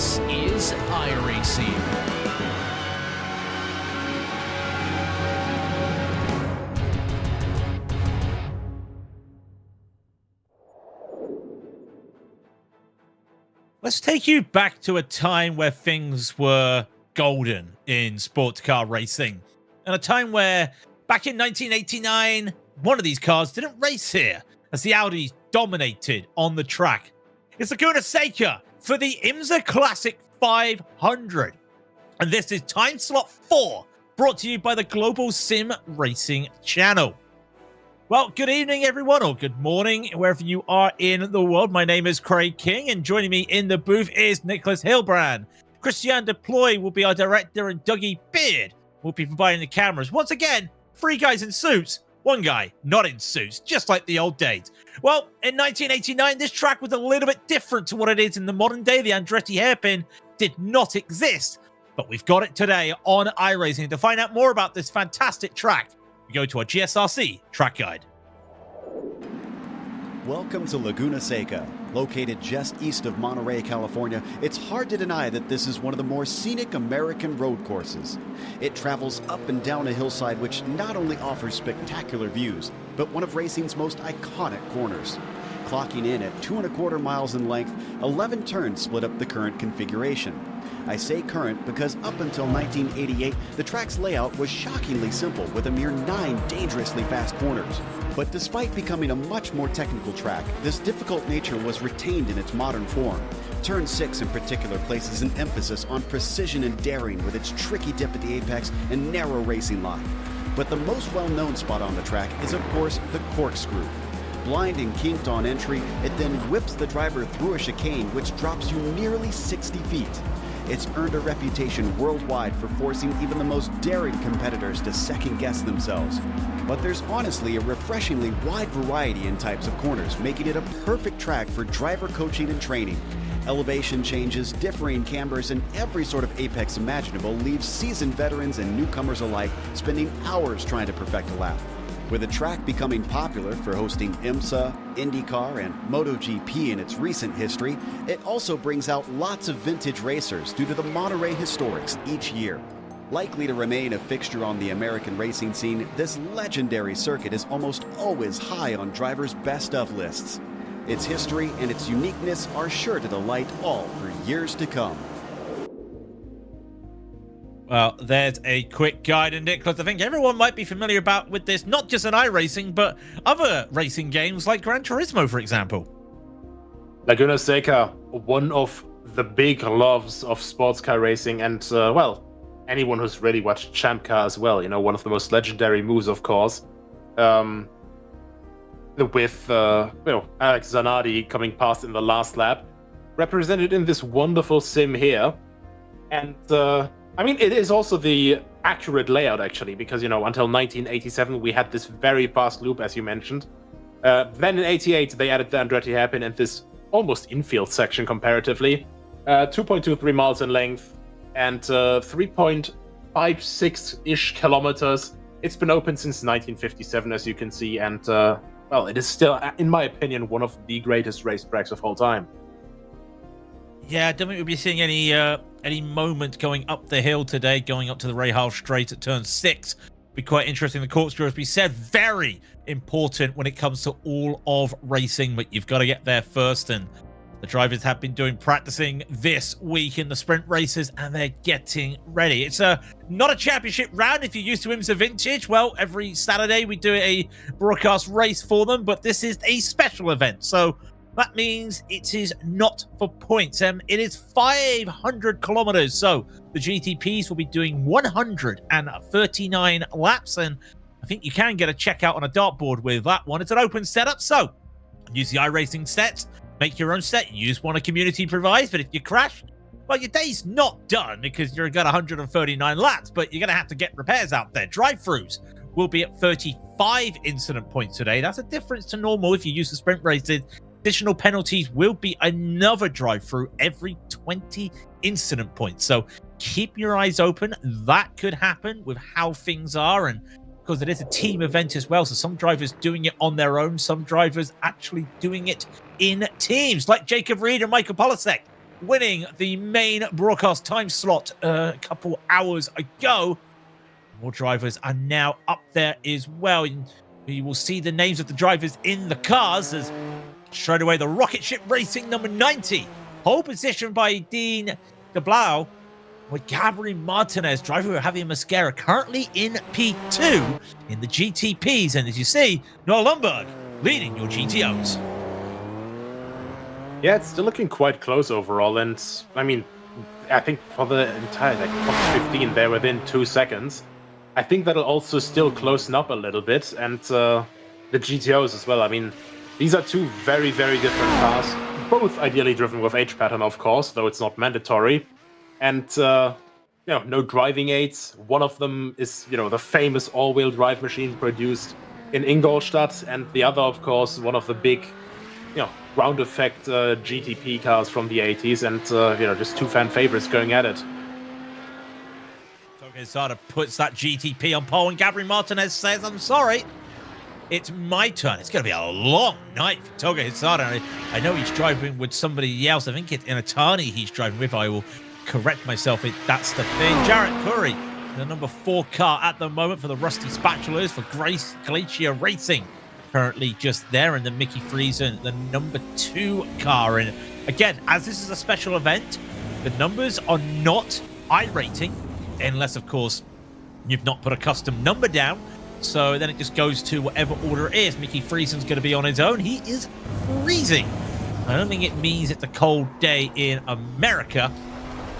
This is iRacing. Let's take you back to a time where things were golden in sports car racing. And a time where, back in 1989, one of these cars didn't race here, as the Audi dominated on the track. It's Laguna Seca for the IMSA Classic 500. And this is time slot 4, brought to you by the Global SimRacing Channel. Well, good evening, everyone, or good morning, wherever you are in the world. My name is Craig King, and joining me in the booth is Nicholas Hilbrand. Christian Deploy will be our director, and Dougie Beard will be providing the cameras. Once again, 3 guys in suits, 1 guy not in suits, just like the old days. Well, in 1989, this track was a little bit different to what it is in the modern day. The Andretti hairpin did not exist, but we've got it today on iRacing. To find out more about this fantastic track, we go to our GSRC track guide. Welcome to Laguna Seca. Located just east of Monterey, California, it's hard to deny that this is one of the more scenic American road courses. It travels up and down a hillside which not only offers spectacular views, but one of racing's most iconic corners. Clocking in at 2¼ miles in length, 11 turns split up the current configuration. I say current because up until 1988, the track's layout was shockingly simple with a mere 9 dangerously fast corners. But despite becoming a much more technical track, this difficult nature was retained in its modern form. Turn 6 in particular places an emphasis on precision and daring with its tricky dip at the apex and narrow racing line. But the most well-known spot on the track is of course the corkscrew. Blind and kinked on entry, it then whips the driver through a chicane which drops you nearly 60 feet. It's earned a reputation worldwide for forcing even the most daring competitors to second-guess themselves. But there's honestly a refreshingly wide variety in types of corners, making it a perfect track for driver coaching and training. Elevation changes, differing cambers, and every sort of apex imaginable leaves seasoned veterans and newcomers alike spending hours trying to perfect a lap. With the track becoming popular for hosting IMSA, IndyCar, and MotoGP in its recent history, it also brings out lots of vintage racers due to the Monterey historics each year. Likely to remain a fixture on the American racing scene, this legendary circuit is almost always high on drivers' best of lists. Its history and its uniqueness are sure to delight all for years to come. Well, there's a quick guide, and Nicholas, I think everyone might be familiar with this, not just in iRacing, but other racing games like Gran Turismo, for example. Laguna Seca, one of the big loves of sports car racing, and, well, anyone who's really watched Champ Car as well, you know, one of the most legendary moves, of course. With, Alex Zanardi coming past in the last lap, represented in this wonderful sim here. And, I mean, it is also the accurate layout, actually, because, you know, until 1987, we had this very fast loop, as you mentioned. Then in 88, they added the Andretti hairpin and this almost infield section comparatively. 2.23 miles in length and 3.56-ish kilometers. It's been open since 1957, as you can see, and, well, it is still, in my opinion, one of the greatest racetracks of all time. Yeah, I don't think we'll be seeing any moment going up the hill today, going up to the Rahal Straight at turn 6. Be quite interesting. The corkscrew, as we said, very important when it comes to all of racing, but you've got to get there first. And the drivers have been practicing this week in the sprint races, and they're getting ready. It's not a championship round. If you're used to IMSA Vintage, well, every Saturday we do a broadcast race for them, but this is a special event. So that means it is not for points. It is 500 kilometers. So the GTPs will be doing 139 laps. And I think you can get a checkout on a dartboard with that one. It's an open setup. So use the iRacing sets, make your own set, use one a community provides. But if you crash, well, your day's not done because you've got 139 laps, but you're going to have to get repairs out there. Drive-throughs will be at 35 incident points today. That's a difference to normal if you use the sprint races. Additional penalties will be another drive-through every 20 incident points. So keep your eyes open. That could happen with how things are. And because it is a team event as well. So some drivers doing it on their own. Some drivers actually doing it in teams like Jacob Reed and Michael Polasek winning the main broadcast time slot a couple hours ago. More drivers are now up there as well. And you will see the names of the drivers in the cars as straight away the rocket ship racing number 90. Pole position by Dean DeBlau with Gabriel Martinez, driver of Javier Mosquera, currently in P2 in the GTPs. And as you see, Noah Lundberg leading your GTOs. Yeah, it's still looking quite close overall. And I mean, I think for the entire top 15, they're within 2 seconds. I think that'll also still closen up a little bit. And the GTOs as well. I mean, these are two very, very different cars. Both ideally driven with H pattern, of course, though it's not mandatory. And, no driving aids. One of them is, the famous all-wheel drive machine produced in Ingolstadt. And the other, of course, one of the big, ground effect GTP cars from the 80s. And, just two fan favorites going at it. Toga puts that GTP on pole, and Gabriel Martinez says, I'm sorry. It's my turn. It's going to be a long night for Toga Hizada. I know he's driving with somebody else. I think it's Inatani he's driving with. I will correct myself if that's the thing. Jarrett Curry, the number 4 car at the moment for the Rusty Spatulas for Grace Glacier Racing. Currently just there, in the Mickey Friesen, the number 2 car. And again, as this is a special event, the numbers are not iRating, unless, of course, you've not put a custom number down. So then it just goes to whatever order it is. Mickey Friesen's going to be on his own. He is freezing. I don't think it means it's a cold day in America,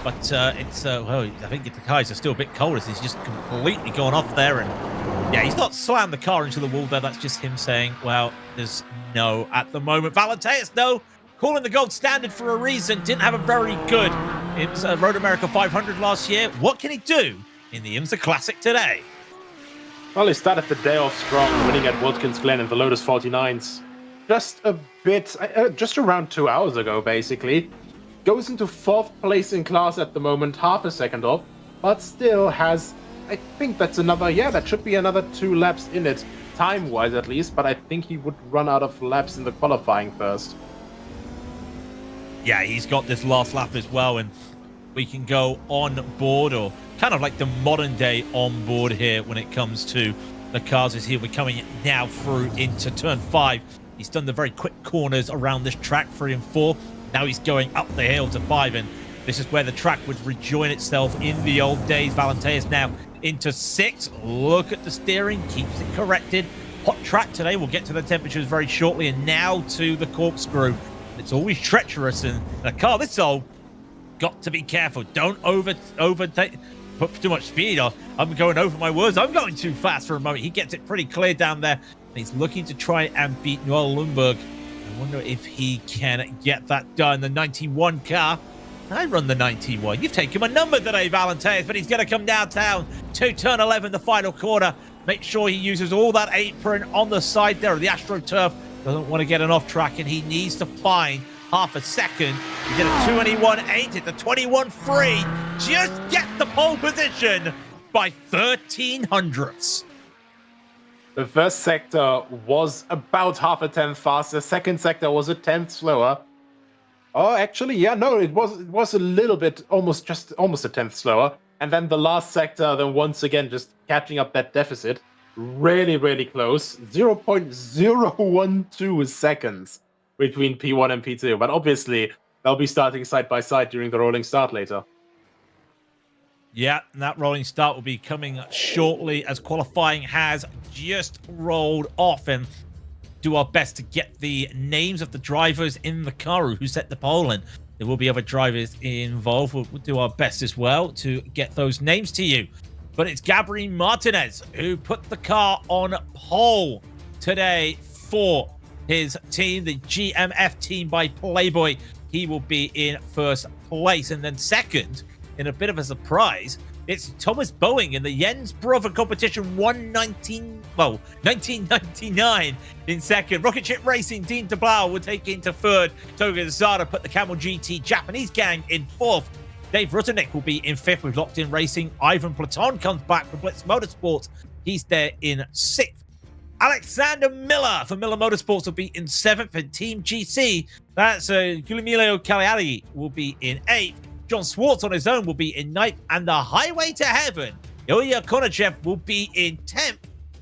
but well, I think the guys are still a bit cold as he's just completely gone off there. And yeah, he's not slammed the car into the wall there. That's just him saying, well, there's no at the moment. Valenteus, no, calling the gold standard for a reason. Didn't have a very good IMSA Road America 500 last year. What can he do in the IMSA Classic today? Well, he started the day off strong, winning at Watkins Glen in the Lotus 49s. Just a bit, just around 2 hours ago, basically. Goes into 4th place in class at the moment, half a second off, but still has, I think that's another, that should be another 2 laps in it, time-wise at least, but I think he would run out of laps in the qualifying first. Yeah, he's got this last lap as well, and we can go on board, or kind of like the modern day on board here when it comes to the cars. Is here we're coming now through into turn 5. He's done the very quick corners around this track, 3 and 4. Now he's going up the hill to 5, and this is where the track would rejoin itself in the old days. Valenteus now into 6. Look at the steering, keeps it corrected. Hot track today. We'll get to the temperatures very shortly, and now to the corkscrew. It's always treacherous, and a car this old, got to be careful. Don't overtake, put too much speed on. I'm going over my words. I'm going too fast for a moment. He gets it pretty clear down there, and he's looking to try and beat Noel Lundberg. I wonder if he can get that done. The 91 car. I run the 91. You've taken my number today, Valenteus, but he's going to come downtown to turn 11, the final quarter. Make sure he uses all that apron on the side there of the AstroTurf. Doesn't want to get an off track, and he needs to find half a second. He did a 21.8 at the 21.3. Just get the pole position by 13 hundredths. The first sector was about half a tenth faster. Second sector was a tenth slower. Oh, actually, yeah, no, it was a little bit, almost a tenth slower. And then the last sector, then once again, just catching up that deficit. Really, really close. 0.012 seconds between P1 and P2. But obviously, they'll be starting side by side during the rolling start later. Yeah, and that rolling start will be coming shortly as qualifying has just rolled off, and do our best to get the names of the drivers in the car who set the pole, and there will be other drivers involved. We'll do our best as well to get those names to you. But it's Gabriel Martinez who put the car on pole today for his team, the GMF team by Playboy. He will be in first place, and then second, in a bit of a surprise, it's Thomas Boeing in the Jens Brother competition 1999 in second. Rocket Ship Racing, Dean DeBlau will take into third. Toga Zada put the Camel GT Japanese gang in fourth. Dave Rutternick will be in fifth with Locked In Racing. Ivan Platon comes back from Blitz Motorsports. He's there in sixth. Alexander Miller for Miller Motorsports will be in 7th, and Team GC, that's Guillermo Cagliari, will be in 8th. John Swartz on his own will be in 9th, and the Highway to Heaven, Ilya Konachev, will be in 10th.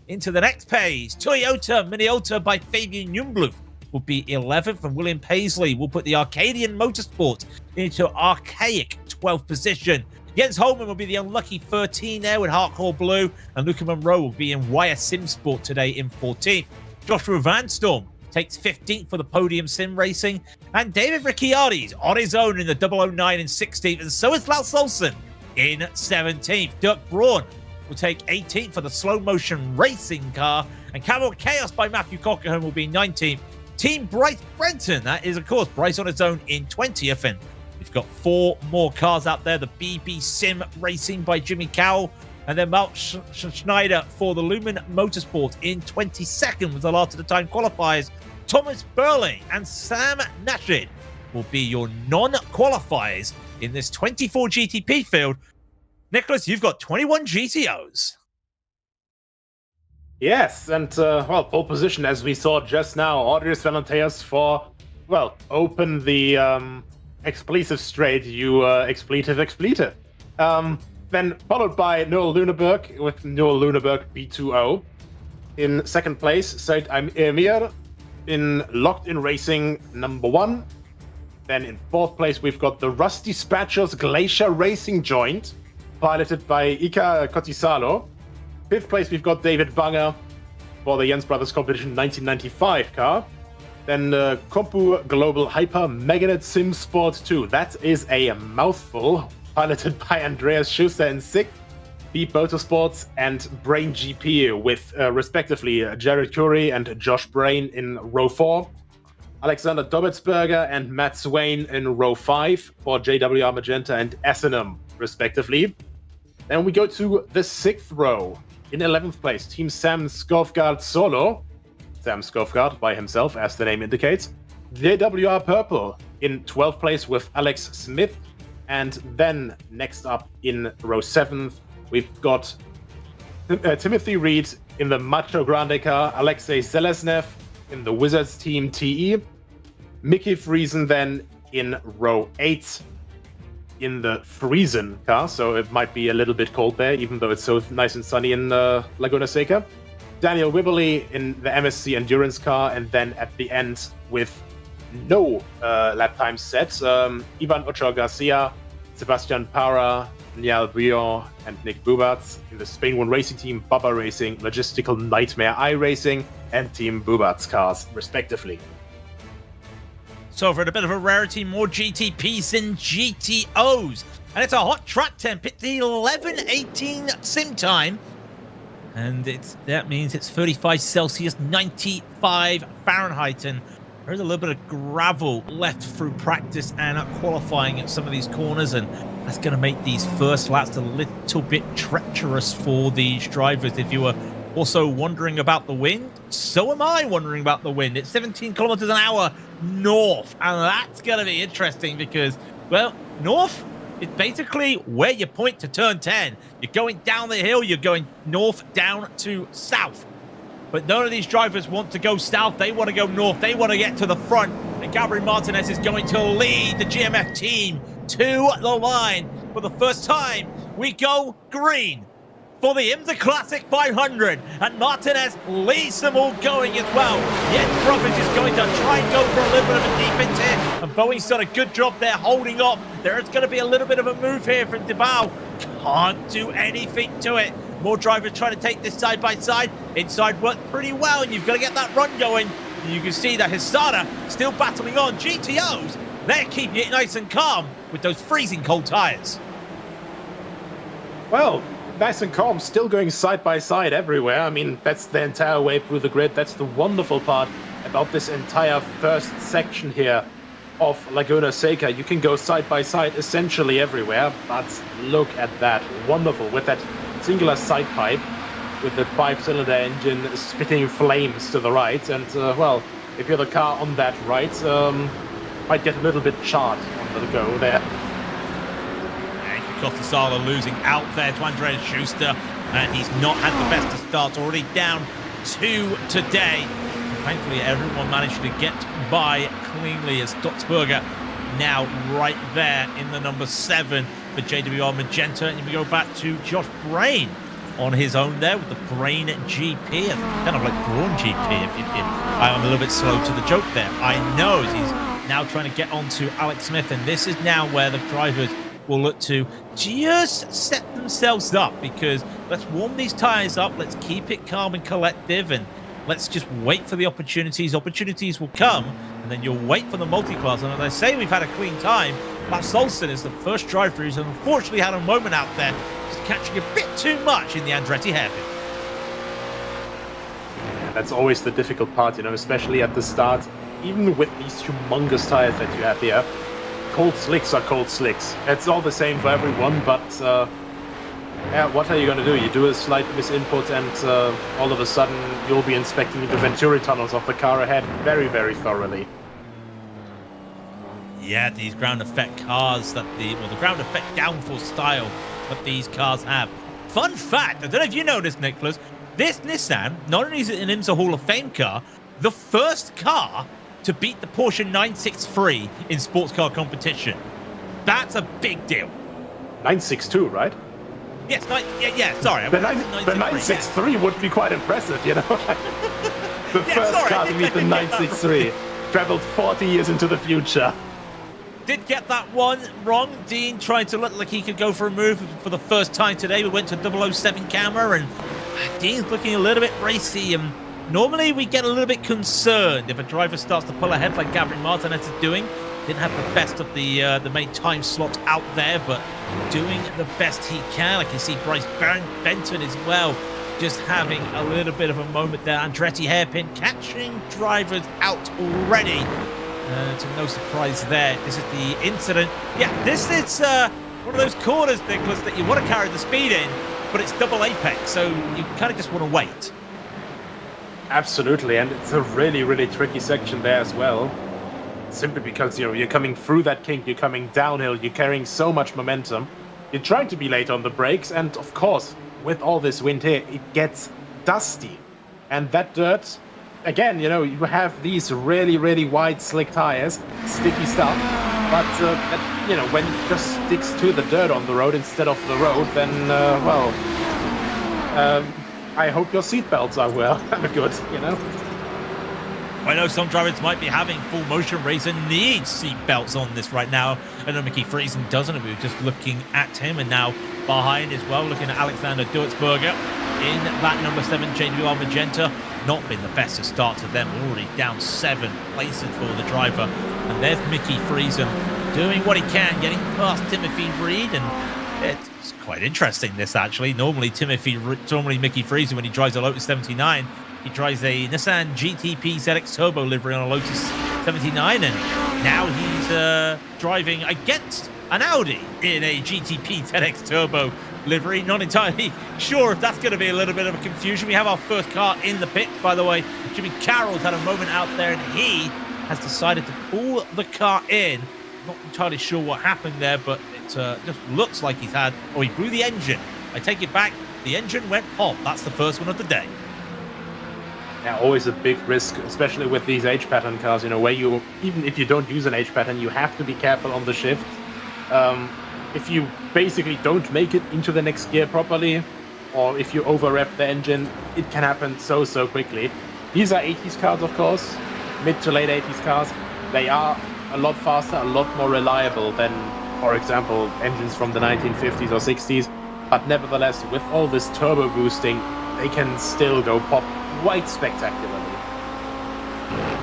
Into the next page, Toyota Miniota by Fabian Jungbluth will be 11th, and William Paisley will put the Arcadian Motorsport into archaic 12th position. Jens Holman will be the unlucky 13 there with Hardcore Blue, and Luca Monroe will be in Wire Sim Sport today in 14th. Joshua Van Storm takes 15th for the Podium Sim Racing, and David Ricciardi's on his own in the 009 in 16th, and so is Klaus Olsen in 17th. Dirk Braun will take 18th for the Slow Motion Racing car, and Camel Chaos by Matthew Cockerham will be 19th. Team Bryce Brenton, that is, of course, Bryce on his own in 20th, and we've got 4 more cars out there. The BB Sim Racing by Jimmy Cowell, and then Mark Schneider for the Lumen Motorsport in 22nd was the last of the time qualifiers. Thomas Burling and Sam Nashid will be your non-qualifiers in this 24 GTP field. Nicholas, you've got 21 GTOs. Yes, and, well, pole position, as we saw just now. Audrius Valenteus for, well, open the expletive straight, you expletive. Then followed by Noel Luneberg with Noel Luneberg B20. In second place, Said Emir in Locked In Racing number 1. Then in fourth place, we've got the Rusty Spatchers Glacier Racing Joint, piloted by Ika Cotisalo. Fifth place, we've got David Banger for the Jens Brothers Competition 1995 car. Then Kompu Global Hyper Meganet Sim Sport 2. That is a mouthful. Piloted by Andreas Schuster in 6th. Beep Motorsports and Brain GP with respectively Jared Curry and Josh Brain in row 4. Alexander Dobbetsberger and Matt Swain in row 5 for JWR Magenta and Essenham respectively. Then we go to the 6th row. In 11th place, Team Sam Skofgard Solo. Sam Skofgard by himself, as the name indicates. JWR Purple in 12th place with Alex Smith. And then next up in row 7th, we've got Timothy Reed in the Macho Grande car, Alexei Zelesnev in the Wizards Team TE, Mickey Friesen then in row 8 in the Friesen car, so it might be a little bit cold there, even though it's so nice and sunny in Laguna Seca. Daniel Wibberley in the MSC Endurance car, and then at the end with no lap time set, Ivan Ochoa Garcia, Sebastian Para, Niall Brion, and Nick Bubatz in the Spain 1 Racing Team, Bubba Racing, Logistical Nightmare iRacing, and Team Bubatz cars, respectively. So for a bit of a rarity, more GTPs than GTOs. And it's a hot track temp. It's the 11:18 sim time. And that means it's 35 Celsius, 95 Fahrenheit. And there's a little bit of gravel left through practice and qualifying at some of these corners, and that's going to make these first laps a little bit treacherous for these drivers. If you were also wondering about the wind, so am I wondering about the wind. It's 17 kilometers an hour north, and that's going to be interesting because, well, north is basically where you point to turn 10. You're going down the hill, you're going north down to south. But none of these drivers want to go south. They want to go north. They want to get to the front. And Gabriel Martinez is going to lead the GMF team to the line. For the first time, we go green for the IMSA Classic 500. And Martinez leads them all going as well. Jens Brothers is going to try and go for a little bit of a defense here. And Boeing's done a good job there holding up. There's going to be a little bit of a move here from DeBao. Can't do anything to it. More drivers trying to take this side by side. Inside worked pretty well, and you've got to get that run going. And you can see that Hisada still battling on. GTOs, they're keeping it nice and calm with those freezing cold tires. Well, nice and calm, still going side by side everywhere. I mean, that's the entire way through the grid. That's the wonderful part about this entire first section here of Laguna Seca. You can go side by side essentially everywhere, but look at that. Wonderful with that singular side pipe with the 5-cylinder engine spitting flames to the right, and well, if you're the car on that right, might get a little bit charred on the go there. And Costasala losing out there to Andreas Schuster, and he's not had the best of starts, already down 2 today. Thankfully, everyone managed to get by cleanly as Dotsberger now right there in the number 7 for JWR Magenta. And we go back to Josh Brain on his own there with the Brain GP. Kind of like Braun GP. I'm a little bit slow to the joke there. I know he's now trying to get onto Alex Smith. And this is now where the drivers will look to just set themselves up, because let's warm these tires up. Let's keep it calm and collective, and let's just wait for the opportunities. Opportunities will come, and then you'll wait for the multi-class. And as I say, we've had a clean time. Mats Olsen is the first driver who's unfortunately had a moment out there, just catching a bit too much in the Andretti hairpin. Yeah, that's always the difficult part, you know, especially at the start. Even with these humongous tires that you have here, cold slicks are cold slicks. It's all the same for everyone, but yeah, what are you going to do? You do a slight misinput and all of a sudden you'll be inspecting the Venturi tunnels of the car ahead very, very thoroughly. Yeah, these ground effect cars that the ground effect downforce style that these cars have. Fun fact, I don't know if you know this, Nicholas, this Nissan, not only is it an IMSA Hall of Fame car, the first car to beat the Porsche 963 in sports car competition. That's a big deal. 962, right? Yes, sorry. The 963 would be quite impressive, you know? The first car to meet the 963. Traveled 40 years into the future. Did get that one wrong. Dean tried to look like he could go for a move for the first time today. We went to 007 camera, and Dean's looking a little bit racy. And normally we get a little bit concerned if a driver starts to pull ahead like Gabriel Martinez is doing. Didn't have the best of the main time slot out there, but doing the best he can. I can see Bryce Benton as well, just having a little bit of a moment there. Andretti hairpin catching drivers out already. To no surprise there. This is the incident. Yeah, this is one of those corners, Nicholas, that you want to carry the speed in, but it's double apex, so you kind of just want to wait. Absolutely, and it's a really, really tricky section there as well. Simply because, you know, you're coming through that kink, you're coming downhill, you're carrying so much momentum. You're trying to be late on the brakes, and of course, with all this wind here, it gets dusty. And that dirt, again, you know, you have these really, really wide, slick tires, sticky stuff, but, you know, when it just sticks to the dirt on the road instead of the road, then, I hope your seatbelts are good, you know? I know some drivers might be having full motion race and need seat belts on this right now. I know Mickey Friesen doesn't, and we were just looking at him, and now behind as well, looking at Alexander Dutzberger in that number 7 JWR Magenta. Not been the best of start to them, already down 7 places for the driver. And there's Mickey Friesen doing what he can, getting past Timothy Reed, and it's quite interesting this actually. Normally Mickey Friesen, when he drives a Lotus 79, he drives a Nissan GTP ZX Turbo livery on a Lotus 79, and now he's driving against an Audi in a GTP ZX Turbo livery. Not entirely sure if that's going to be a little bit of a confusion. We have our first car in the pit, by the way. Jimmy Carroll's had a moment out there, and he has decided to pull the car in. Not entirely sure what happened there, but it just looks like he's had... Oh, he blew the engine. I take it back. The engine went pop. That's the first one of the day. Yeah, always a big risk, especially with these H-pattern cars, you know, where you, even if you don't use an H-pattern, you have to be careful on the shift. If you basically don't make it into the next gear properly, or if you over-rev the engine, it can happen so quickly. These are 80s cars, of course, mid to late 80s cars. They are a lot faster, a lot more reliable than, for example, engines from the 1950s or 60s. But nevertheless, with all this turbo boosting, they can still go pop quite spectacularly.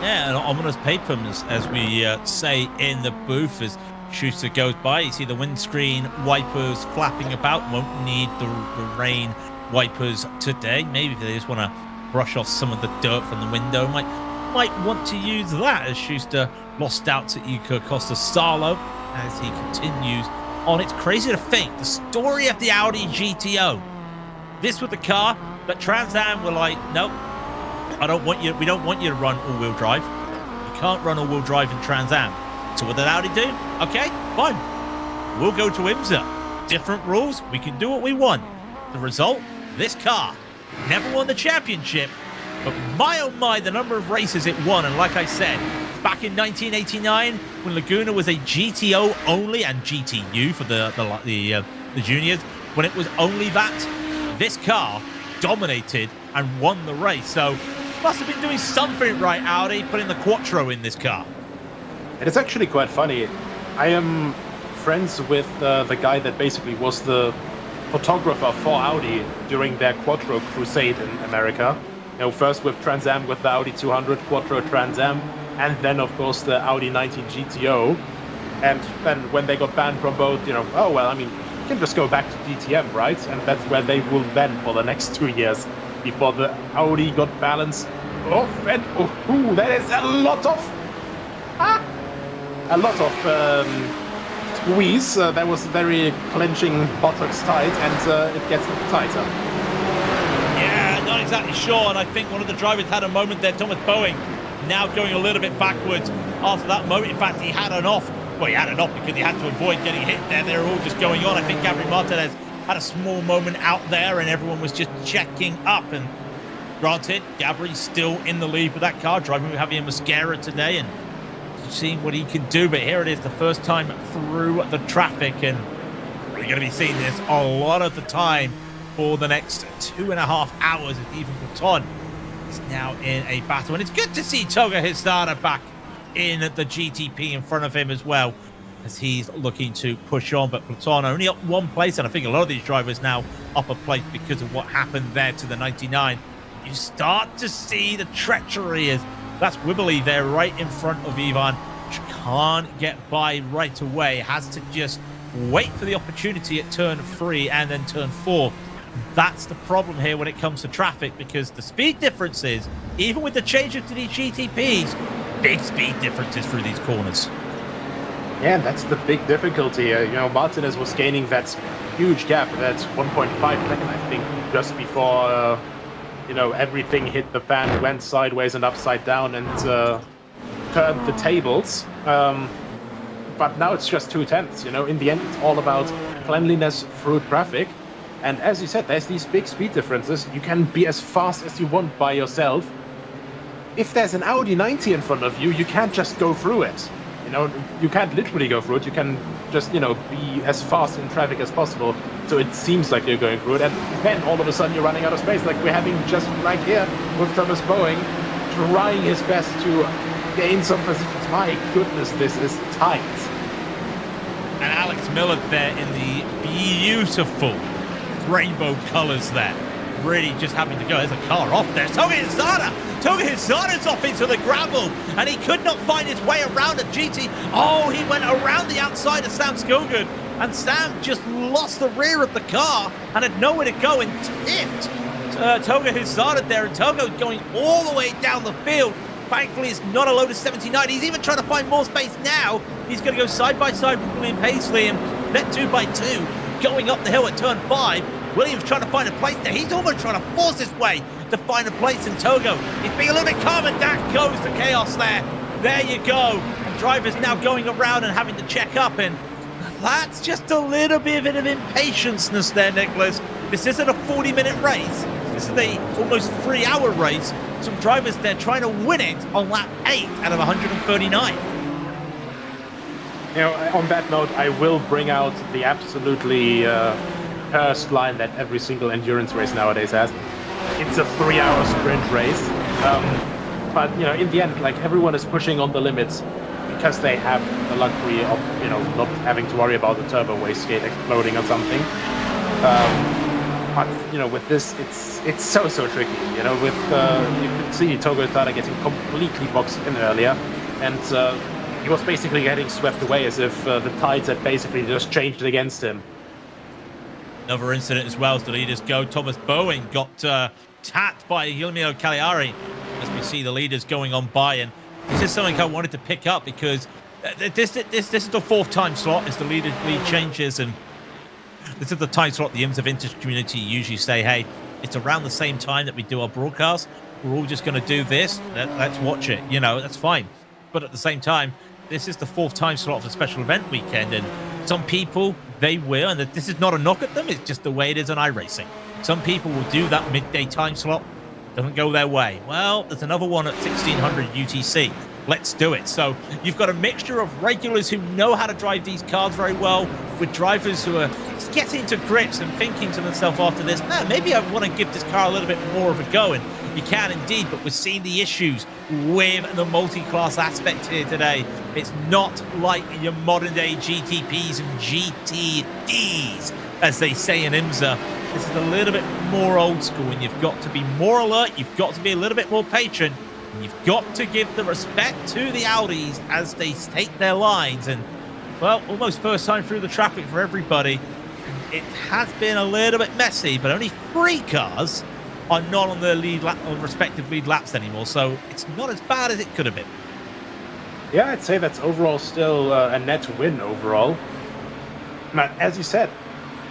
Yeah, an ominous papum, as we say in the booth, as Schuster goes by. You see the windscreen wipers flapping about. Won't need the rain wipers today. Maybe if they just want to brush off some of the dirt from the window, might want to use that, as Schuster lost out to Iker Costa-Salo as he continues on. It's crazy to think the story of the Audi GTO. This was the car that Trans Am were like, nope, we don't want you to run all-wheel drive. You can't run all-wheel drive in Trans Am. So what did Audi do? Okay, fine. We'll go to IMSA. Different rules, we can do what we want. The result, this car never won the championship, But my oh my, the number of races it won. And like I said, back in 1989, when Laguna was a GTO only and GTU for the juniors, when it was only that, this car dominated and won the race. So must have been doing something right, Audi, putting the Quattro in this car. It is actually quite funny. I am friends with the guy that basically was the photographer for Audi during their Quattro crusade in America. You know, first with Trans Am with the Audi 200 Quattro Trans Am, and then of course the Audi 19 GTO. And then when they got banned from both, you know, oh well, I mean, you can just go back to DTM, right? And that's where they will then for the next 2 years before the Audi got balanced off. And oh, that is a lot of squeeze. That was very clenching buttocks tight, and it gets tighter. Yeah, not exactly sure. And I think one of the drivers had a moment there, Thomas Boeing, now going a little bit backwards after that moment. In fact, he had an off. Well, he had an off because he had to avoid getting hit there. They were all just going on. I think Gabriel Martinez had a small moment out there and everyone was just checking up. And granted, Gabriel's still in the lead with that car, driving with Javier Mosquera today and seeing what he can do. But here it is, the first time through the traffic, and we're going to be seeing this a lot of the time for the next 2.5 hours. As even Platon is now in a battle, and it's good to see Toga Hizada back in the GTP in front of him as well, as he's looking to push on. But Platon only up one place, and I think a lot of these drivers now up a place because of what happened there to the 99. You start to see the treachery as that's Wibbly there right in front of Ivan, which can't get by right away, has to just wait for the opportunity at turn 3 and then turn 4. That's the problem here when it comes to traffic, because the speed differences, even with the changes to these GTPs, big speed differences through these corners. Yeah, and that's the big difficulty. You know, Martinez was gaining that huge gap, that's 1.5 second, I think, just before you know, everything hit the fan, went sideways and upside down, and turned the tables. But now it's just 2/10. You know, in the end, it's all about cleanliness through traffic. And as you said, there's these big speed differences. You can be as fast as you want by yourself. If there's an Audi 90 in front of you, you can't just go through it. You know, you can't literally go through it. You can just, you know, be as fast in traffic as possible. So it seems like you're going through it. And then all of a sudden you're running out of space, like we're having just right here with Thomas Boeing, trying his best to gain some positions. My goodness, this is tight. And Alex Miller there in the beautiful rainbow colors there. Really just having to go. There's a car off there. Toga Hizada's off into the gravel, and he could not find his way around a GT. Oh, he went around the outside of Sam Skogard, and Sam just lost the rear of the car and had nowhere to go and tipped Toga Hizada there, and Toga going all the way down the field. Thankfully, it's not a Lotus 79. He's even trying to find more space now. He's going to go side by side with William Paisley and net 2x2 going up the hill at turn 5. Williams trying to find a place there. He's almost trying to force his way to find a place in Togo. He's being a little bit calm, and that goes to chaos there. There you go. And drivers now going around and having to check up, and that's just a little bit of impatience there, Nicholas. This isn't a 40-minute race. This is a almost 3-hour race. Some drivers there trying to win it on lap 8 out of 139. You know, on that note, I will bring out the absolutely cursed line that every single endurance race nowadays has. It's a 3-hour sprint race. But, you know, in the end, like, everyone is pushing on the limits because they have the luxury of, you know, not having to worry about the turbo wastegate exploding or something. But, you know, with this, it's so tricky. You know, with you could see Toga Hizada getting completely boxed in earlier, and he was basically getting swept away as if the tides had basically just changed against him. Another incident as well as the leaders go. Thomas Boeing got tapped by Guillermo Cagliari as we see the leaders going on by, and this is something I wanted to pick up because this is the 4th time slot as the lead changes, and this is the time slot the IMSA Vintage community usually say, hey, it's around the same time that we do our broadcast. We're all just going to do this. Let's watch it. You know, that's fine. But at the same time, this is the 4th time slot of the special event weekend, and some people, they will, and this is not a knock at them, it's just the way it is on iRacing. Some people will do that midday time slot. Doesn't go their way. Well, there's another one at 1600 UTC. Let's do it. So you've got a mixture of regulars who know how to drive these cars very well, with drivers who are getting to grips and thinking to themselves after this, man, maybe I want to give this car a little bit more of a go. And you can indeed, but we're seeing the issues with the multi-class aspect here today. It's not like your modern day GTPs and GTDs, as they say in IMSA. This is a little bit more old school, and you've got to be more alert. You've got to be a little bit more patient. And you've got to give the respect to the Audis as they take their lines. And, well, almost first time through the traffic for everybody. And it has been a little bit messy, but only 3 cars are not on their lead lap, on respective lead laps anymore. So it's not as bad as it could have been. Yeah, I'd say that's overall still a net win overall. Now, as you said,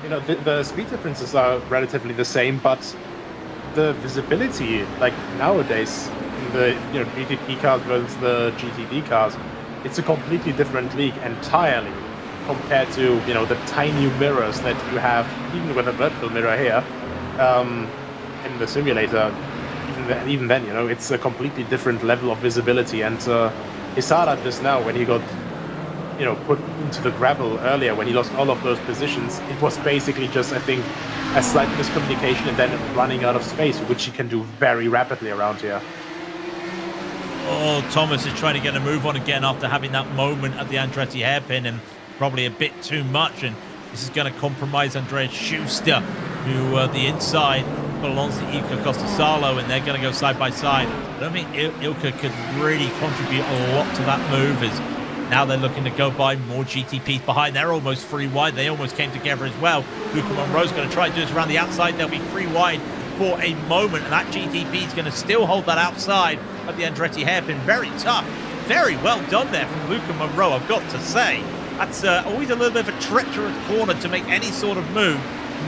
you know, the speed differences are relatively the same, but the visibility, like nowadays, in the GTP cars versus the GTD cars, it's a completely different league entirely compared to the tiny mirrors that you have, even with a vertical mirror here, in the simulator. Even then, it's a completely different level of visibility. And Hisada just now, when he got put into the gravel earlier, when he lost all of those positions, it was basically just, I think, a slight miscommunication and then running out of space, which he can do very rapidly around here. Oh, Thomas is trying to get a move on again after having that moment at the Andretti hairpin, and probably a bit too much. And this is going to compromise Andreas Schuster, who the inside belongs to Ilka Costasalo, and they're going to go side by side. I don't think Ilka could really contribute a lot to that move, as now they're looking to go by more GTPs behind. They're almost 3 wide. They almost came together as well. Luca Monroe's going to try to do this around the outside. They'll be 3 wide for a moment, and that GTP is going to still hold that outside of the Andretti hairpin. Very tough. Very well done there from Luca Monroe, I've got to say. That's always a little bit of a treacherous corner to make any sort of move.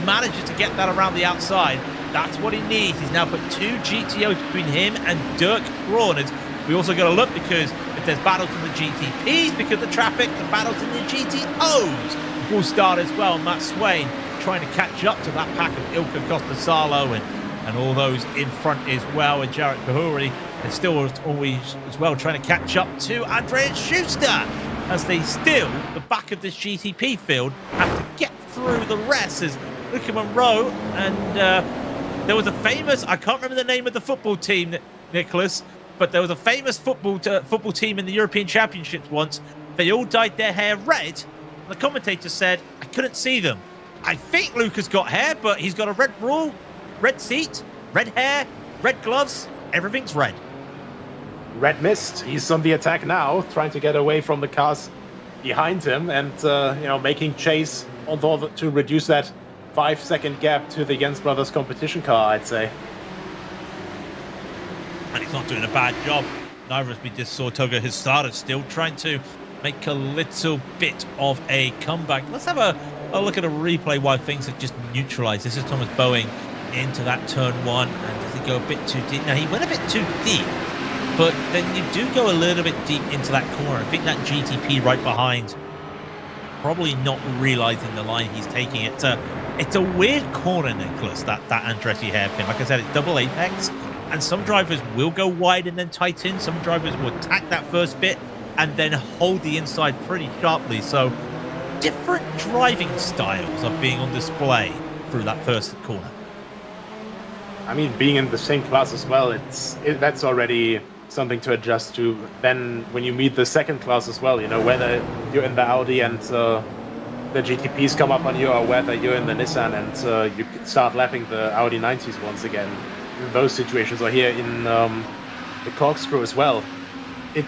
Manages to get that around the outside. That's what he needs. He's now put 2 GTOs between him and Dirk Brauners. We also got to look, because if there's battles in the GTPs, because the traffic, the battles in the GTOs will start as well. Matt Swain trying to catch up to that pack of Ilka Costasalo and all those in front as well, and Jarek Kahuri, and still always as well trying to catch up to Andreas Schuster, as they still, the back of this GTP field, have to get through the rest. As Luca Monroe, and there was a famous, I can't remember the name of the football team, Nicholas, but there was a famous football team in the European Championships once. They all dyed their hair red. The commentator said, I couldn't see them. I think Luca's got hair, but he's got a red ball, red seat, red hair, red gloves. Everything's red. Red mist. He's on the attack now, trying to get away from the cars behind him, and making chase although to reduce that 5-second gap to the Jens Brothers competition car, I'd say. And he's not doing a bad job. Neither, as we just saw, Toga has started still trying to make a little bit of a comeback. Let's have a look at a replay while things have just neutralized. This is Thomas Boeing into that turn 1. And does he go a bit too deep? Now, he went a bit too deep, but then you do go a little bit deep into that corner. I think that GTP right behind, probably not realizing the line he's taking. It's a weird corner, Nicholas, that Andretti hairpin. Like I said, it's double apex, and some drivers will go wide and then tighten. Some drivers will attack that first bit and then hold the inside pretty sharply. So different driving styles are being on display through that first corner. I mean, being in the same class as well, that's already something to adjust to. Then when you meet the second class as well, whether you're in the Audi and the GTPs come up on you, or whether you're in the Nissan and you start lapping the Audi 90s once again. In those situations, or here in the corkscrew as well, you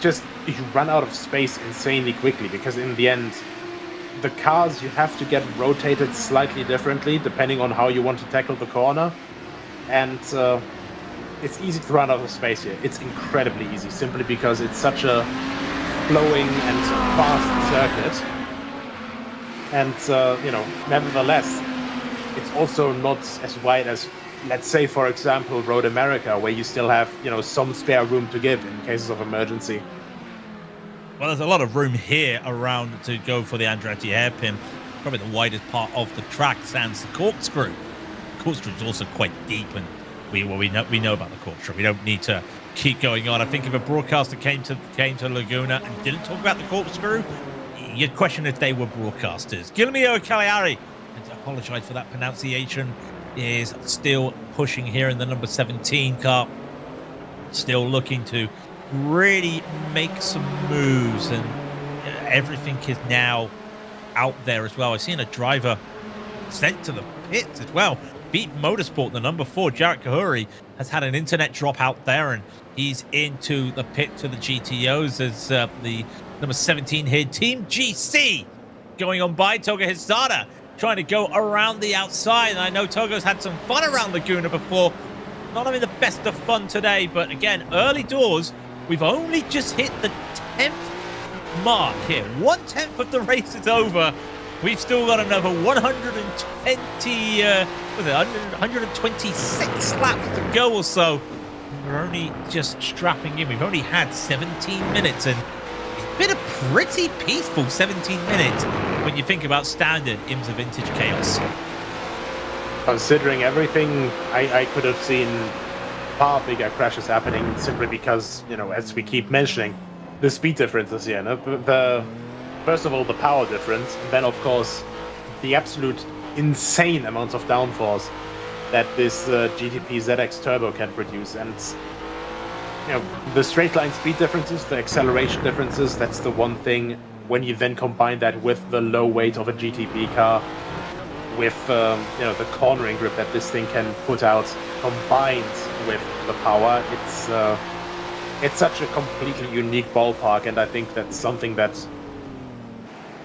run out of space insanely quickly, because in the end, the cars, you have to get rotated slightly differently depending on how you want to tackle the corner. And it's easy to run out of space here. It's incredibly easy, simply because it's such a flowing and fast circuit. And, nevertheless, it's also not as wide as, let's say, for example, Road America, where you still have, some spare room to give in cases of emergency. Well, there's a lot of room here around to go for the Andretti hairpin. Probably the widest part of the track, sans the corkscrew. The corkscrew is also quite deep, and we know about the corkscrew. We don't need to keep going on. I think if a broadcaster came to Laguna and didn't talk about the corkscrew, you'd question if they were broadcasters. Guillermo Cagliari, and I apologize for that pronunciation, is still pushing here in the number 17 car, still looking to really make some moves, and everything is now out there as well. I've seen a driver sent to the pits as well. Beat Motorsport, the number 4, Jarek Kahuri, has had an internet drop out there, and he's into the pit to the GTOs as the number 17 here, Team GC, going on by Togo Hizada, trying to go around the outside. And I know Togo's had some fun around Laguna before. Not having the best of fun today, but again, early doors. We've only just hit the 10th mark here. 1/10 of the race is over. We've still got another 126 laps to go or so. We're only just strapping in. We've only had 17 minutes, and it's been a pretty peaceful 17 minutes when you think about standard IMSA Vintage chaos. Considering everything, I could have seen far bigger crashes happening simply because, you know, as we keep mentioning, the speed differences here. No? First of all, the power difference, and then, of course, the absolute insane amounts of downforce that this GTP ZX Turbo can produce. And, you know, the straight line speed differences, the acceleration differences, that's the one thing. When you then combine that with the low weight of a GTP car, with you know, the cornering grip that this thing can put out, combined with the power, it's such a completely unique ballpark. And I think that's something that,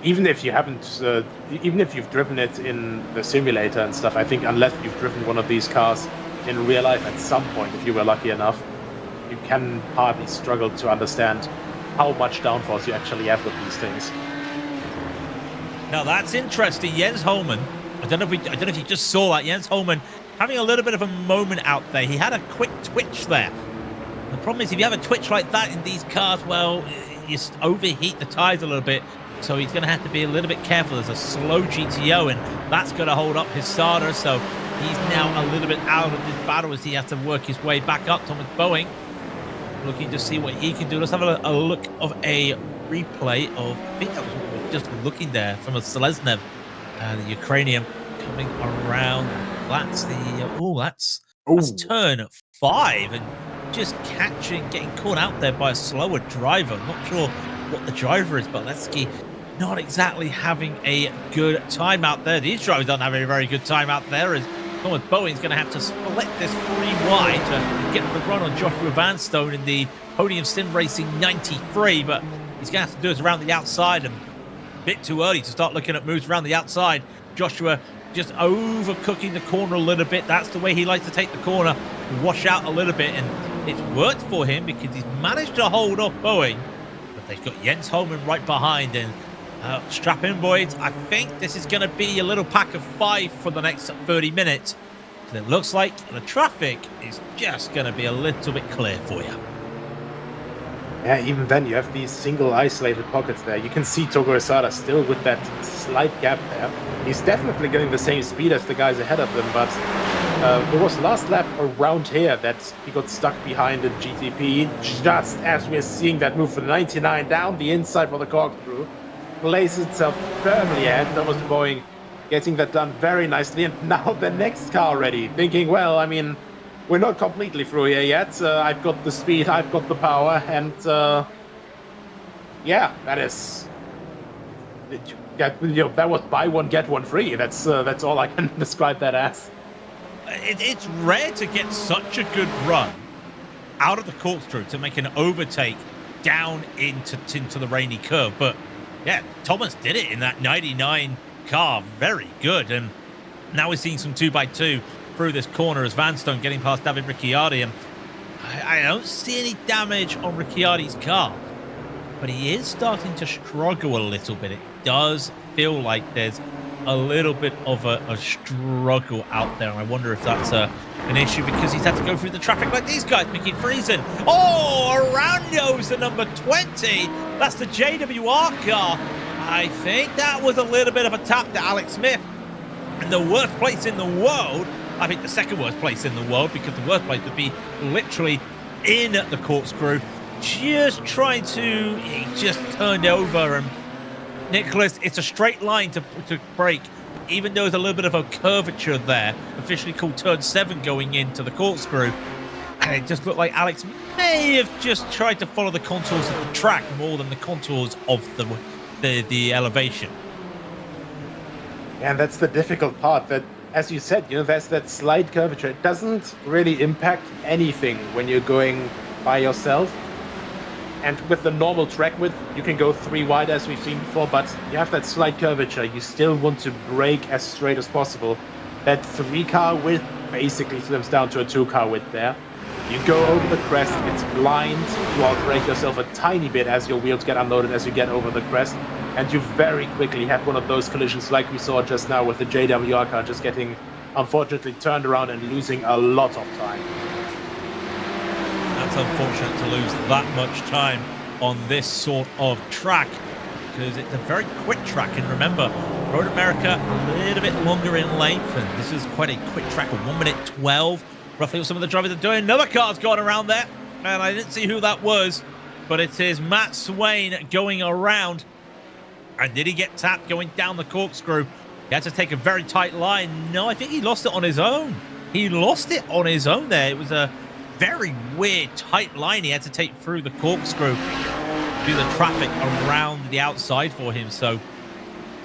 even if you haven't, even if you've driven it in the simulator and stuff, I think unless you've driven one of these cars in real life at some point, if you were lucky enough, you can hardly struggle to understand how much downforce you actually have with these things. Now that's interesting. Jens Holman, I don't know if you just saw that. Jens Holman having a little bit of a moment out there. He had a quick twitch there. The problem is, if you have a twitch like that in these cars, well, you overheat the tires a little bit. So he's going to have to be a little bit careful. There's a slow GTO, and that's going to hold up his starter. So he's now a little bit out of this battle as he has to work his way back up. Thomas Boeing looking to see what he can do. Let's have a look of a replay of, I think that was what we were just looking there, from a Seleznev, the Ukrainian, coming around. That's the, that's turn 5, and just getting caught out there by a slower driver. Not sure what the driver is, but Letsky not exactly having a good time out there. These drivers don't have a very good time out there, as Thomas Boeing's going to have to split this 3 wide to get the run on Joshua Vanstone in the Podium Sim Racing 93, but he's going to have to do it around the outside, and a bit too early to start looking at moves around the outside. Joshua just overcooking the corner a little bit. That's the way he likes to take the corner, wash out a little bit, and it's worked for him because he's managed to hold off Boeing. They've got Jens Holman right behind, and strap in, boys. I think this is going to be a little pack of 5 for the next 30 minutes. And it looks like the traffic is just going to be a little bit clear for you. Yeah, even then you have these single isolated pockets there. You can see Togo Hizada still with that slight gap there. He's definitely getting the same speed as the guys ahead of them, but there was last lap around here that he got stuck behind in GTP, just as we're seeing that move for the 99 down the inside for the corkscrew. Places itself firmly ahead. Thomas Boeing getting that done very nicely, and now the next car ready, thinking, well, I mean, we're not completely through here yet. I've got the speed, I've got the power, and yeah, that is... that was buy one, get one free. That's all I can describe that as. It's rare to get such a good run out of the corkscrew to make an overtake down into the rainy curve. But yeah, Thomas did it in that 99 car. Very good. And now we're seeing some 2x2 through this corner as Vanstone getting past David Ricciardi. And I don't see any damage on Ricciardi's car, but he is starting to struggle a little bit. It does feel like there's a little bit of a struggle out there, and I wonder if that's an issue because he's had to go through the traffic like these guys. Mickey Friesen, around goes the number 20. That's the JWR car. I think that was a little bit of a tap to Alex Smith in the worst place in the world I think, the second worst place in the world, because the worst place would be literally in the corkscrew, just trying to, he just turned over. And Nicholas, it's a straight line to break, even though there's a little bit of a curvature there, officially called turn 7 going into the corkscrew. And it just looked like Alex may have just tried to follow the contours of the track more than the contours of the elevation. And that's the difficult part, that, as you said, there's that slight curvature. It doesn't really impact anything when you're going by yourself. And with the normal track width, you can go 3 wide, as we've seen before, but you have that slight curvature. You still want to brake as straight as possible. That 3-car width basically slims down to a 2-car width there. You go over the crest, it's blind, you outbrake yourself a tiny bit as your wheels get unloaded as you get over the crest, and you very quickly have one of those collisions like we saw just now with the JWR car just getting, unfortunately, turned around and losing a lot of time. That's unfortunate to lose that much time on this sort of track, because it's a very quick track. And remember, Road America a little bit longer in length, and this is quite a quick track of 1 minute 12. Roughly what some of the drivers are doing. Another car's gone around there, and I didn't see who that was, but it is Matt Swain going around. And did he get tapped going down the corkscrew? He had to take a very tight line. No, I think he lost it on his own. He lost it on his own there. It was a very weird, tight line he had to take through the corkscrew, do the traffic around the outside for him. So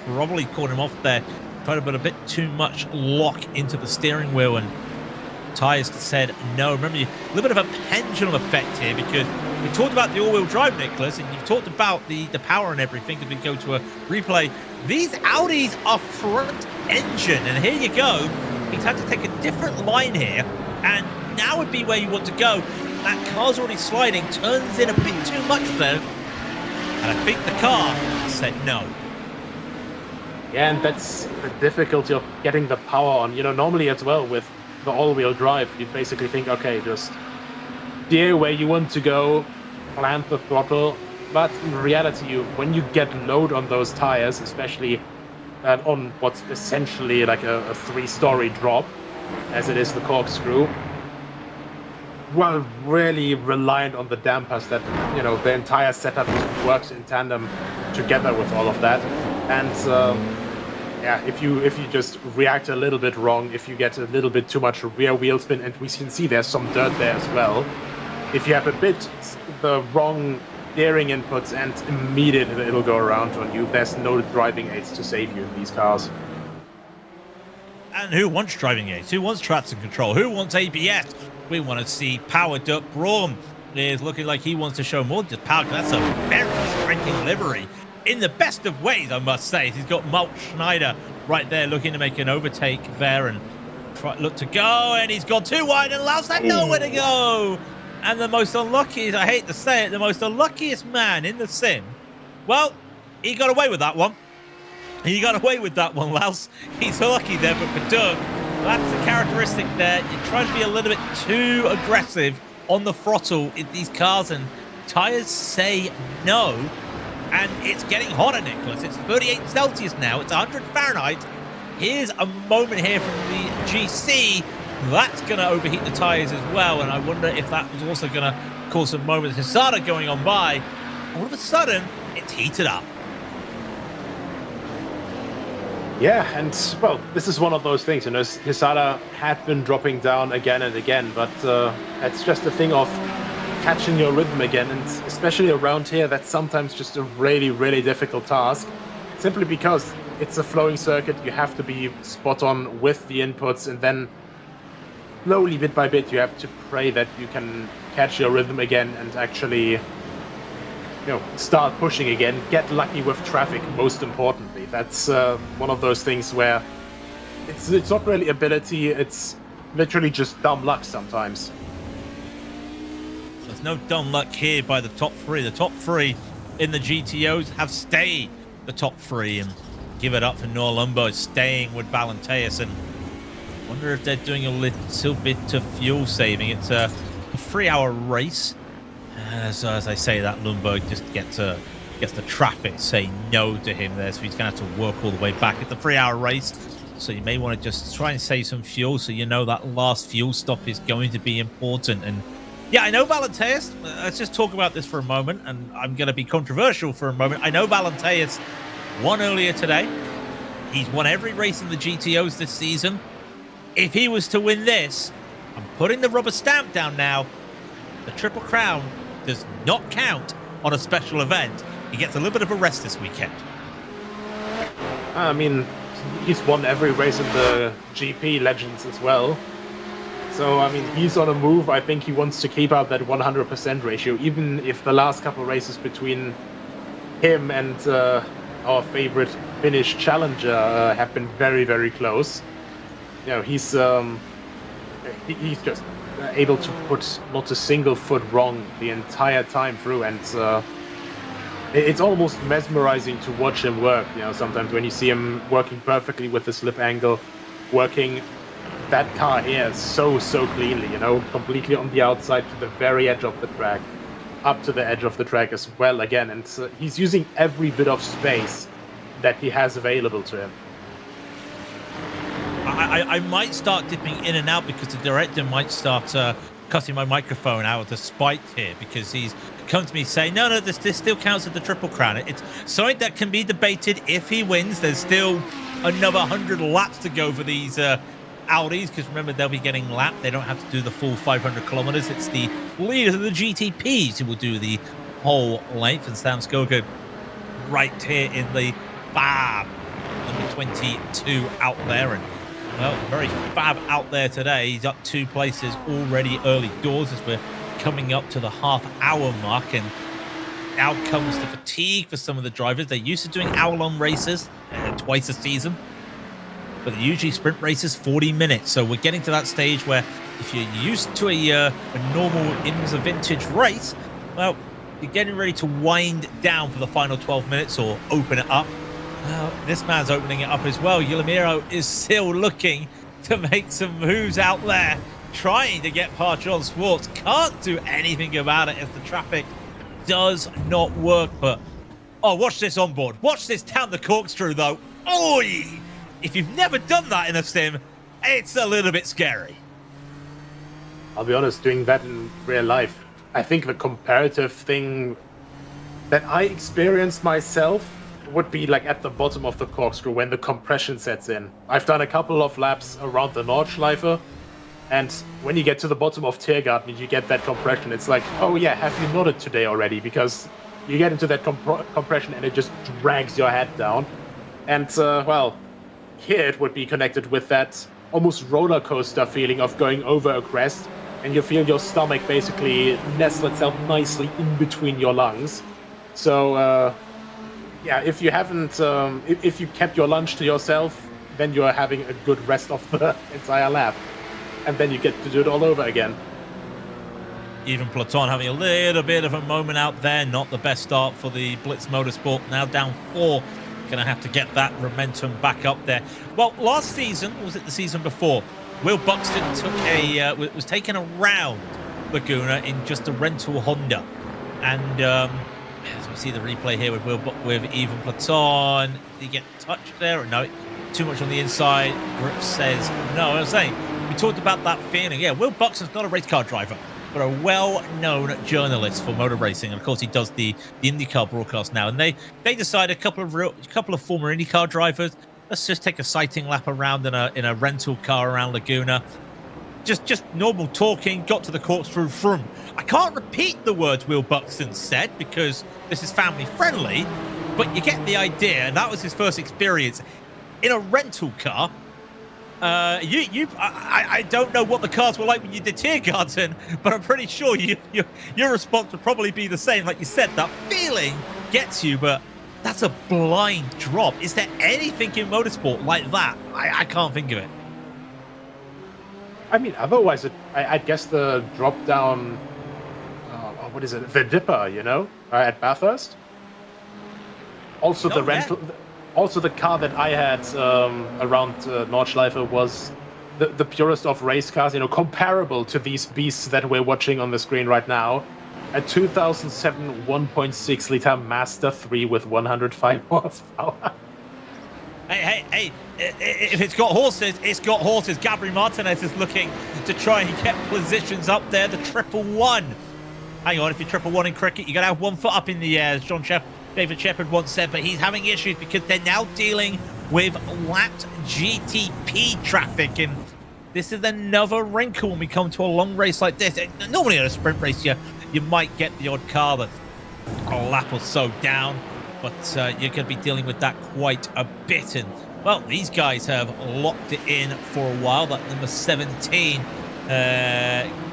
probably caught him off there. Tried to put a bit too much lock into the steering wheel, and tyres said no. Remember, a little bit of a pendulum effect here, because we talked about the all-wheel drive, Nicholas, and you've talked about the power and everything as we go to a replay. These Audis are front engine, and here you go. He's had to take a different line here, and now would be where you want to go. That car's already sliding, turns in a bit too much there, and I think the car said no. Yeah, and that's the difficulty of getting the power on. Normally as well with the all-wheel drive, you basically think, okay, just steer where you want to go, plant the throttle, but in reality, when you get load on those tires, especially on what's essentially like a 3-story drop, as it is the corkscrew, well, really reliant on the dampers that, the entire setup just works in tandem together with all of that. And yeah, if you just react a little bit wrong, if you get a little bit too much rear wheel spin, and we can see there's some dirt there as well, if you have a bit the wrong steering inputs, and immediately it'll go around on you. There's no driving aids to save you in these cars. And who wants driving aids? Who wants traction control? Who wants ABS? We want to see power. Dirk Braun is looking like he wants to show more just power. That's a very striking livery. In the best of ways, I must say. He's got Malt Schneider right there looking to make an overtake there and look to go, and he's gone too wide, and Laus had nowhere to go. And the most unlucky, I hate to say it, the most unluckiest man in the sim, well, he got away with that one. He got away with that one, Laus. He's lucky there, but for Dirk, that's a characteristic there. You try to be a little bit too aggressive on the throttle in these cars, and tires say no. And it's getting hotter, Nicholas. It's 38 Celsius now. It's 100 Fahrenheit. Here's a moment here from the GC. That's going to overheat the tires as well. And I wonder if that was also going to cause some moments. Hisada going on by. All of a sudden, it's heated up. Yeah, and, well, this is one of those things. Hisada had been dropping down again and again. But it's just a thing of catching your rhythm again, and especially around here, that's sometimes just a really, really difficult task, simply because it's a flowing circuit. You have to be spot on with the inputs, and then slowly, bit by bit, you have to pray that you can catch your rhythm again and actually, start pushing again. Get lucky with traffic, most importantly. That's one of those things where it's not really ability, it's literally just dumb luck sometimes. There's no dumb luck here by the top three. The top three in the GTOs have stayed the top three, and give it up for Noah Lumbo staying with Valenteus. And I wonder if they're doing a little bit of fuel saving. It's a 3-hour race. As I say that, Lumbo just gets the traffic say no to him there, so he's going to have to work all the way back. It's a 3-hour race. so you may want to just try and save some fuel, so you know that last fuel stop is going to be important. And yeah, I know Valenteus, let's just talk about this for a moment, and I'm going to be controversial for a moment. I know Valenteus won earlier today. He's won every race in the GTOs this season. If he was to win this, I'm putting the rubber stamp down now. The Triple Crown does not count on a special event. He gets a little bit of a rest this weekend. I mean, he's won every race in the GP Legends as well. So, I mean, he's on a move. I think he wants to keep up that 100% ratio, even if the last couple of races between him and our favorite Finnish challenger have been very, very close. You know, he's just able to put not a single foot wrong the entire time through, and it's almost mesmerizing to watch him work. You know, sometimes when you see him working perfectly with the slip angle, working that car here so cleanly, you know, completely on the outside to the very edge of the track, up to the edge of the track as well again, and he's using every bit of space that he has available to him. I might start dipping in and out because the director might start cutting my microphone out of spite here, because he's come to me saying, no, this still counts as the Triple Crown. It's something that can be debated. If he wins, there's still another 100 laps to go for these Audis, because remember, they'll be getting lapped. They don't have to do the full 500 kilometers. It's the leaders of the GTPs who will do the whole length, and Sam Skoga right here in the fab number 22 out there. And well, very fab out there today. He's up 2 places already early doors as we're coming up to the half-hour mark, and now comes the fatigue for some of the drivers. They're used to doing hour-long races twice a season, but usually sprint races 40 minutes. So we're getting to that stage where if you're used to a normal IMSA Vintage race, well, you're getting ready to wind down for the final 12 minutes or open it up. Well, this man's opening it up as well. Yulimiro is still looking to make some moves out there, trying to get past John Swartz. Can't do anything about it as the traffic does not work. But, oh, watch this on board. Watch this down the corkscrew, though. Oi! If you've never done that in a sim, it's a little bit scary. I'll be honest, doing that in real life, I think the comparative thing that I experienced myself would be like at the bottom of the corkscrew when the compression sets in. I've done a couple of laps around the Nordschleife, and when you get to the bottom of Tiergarten, you get that compression. It's like, oh yeah, have you nodded today already? Because you get into that compression and it just drags your head down. And well, here it would be connected with that almost roller coaster feeling of going over a crest, and you feel your stomach basically nestle itself nicely in between your lungs. So yeah, if you haven't, if you kept your lunch to yourself, then you're having a good rest of the entire lap, and then you get to do it all over again. Even Platon having a little bit of a moment out there. Not the best start for the Blitz Motorsport. Now down 4. Going to have to get that momentum back up there. Well, last season, or was it the season before, Will Buxton was taken around Laguna in just a rental Honda. And as we see the replay here with Even Platon, did he get touched there? Or no, too much on the inside. Grip says no. I was saying, we talked about that feeling. Yeah, Will Buxton's not a race car driver, but a well-known journalist for motor racing, and of course he does the IndyCar broadcast now. And they decided, a couple of former IndyCar drivers, let's just take a sighting lap around in a rental car around Laguna. Just normal talking. Got to the corkscrew. From I can't repeat the words Will Buxton said because this is family friendly, but you get the idea. And that was his first experience in a rental car. I don't know what the cars were like when you did Tiergarten, but I'm pretty sure your response would probably be the same. Like you said, that feeling gets you, but that's a blind drop. Is there anything in motorsport like that? I can't think of it. I mean, otherwise, I guess the drop down, what is it? The Dipper, you know, at Bathurst. Also, the rental. Yeah. Also, the car that I had around Nordschleife was the purest of race cars, you know, comparable to these beasts that we're watching on the screen right now. A 2007 1.6 liter Master 3 with 105 horsepower. Hey, hey, if it's got horses, it's got horses. Gabriel Martinez is looking to try and get positions up there. The 111. Hang on, if you're 111 in cricket, you got to have 1 foot up in the air, as David Shepard once said, but he's having issues because they're now dealing with lapped GTP traffic, and this is another wrinkle when we come to a long race like this. Normally in a sprint race, you might get the odd car that's a lap or so down, but you're going to be dealing with that quite a bit. And, well, these guys have locked it in for a while. That number 17,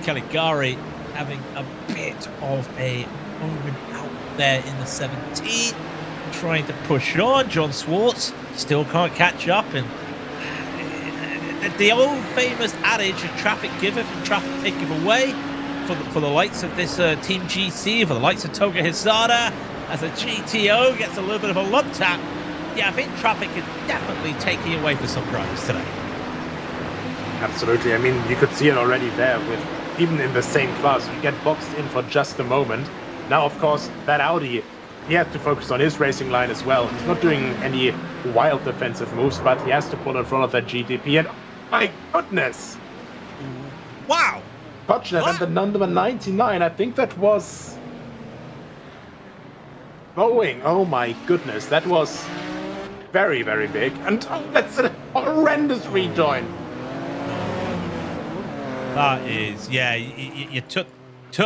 Caligari, having a bit of a moment out there in the 17, trying to push on. John Swartz still can't catch up, and the old famous adage of traffic giveth and traffic taketh away for the likes of this Team GC, for the likes of Toga Hizada, as a GTO gets a little bit of a love tap. Yeah, I think traffic is definitely taking away for some drivers today. Absolutely. I mean, you could see it already there with even in the same class. You get boxed in for just a moment. Now, of course, that Audi, he has to focus on his racing line as well. He's not doing any wild defensive moves, but he has to pull in front of that GTP. And my goodness! Wow! Kochnev and the number 99, I think that was Boeing. Oh my goodness, that was very, very big. And that's a horrendous rejoin. That is, yeah, you took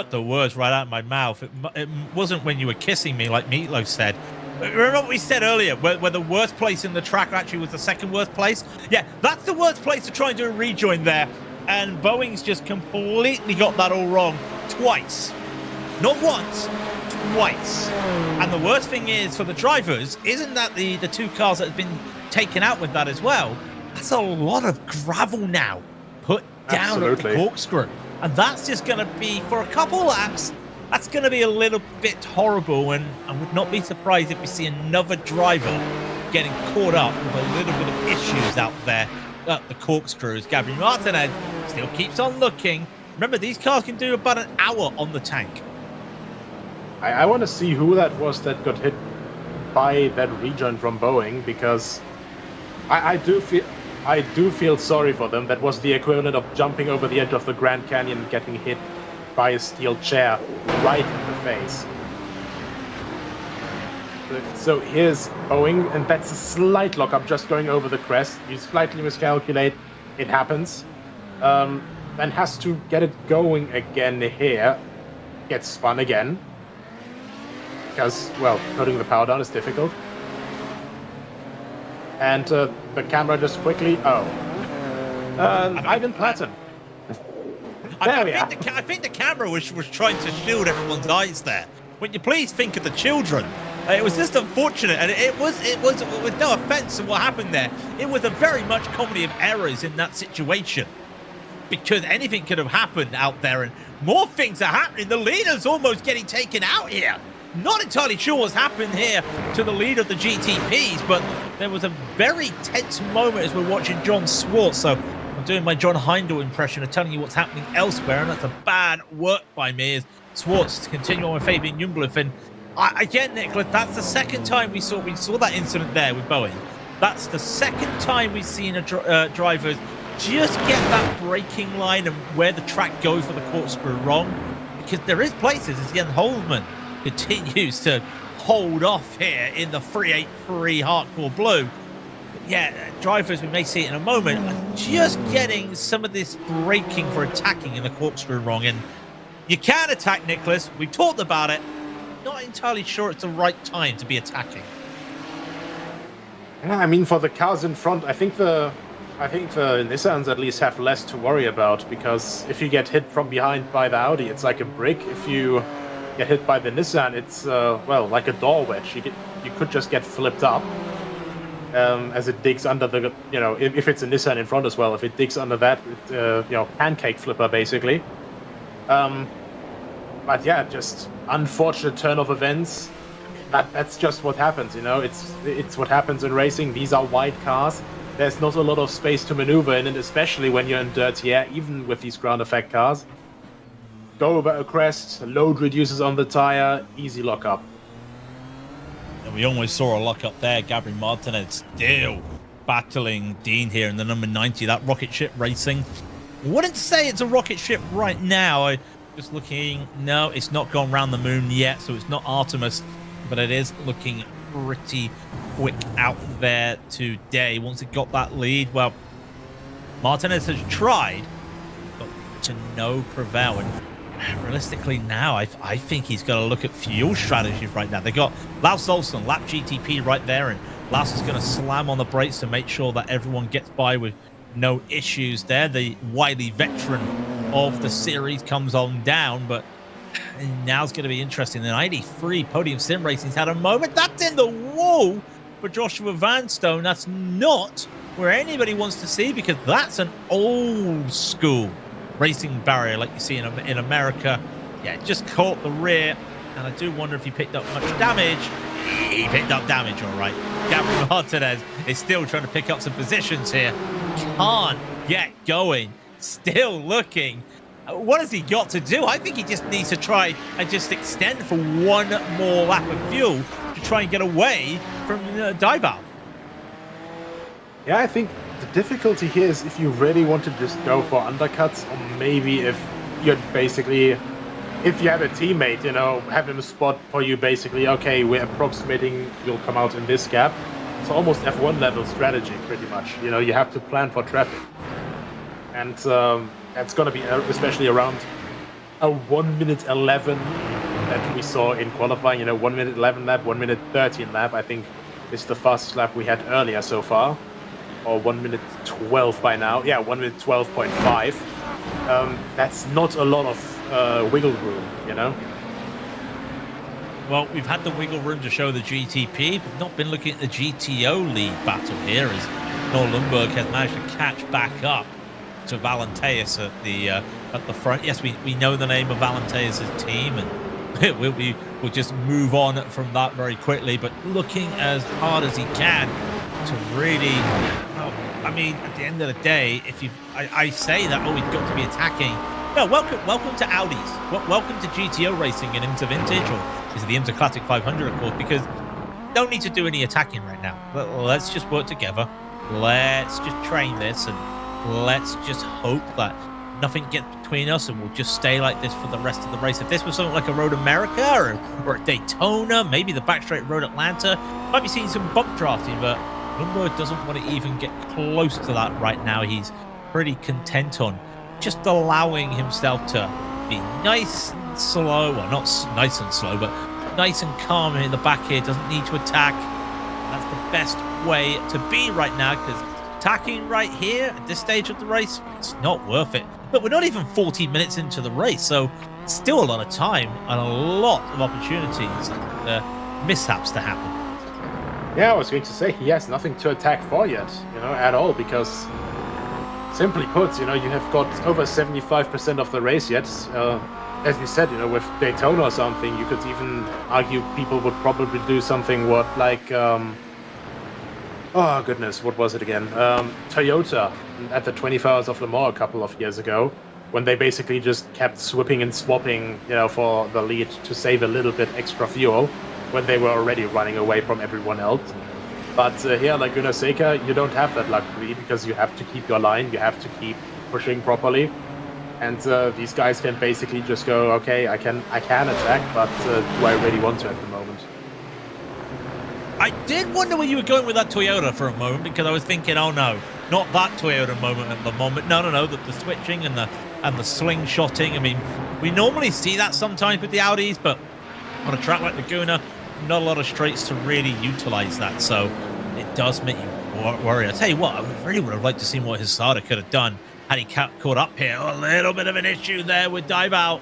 the words right out of my mouth. It wasn't when you were kissing me, like Meatloaf said. Remember what we said earlier, where the worst place in the track actually was the second worst place? Yeah, that's the worst place to try and do a rejoin there. And Boeing's just completely got that all wrong twice. Not once, twice. And the worst thing is for the drivers, isn't that the two cars that have been taken out with that as well? That's a lot of gravel now put down at the corkscrew. And that's just going to be, for a couple laps, that's going to be a little bit horrible. And I would not be surprised if we see another driver getting caught up with a little bit of issues out there at the corkscrews. Gabriel Martinez still keeps on looking. Remember, these cars can do about an hour on the tank. I want to see who that was that got hit by that rejoin from Boeing, because I do feel sorry for them. That was the equivalent of jumping over the edge of the Grand Canyon and getting hit by a steel chair right in the face. So here's Boeing, and that's a slight lockup just going over the crest. You slightly miscalculate, it happens. And has to get it going again here. Gets spun again. Because, well, putting the power down is difficult. And the camera just quickly... Ivan Platten. I think the camera was trying to shield everyone's eyes there. When you please think of the children. It was just unfortunate, and it was with no offense to what happened there. It was a very much comedy of errors in that situation, because anything could have happened out there, and more things are happening. The leader's almost getting taken out here. Not entirely sure what's happened here to the leader of the GTPs, but there was a very tense moment as we're watching John Swartz. So I'm doing my John Heindel impression of telling you what's happening elsewhere, and that's a bad work by me as Swartz to continue on with Fabian Jungbluf. And again, Nicholas, that's the second time we saw that incident there with Boeing. That's the second time we've seen a driver just get that braking line and where the track goes for the corkscrew wrong, because there is places, as Jens Holzman continues to hold off here in the 383 hardcore blue. But yeah, drivers, we may see it in a moment, are just getting some of this braking for attacking in the corkscrew wrong. And you can attack, Nicholas. We've talked about it. Not entirely sure it's the right time to be attacking. Yeah, I mean, for the cars in front, I think the Nissans at least have less to worry about, because if you get hit from behind by the Audi, it's like a brick. If you get hit by the Nissan, it's well, like a door wedge. You could just get flipped up as it digs under the, if it's a Nissan in front as well, if it digs under that, pancake flipper basically. But yeah, just unfortunate turn of events. That's just what happens, It's what happens in racing. These are wide cars. There's not a lot of space to maneuver in, and especially when you're in dirty air, even with these ground effect cars. Go over a crest, load reduces on the tire, easy lockup. And we almost saw a lockup there. Gabriel Martinez still battling Dean here in the number 90, that rocket ship racing. Wouldn't say it's a rocket ship right now. I just looking, no, it's not gone around the moon yet, so it's not Artemis, but it is looking pretty quick out there today. Once it got that lead, well, Martinez has tried, but to no prevail. And realistically now, I think he's got to look at fuel strategies right now. They got Laus Olsen, Lap GTP right there, and Laus is going to slam on the brakes to make sure that everyone gets by with no issues there. The wily veteran of the series comes on down, but now it's going to be interesting. The 93 Podium Sim Racing's had a moment. That's in the wall for Joshua Vanstone. That's not where anybody wants to see, because that's an old school racing barrier like you see in America. Yeah, just caught the rear, and I do wonder if he picked up much damage. He picked up damage, all right. Gabriel Martinez is still trying to pick up some positions here. Can't get going. Still looking. What has he got to do? I think he just needs to try and just extend for one more lap of fuel to try and get away from Dybao. Yeah, I think the difficulty here is if you really want to just go for undercuts, or maybe if you're basically, if you have a teammate, you know, have him spot for you basically, okay, we're approximating, you'll come out in this gap. It's almost F1 level strategy, pretty much. You know, you have to plan for traffic. And that's going to be especially around a 1:11 that we saw in qualifying. You know, 1:11 lap, 1:13 lap, I think is the fastest lap we had earlier so far. Or 1:12 by now. Yeah, 1:12.5. That's not a lot of wiggle room, you know? Well, we've had the wiggle room to show the GTP. We've not been looking at the GTO lead battle here, as Noel Lundberg has managed to catch back up to Valenteus at the front. Yes, we know the name of Valenteus' team, and we'll just move on from that very quickly. But looking as hard as he can to really, I mean, at the end of the day, if I say that, oh, he's got to be attacking. No, welcome to Audis. Welcome to GTO racing in IMSA Vintage, or is it the IMSA Classic 500, of course, because don't need to do any attacking right now. Let's just work together. Let's just train this, and let's just hope that nothing gets between us, and we'll just stay like this for the rest of the race. If this was something like a Road America or a Daytona, maybe the Backstraight Road Atlanta, might be seeing some bump drafting, but Lundberg doesn't want to even get close to that right now. He's pretty content on just allowing himself to be nice and slow. Well, not nice and slow, but nice and calm in the back here. Doesn't need to attack. That's the best way to be right now, because attacking right here at this stage of the race, it's not worth it. But we're not even 40 minutes into the race, so still a lot of time and a lot of opportunities and mishaps to happen. Yeah, I was going to say, he has nothing to attack for yet, you know, at all, because simply put, you know, you have got over 75% of the race yet. As you said, you know, with Daytona or something, you could even argue people would probably do something oh goodness, what was it again? Toyota at the 24 Hours of Le Mans a couple of years ago, when they basically just kept swapping and swapping, you know, for the lead to save a little bit extra fuel when they were already running away from everyone else. But here, Laguna Seca, you don't have that luxury, because you have to keep your line, you have to keep pushing properly. And these guys can basically just go, okay, I can attack, but do I really want to at the moment? I did wonder where you were going with that Toyota for a moment, because I was thinking, oh no, not that Toyota moment at the moment. No, the switching and the slingshotting. I mean, we normally see that sometimes with the Audis, but on a track like Laguna, not a lot of straights to really utilize that, so it does make you worry. I tell you what, I really would have liked to see what Hisada could have done had he caught up here. A little bit of an issue there with dive out,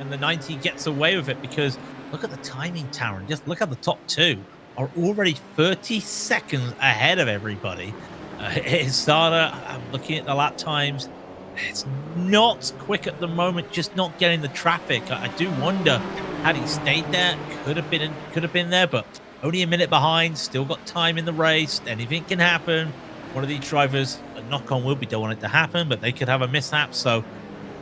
and the 90 gets away with it, because look at the timing, Taron. Just look at the top two are already 30 seconds ahead of everybody. Hisada, I'm looking at the lap times. It's not quick at the moment, just not getting the traffic. I do wonder, had he stayed there, could have been there, but only a minute behind, still got time in the race. Anything can happen. One of these drivers, a knock on wood, we don't want it to happen, but they could have a mishap. So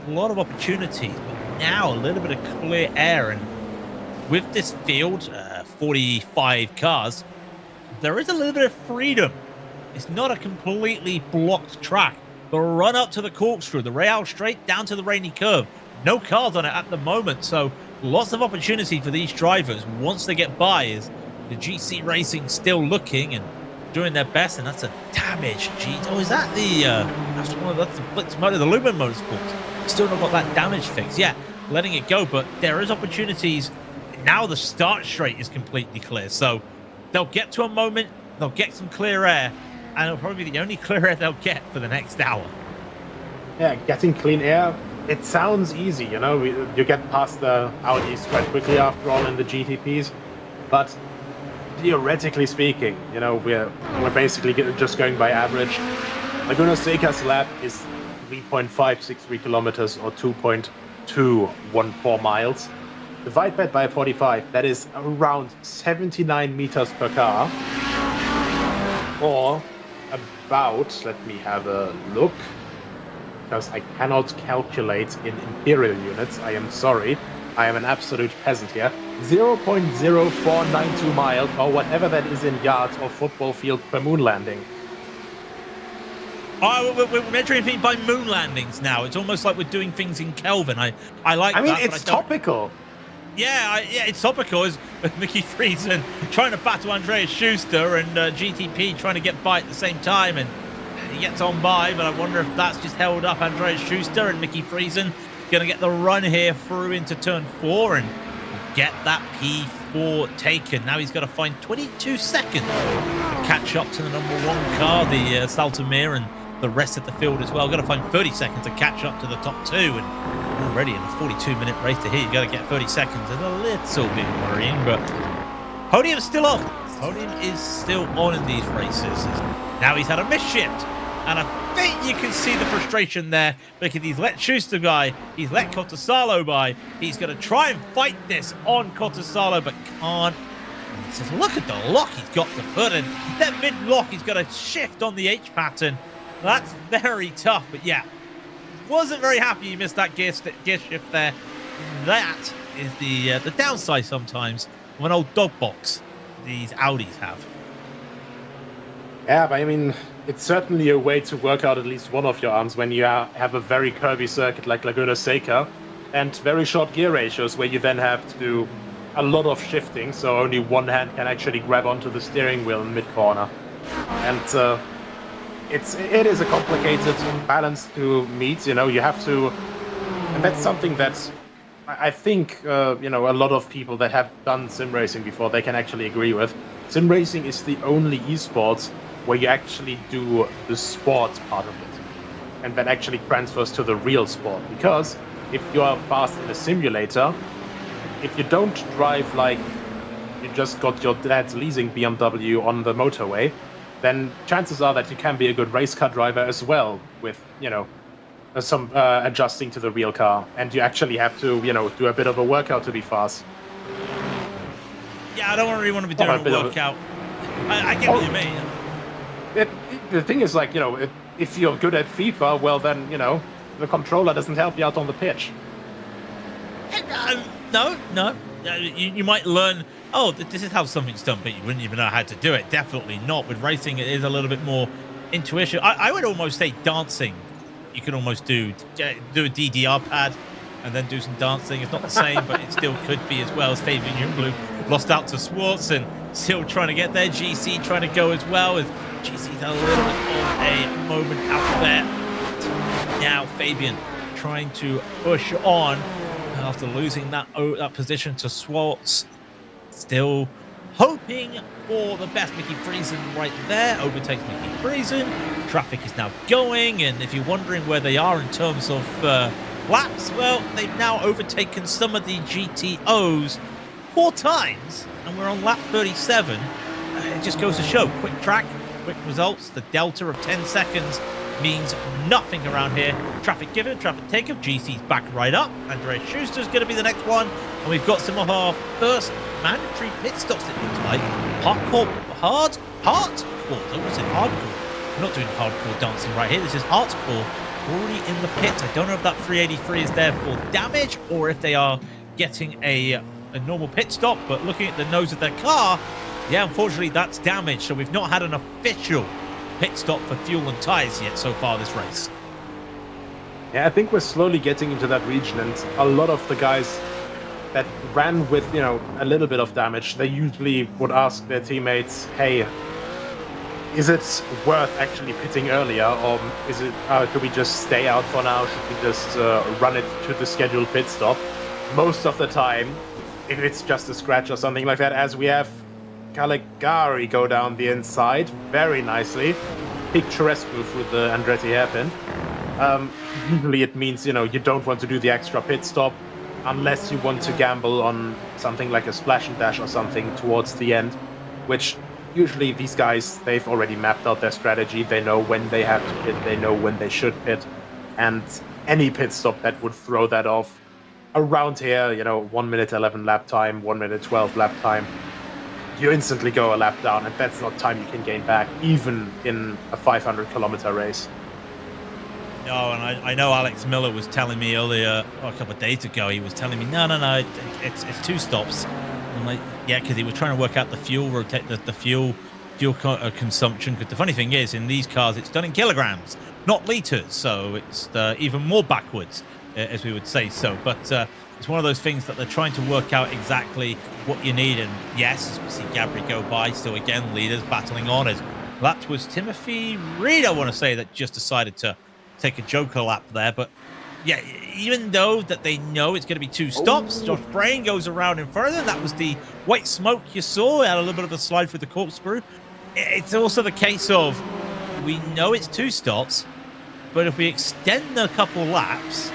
a lot of opportunities, but now a little bit of clear air. And with this field, 45 cars, there is a little bit of freedom it's not a completely blocked track. The run up to the corkscrew, the rail straight down to the rainy curve, no cars on it at the moment, so lots of opportunity for these drivers once they get by. Is the GC Racing still looking and doing their best, and that's a damage. Oh, is that the that's the Blitz motor, the Lumen Motorsports? Still not got that damage fixed. Yeah, letting it go, but there is opportunities. Now the start straight is completely clear, so they'll get to a moment, they'll get some clear air, and it'll probably be the only clear air they'll get for the next hour. Yeah, getting clean air, it sounds easy, you know, you get past the Audis quite quickly after all in the GTPs, but theoretically speaking, you know, we're basically just going by average. Laguna Seca's lap is 3.563 kilometers or 2.214 miles. Divide that by 45, that is around 79 meters per car, or about, let me have a look, because I cannot calculate in imperial units, I am sorry, I am an absolute peasant here, 0.0492 miles, or whatever that is in yards or football field per moon landing. Oh, we're measuring things by moon landings now. It's almost like we're doing things in Kelvin. I like that. I mean, it's topical. Yeah, it's topical. Is Mickey Friesen trying to battle Andreas Schuster and GTP trying to get by at the same time, and he gets on by, but I wonder if that's just held up Andreas Schuster, and Mickey Friesen going to get the run here through into turn 4 and get that P4 taken. Now he's got to find 22 seconds to catch up to the #1 car, the Saltamir, and the rest of the field as well. Got to find 30 seconds to catch up to the top 2, and already in a 42-minute race to here, you got to get 30 seconds. It's a little bit worrying, but podium's still on. Podium is still on in these races. Now he's had a miss shift, and I think you can see the frustration there because he's let Schuster by, he's let Cottasalo by. He's going to try and fight this on Cottasalo, but can't. He says, look at the lock he's got to put in. That mid-lock, he's got to shift on the H pattern. That's very tough, but yeah, wasn't very happy he missed that gear shift there. That is the downside sometimes of an old dog box these Audis have. Yeah, but I mean, it's certainly a way to work out at least one of your arms when you have a very curvy circuit like Laguna Seca and very short gear ratios where you then have to do a lot of shifting, so only one hand can actually grab onto the steering wheel in mid-corner. And it is a complicated balance to meet, you know, you have to, and that's something that I think, you know, a lot of people that have done sim racing before, they can actually agree with. Sim racing is the only esports where you actually do the sports part of it, and that actually transfers to the real sport, because if you are fast in a simulator, if you don't drive like you just got your dad's leasing BMW on the motorway, then chances are that you can be a good race car driver as well with, you know, some adjusting to the real car. And you actually have to, you know, do a bit of a workout to be fast. Yeah, I don't really want to be doing a workout. I get what you mean. The thing is, like, you know, if you're good at FIFA, well then, you know, the controller doesn't help you out on the pitch. No. You might learn, oh, this is how something's done, but you wouldn't even know how to do it. Definitely not. With racing, it is a little bit more intuition. I would almost say dancing. You can almost do a DDR pad and then do some dancing. It's not the same, but it still could be as well. As Fabian Youngblue lost out to Swartz and still trying to get there. GC trying to go as well. As GC's a little bit of a moment out there. Now Fabian trying to push on after losing that position to Swartz. Still hoping for the best. Mickey Friesen right there overtakes Mickey Friesen. Traffic is now going, and if you're wondering where they are in terms of laps, well, they've now overtaken some of the GTOs 4 times, and we're on lap 37. It just goes to show, quick track, quick results. The delta of 10 seconds means nothing around here. Traffic given, traffic taken. GC's back right up. Andreas Schuster's going to be the next one, and we've got some of our first mandatory pit stops, it looks like. Hardcore. Was it hardcore? I'm not doing hardcore dancing right here. This is hardcore. Already in the pits. I don't know if that 383 is there for damage or if they are getting a normal pit stop, but looking at the nose of their car, yeah, unfortunately that's damage. So we've not had an official pit stop for fuel and tires yet so far this race. Yeah, I think we're slowly getting into that region, and a lot of the guys that ran with, you know, a little bit of damage, they usually would ask their teammates, hey, is it worth actually pitting earlier, or is it, do we just stay out for now? Should we just run it to the scheduled pit stop? Most of the time, if it's just a scratch or something like that, as we have Caligari go down the inside very nicely. Picturesque move with the Andretti hairpin. Usually it means, you know, you don't want to do the extra pit stop unless you want to gamble on something like a splash and dash or something towards the end, which usually these guys, they've already mapped out their strategy. They know when they have to pit, they know when they should pit, and any pit stop that would throw that off around here, you know, 1 minute 11 lap time, 1 minute 12 lap time, you instantly go a lap down, and that's not time you can gain back, even in a 500-kilometer race. No, and I know Alex Miller was telling me earlier, a couple of days ago, he was telling me, no, it's 2 stops. I'm like, yeah, because he was trying to work out the fuel, rotate the fuel consumption. Because the funny thing is, in these cars, it's done in kilograms, not liters, so it's even more backwards, as we would say so. But it's one of those things that they're trying to work out exactly what you need. And yes, as we see Gabri go by, still again, leaders battling on. As that was Timothy Reed, I want to say, that just decided to take a joker lap there. But yeah, even though that they know it's going to be 2 stops, Josh Brain goes around in further. That was the white smoke you saw. Had a little bit of a slide through the corkscrew. It's also the case of, we know it's 2 stops, but if we extend a couple laps,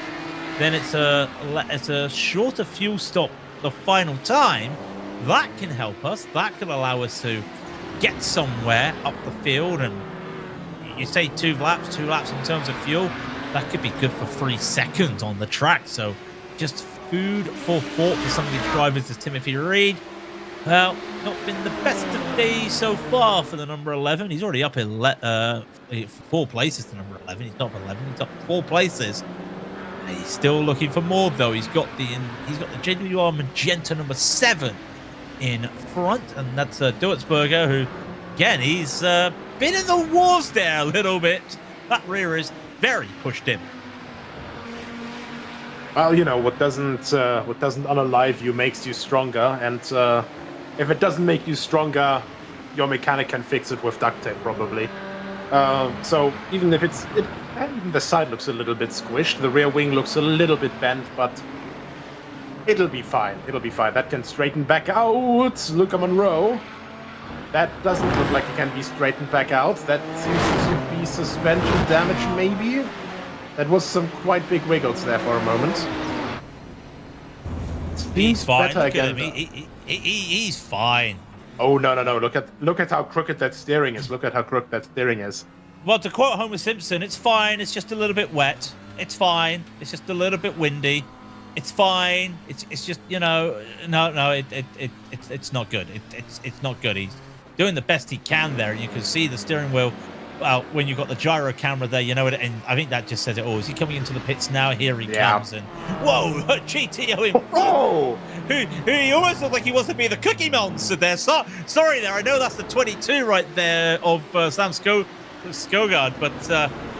then it's a shorter fuel stop the final time. That can help us. That can allow us to get somewhere up the field. And you say 2 laps in terms of fuel, that could be good for 3 seconds on the track. So just food for thought for some of these drivers as Timothy Reed. Well, not been the best of days so far for the number 11. He's already up in 4 places to number 11. He's not 11. He's up 4 places. He's still looking for more, though. He's got the JWR Magenta number 7 in front, and that's Duertsberger, who, again, he's been in the wars there a little bit. That rear is very pushed in. Well, you know, what doesn't unalive you makes you stronger, and if it doesn't make you stronger, your mechanic can fix it with duct tape, probably. So even if even the side looks a little bit squished, the rear wing looks a little bit bent, but it'll be fine. It'll be fine. That can straighten back out. Luca Monroe. That doesn't look like it can be straightened back out. That seems to be suspension damage, maybe? That was some quite big wiggles there for a moment. He's fine. Better again. He's fine. Oh, no. Look at how crooked that steering is. Look at how crooked that steering is. Well, to quote Homer Simpson, it's fine. It's just a little bit wet. It's fine. It's just a little bit windy. It's fine. It's just, you know, no. It's not good. It's not good. He's doing the best he can there. You can see the steering wheel. Well, when you've got the gyro camera there, you know it, and I think that just says it all. Is he coming into the pits now? Here he comes, and whoa, GTO in front. Who he almost looks like he wants to be the Cookie Monster there. Sorry there, I know that's the 22 right there of Sam Skogard, but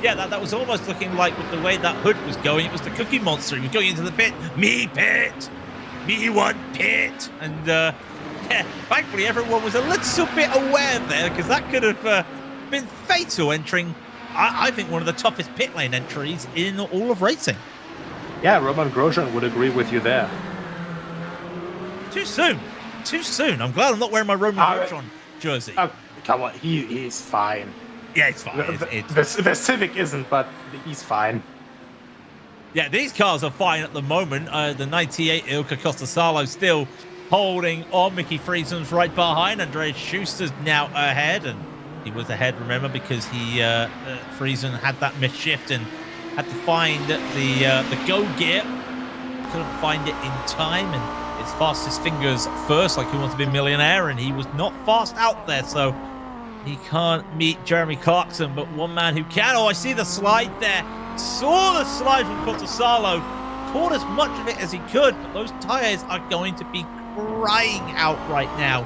yeah, that was almost looking like with the way that hood was going, it was the Cookie Monster. He was going into the pit. Me pit, me one pit, and yeah, thankfully everyone was a little bit aware there, because that could have been fatal, entering I think one of the toughest pit lane entries in all of racing. Yeah, Roman Grosjean would agree with you there. Too soon. I'm glad I'm not wearing my Roman Grosjean jersey. Come on, he's fine. Yeah, it's fine. The Civic isn't, but he's fine. Yeah, these cars are fine at the moment. The 98 Ilka Costasalo still holding on. Mickey Friesen's right behind. Andreas Schuster's now ahead, and he was ahead, remember, because Friesen had that misshift and had to find the go gear. Couldn't find it in time, and it's fastest fingers first, like he wants to be a millionaire, and he was not fast out there, so he can't meet Jeremy Clarkson. But one man who can. Oh, I see the slide there. Saw the slide from Cottasalo. Caught as much of it as he could, but those tires are going to be crying out right now.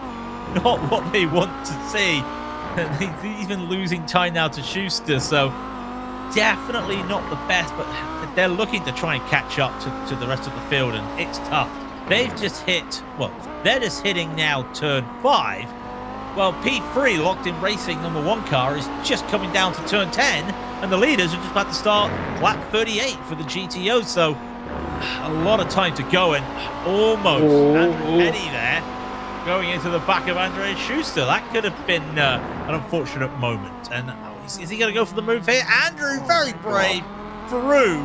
Not what they want to see. He's been losing time now to Schuster, so definitely not the best, but they're looking to try and catch up to the rest of the field, and it's tough. They've just hit, well, they're just hitting now turn 5. Well, P3, Locked In Racing #1 car, is just coming down to turn 10, and the leaders are just about to start lap 38 for the GTO, so a lot of time to go, and almost Andrew Petty there going into the back of Andreas Schuster. That could have been an unfortunate moment. And is he going to go for the move here? Andrew, very brave, through,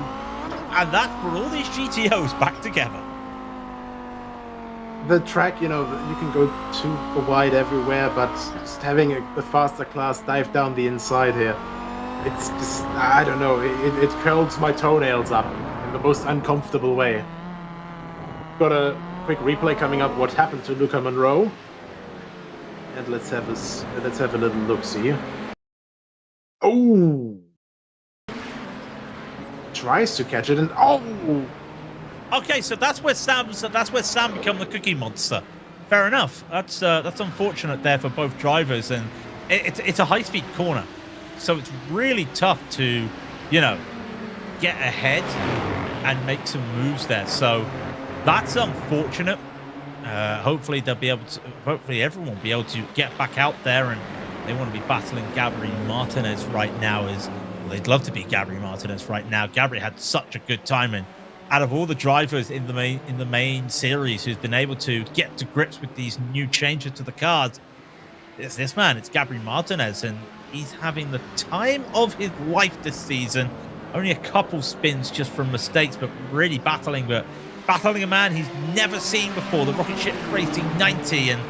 and that brought all these GTOs back together. The track, you know, you can go too wide everywhere, but just having the faster class dive down the inside here, it's just, I don't know, it curls my toenails up in the most uncomfortable way. Got a quick replay coming up, what happened to Luca Monroe. And let's have a little look-see. Oh! Tries to catch it, and oh! Okay, so that's where Sam become the cookie monster. Fair enough. That's unfortunate there for both drivers, and it's a high-speed corner, so it's really tough to, you know, get ahead and make some moves there. So that's unfortunate. Hopefully they'll be able to. Hopefully everyone will be able to get back out there, and they want to be battling Gabri Martinez right now. Well, they'd love to be Gabri Martinez right now. Gabri had such a good time, and out of all the drivers in the main series who's been able to get to grips with these new changes to the cars, it's this man. It's Gabri Martinez, and he's having the time of his life this season. Only a couple spins just from mistakes, but really battling a man he's never seen before, the Rocket Ship Racing 90. And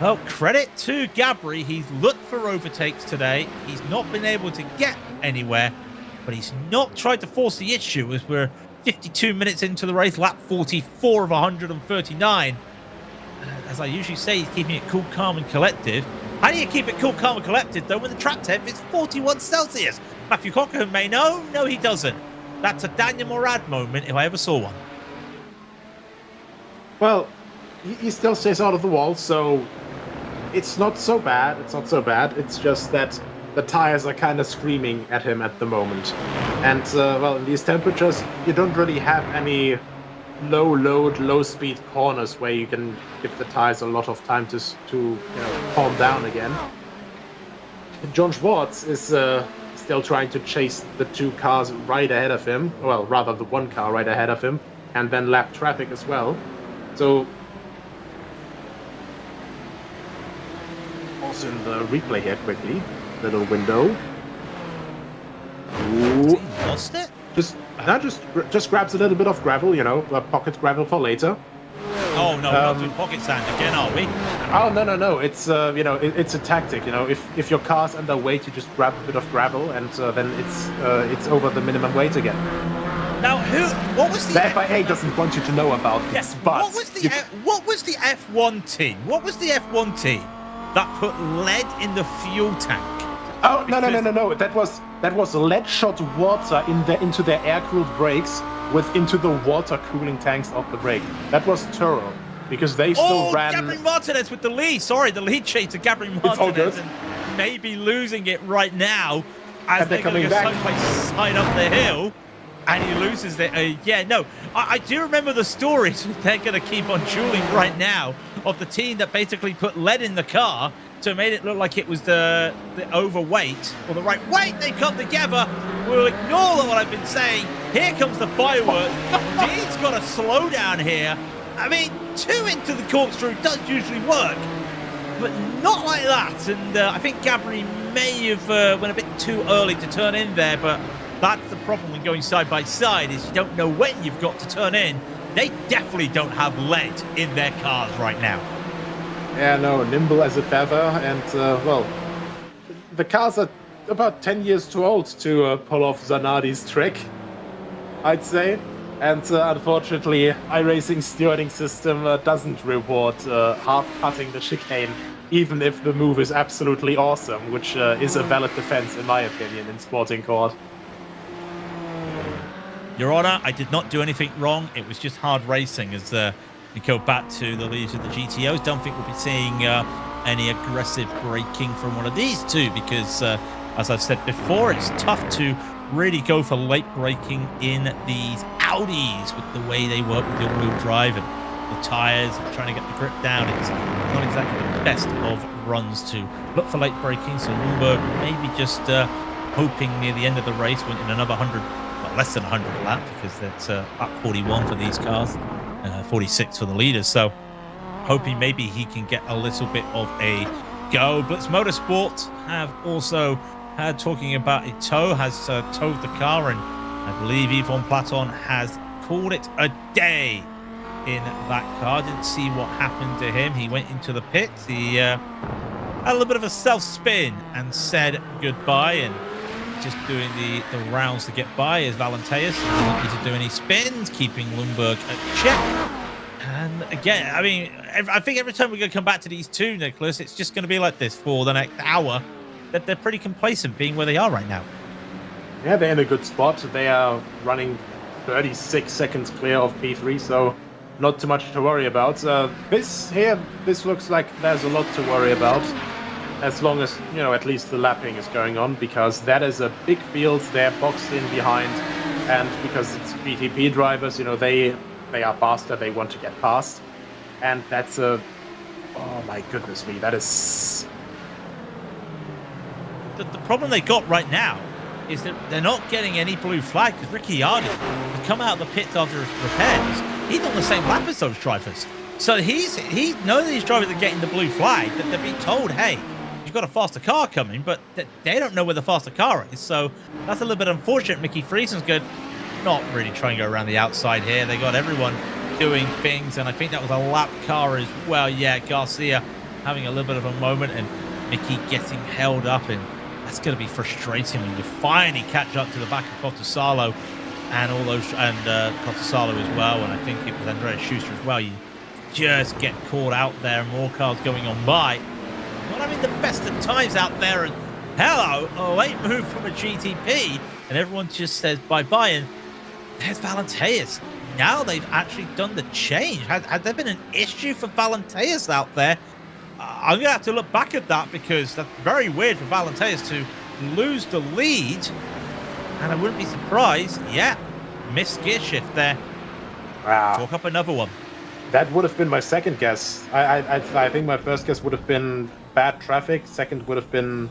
well, credit to Gabri. He's looked for overtakes today. He's not been able to get anywhere, but he's not tried to force the issue as we're 52 minutes into the race, lap 44 of 139. As I usually say, he's keeping it cool, calm, and collected. How do you keep it cool, calm, and collected, though, when the track temp is 41 Celsius? Matthew Cochran may know. No, he doesn't. That's a Daniel Morad moment if I ever saw one. Well, he still stays out of the wall, so it's not so bad. It's not so bad. It's just that the tires are kind of screaming at him at the moment. And, well, in these temperatures, you don't really have any low-load, low-speed corners where you can give the tires a lot of time to you know, calm down again. John Schwartz is still trying to chase the two cars right ahead of him. Well, rather the one car right ahead of him, and then lap traffic as well. So, also in the replay here quickly, little window. Ooh. Lost it? Just grabs a little bit of gravel, you know, pocket gravel for later. Oh no, we're not doing pocket sand again, are we? Oh no! It's you know, it's a tactic. You know, if your car's underweight, you just grab a bit of gravel, and then it's over the minimum weight again. Now, what was the FIA doesn't want you to know about this, but what was the F1 team? What was the F1 team that put lead in the fuel tank? Oh no! That was lead shot water into their air-cooled brakes into the water cooling tanks of the brake. That was Turo, because they still ran. Gabri Martinez with the lead. Sorry, the lead chaser, Gabri Martinez, it's all good. And maybe losing it right now as they're going to coming go back. side up the hill. And he loses it. Yeah, no, I do remember the stories they're going to keep on dueling right now of the team that basically put lead in the car to make it look like it was the overweight or the right weight. They come together. We'll ignore what I've been saying. Here comes the fireworks. Dean's got to slow down here. I mean, 2 into the corkscrew does usually work, but not like that. And I think Gabri may have went a bit too early to turn in there, but that's the problem when going side by side is you don't know when you've got to turn in. They definitely don't have lead in their cars right now. Yeah, no, nimble as a feather, and well, the cars are about 10 years too old to pull off Zanardi's trick, I'd say. And unfortunately, iRacing's stewarding system doesn't reward half-cutting the chicane, even if the move is absolutely awesome, which is a valid defense, in my opinion, in sporting court. Your Honor, I did not do anything wrong. It was just hard racing as we go back to the leads of the GTOs. Don't think we'll be seeing any aggressive braking from one of these two because, as I've said before, it's tough to really go for late braking in these Audis with the way they work with the all-wheel drive and the tires and trying to get the grip down. It's not exactly the best of runs to look for late braking. So Lundberg maybe just hoping near the end of the race when in another 100, well, less than 100 lap because that's up 41 for these cars, 46 for the leaders. So hoping maybe he can get a little bit of a go. Blitz Motorsport have also talking about a tow, has towed the car, and I believe Yvonne Platon has called it a day in that car. Didn't see what happened to him. He went into the pits. He had a little bit of a self-spin and said goodbye, and just doing the rounds to get by as Valenteus. He doesn't need to do any spins, keeping Lundberg at check. And again, I mean, I think every time we're going to come back to these two, Nicholas, it's just going to be like this for the next hour. That they're pretty complacent being where they are right now. Yeah, they're in a good spot. They are running 36 seconds clear of P3, so not too much to worry about. This looks like there's a lot to worry about, as long as, you know, at least the lapping is going on, because that is a big field. They're boxed in behind, and because it's GTP drivers, you know, they are faster. They want to get past, and that's a, oh my goodness me, that is. The problem they got right now is that they're not getting any blue flag because Ricciardo has come out of the pits after his repairs. He's on the same lap as those drivers. So he knows these drivers are getting the blue flag, that they're being told, hey, you've got a faster car coming, but they don't know where the faster car is. So that's a little bit unfortunate. Mickey Friesen's good. Not really trying to go around the outside here. They got everyone doing things, and I think that was a lap car as well. Yeah, Garcia having a little bit of a moment, and Mickey getting held up, and that's going to be frustrating when you finally catch up to the back of Cottasalo and all those, and Cottasalo as well, and I think it was Andreas Schuster as well. You just get caught out there, more cars going on by. Not having the best of times out there, and hello, a late move from a GTP, and everyone just says bye-bye, and there's Valenteus. Now they've actually done the change. Had there been an issue for Valenteus out there? I'm going to have to look back at that because that's very weird for Valenteus to lose the lead. And I wouldn't be surprised. Yeah, missed gear shift there. Wow. Talk up another one. That would have been my second guess. I think my first guess would have been bad traffic. Second would have been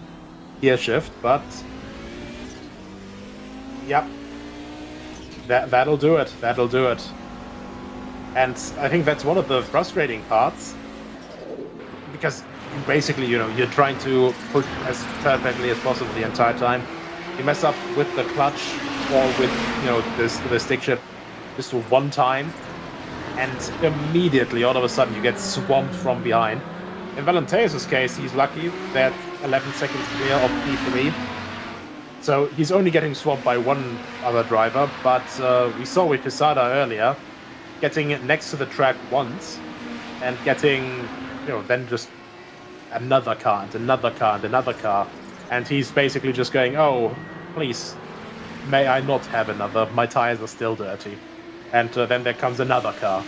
gear shift. But, yep. That'll do it. That'll do it. And I think that's one of the frustrating parts. Because basically, you know, you're trying to push as perfectly as possible the entire time. You mess up with the clutch or with, you know, the stick shift just one time, and immediately, all of a sudden, you get swamped from behind. In Valenteus' case, he's lucky that 11 seconds clear of P3. So he's only getting swamped by one other driver, but we saw with Pisada earlier, getting next to the track once and getting, you know, then just another car and another car and another car. And he's basically just going, oh, please, may I not have another? My tires are still dirty. And then there comes another car.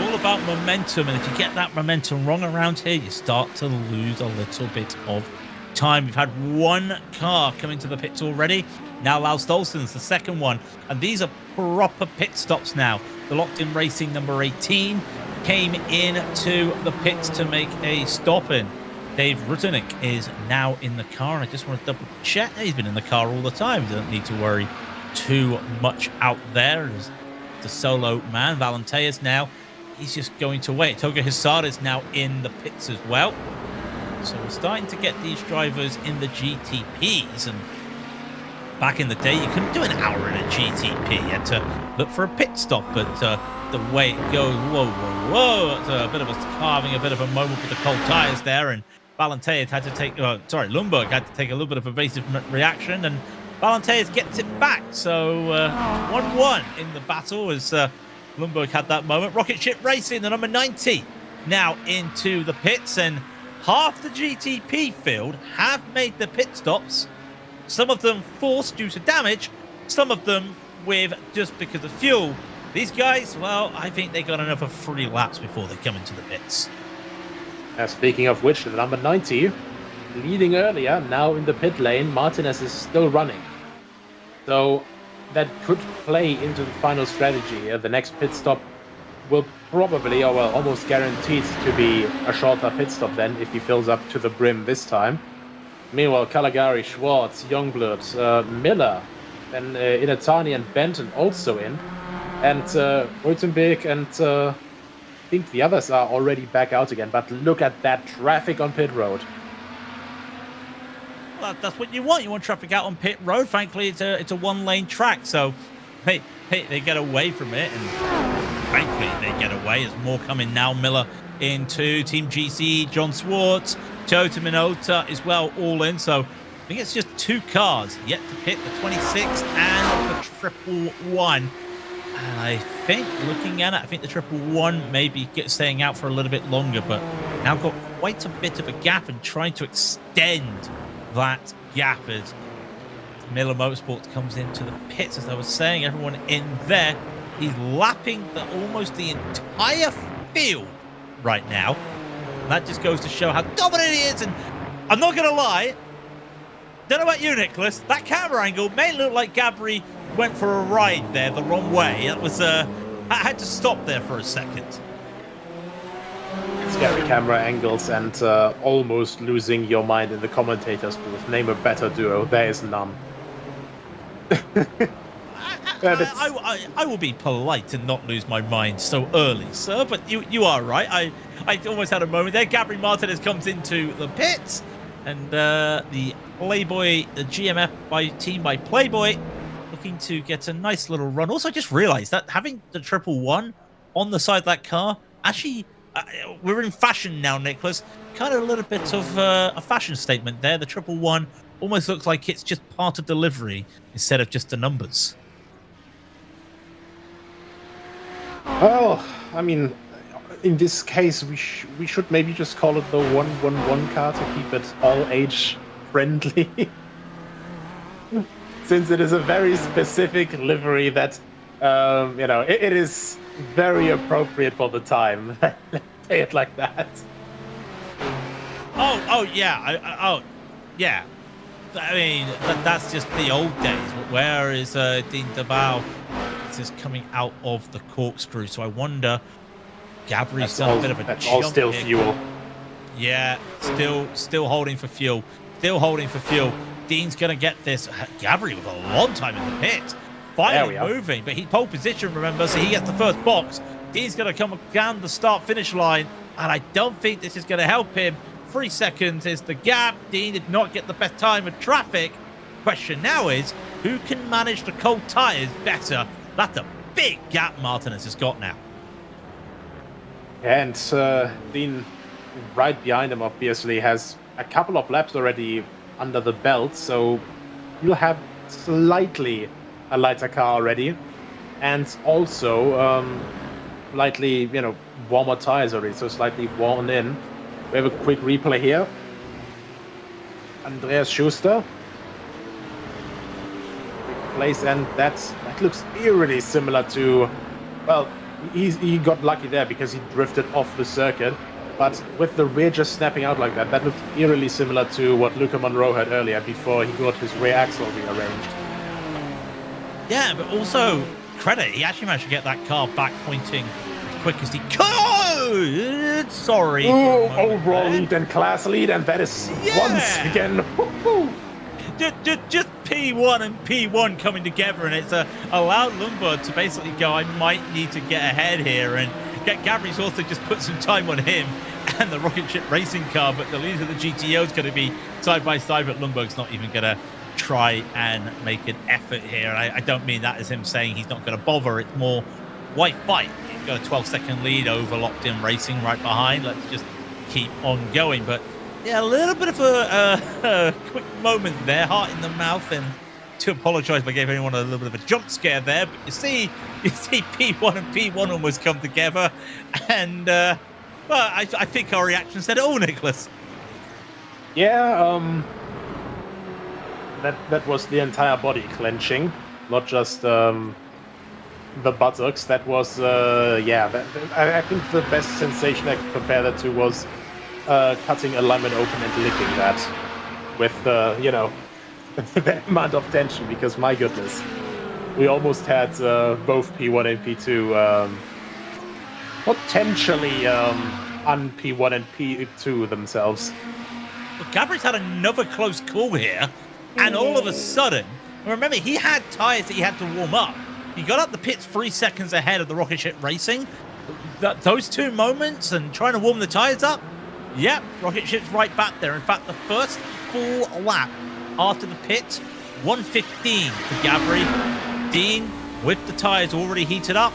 All about momentum, and if you get that momentum wrong around here, you start to lose a little bit of time. We've had one car come into the pits already. Now Lars Stolzen's the second one, and these are proper pit stops now. The Locked-In Racing number 18 came into the pits to make a stop in. Dave Rutenick is now in the car, and I just want to double check. He's been in the car all the time. Doesn't need to worry too much out there. As the solo man, Valenteus now, he's just going to wait. Toga Hisada is now in the pits as well. So we're starting to get these drivers in the GTPs, and back in the day, you couldn't do an hour in a GTP. You had to look for a pit stop, but the way it goes, whoa, whoa, whoa, it's a bit of a having a bit of a moment with the cold tires there, and Valenteus had to take, Lundberg had to take a little bit of evasive reaction, and Valenteus gets it back. So 1-1 in the battle as Lundberg had that moment. Rocket Ship Racing, the number 90, now into the pits, and half the GTP field have made the pit stops. Some of them forced due to damage, some of them with just because of fuel. These guys, well, I think they got another 3 laps before they come into the pits. Speaking of which, the number 90, leading earlier, now in the pit lane, Martinez is still running. So that could play into the final strategy. The next pit stop will probably, or well, almost guaranteed to be a shorter pit stop then, if he fills up to the brim this time. Meanwhile, Caligari, Schwartz, Youngblood, Miller, then Inatani and Benton also in. And Reutenberg and I think the others are already back out again. But look at that traffic on pit road. Well, that's what you want. You want traffic out on pit road. Frankly, it's a one-lane track, so hey, they get away from it, and frankly, they get away. There's more coming now. Miller into Team GC, John Swartz, Toyota Minota as well, all in. So I think it's just 2 cars yet to pit, the 26 and the 111. And I think, looking at it, I think the 111 maybe staying out for a little bit longer, but now got quite a bit of a gap and trying to extend that gap as Miller Motorsports comes into the pits. As I was saying, everyone in there, he's lapping almost the entire field right now. And that just goes to show how dominant he is. And I'm not going to lie, don't know about you, Nicholas, that camera angle may look like Gabri went for a ride there the wrong way. That was I had to stop there for a second. Scary camera angles and almost losing your mind in the commentators booth. Name a better duo. There is none. I will be polite and not lose my mind so early, sir, but you are right. I almost had a moment there. Gabri Martinez comes into the pits, and the Playboy, the GMF team by Playboy, looking to get a nice little run. Also, I just realized that having the 111 on the side of that car, actually, we're in fashion now, Nicholas. Kind of a little bit of a fashion statement there. The 111 almost looks like it's just part of delivery instead of just the numbers. Well, I mean, in this case, we should maybe just call it the 111 car to keep it all age friendly. Since it is a very specific livery that, you know, it is very appropriate for the time. Let's say it like that. Oh yeah. Yeah. I mean, that's just the old days. Where is Dean DeBow? This is coming out of the corkscrew. So I wonder, Gabri's done a bit of a that's jump all still here. fuel. Yeah, still holding for fuel. Still holding for fuel. Dean's going to get this. Gabri with a long time in the pit. Finally moving, but he pole position, remember, so he gets the first box. Dean's going to come down the start-finish line, and I don't think this is going to help him. 3 seconds is the gap. Dean did not get the best time of traffic. Question now is, who can manage the cold tyres better? That's a big gap Martinez has got now. And Dean, right behind him, obviously, has a couple of laps already under the belt, so you'll have slightly a lighter car already, and also slightly, you know, warmer tires already, so slightly worn in. We have a quick replay here. Andreas Schuster place, and that looks eerily similar to, well, he got lucky there because he drifted off the circuit, but with the rear just snapping out like that looked eerily similar to what Luca Monroe had earlier before he got his rear axle rearranged. Yeah, but also credit, he actually managed to get that car back pointing as quick as he could. Sorry. Overall lead and class lead, and that is once again. Just P1 and P1 coming together, and it's allowed Lundberg to basically go, I might need to get ahead here, and Gabri's also just put some time on him and the rocket ship racing car, but the leader of the GTO is going to be side by side, but Lundberg's not even going to try and make an effort here. I don't mean that as him saying he's not going to bother. It's more, why fight? He's got a 12-second lead over locked-in racing right behind. Let's just keep on going. But yeah, a little bit of a quick moment there, heart in the mouth, and to apologise if I gave anyone a little bit of a jump scare there. But you see P1 and P1 almost come together, and well, I think our reaction said it all, Nicholas. Yeah, that was the entire body clenching, not just the buttocks. That was I think the best sensation I could compare that to was cutting alignment open and licking that with, you know, the amount of tension, because my goodness, we almost had both P1 and P2 potentially on P1 and P2 themselves. Well, Gabri's had another close call here, and all of a sudden, remember, he had tyres that he had to warm up. He got up the pits 3 seconds ahead of the Rocket Ship Racing. Those 2 moments and trying to warm the tyres up, yep, Rocket Ship's right back there. In fact, the first full lap after the pits, 1:15 for Gabri. Dean, with the tyres already heated up,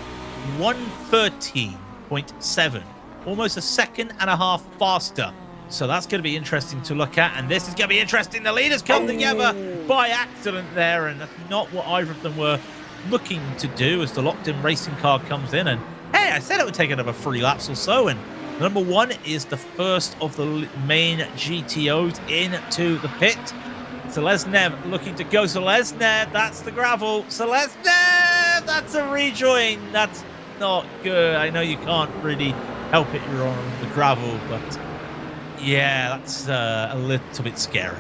1:13.7. Almost a second and a half faster. So that's going to be interesting to look at. And this is going to be interesting. The leaders come together by accident there. And that's not what either of them were looking to do as the locked-in racing car comes in. And hey, I said it would take another 3 laps or so. And number 1 is the first of the main GTOs into the pit. Seleznev looking to go. Seleznev, that's the gravel. Seleznev, that's a rejoin. That's not good. I know you can't really help it. You're on the gravel, but yeah, that's a little bit scary.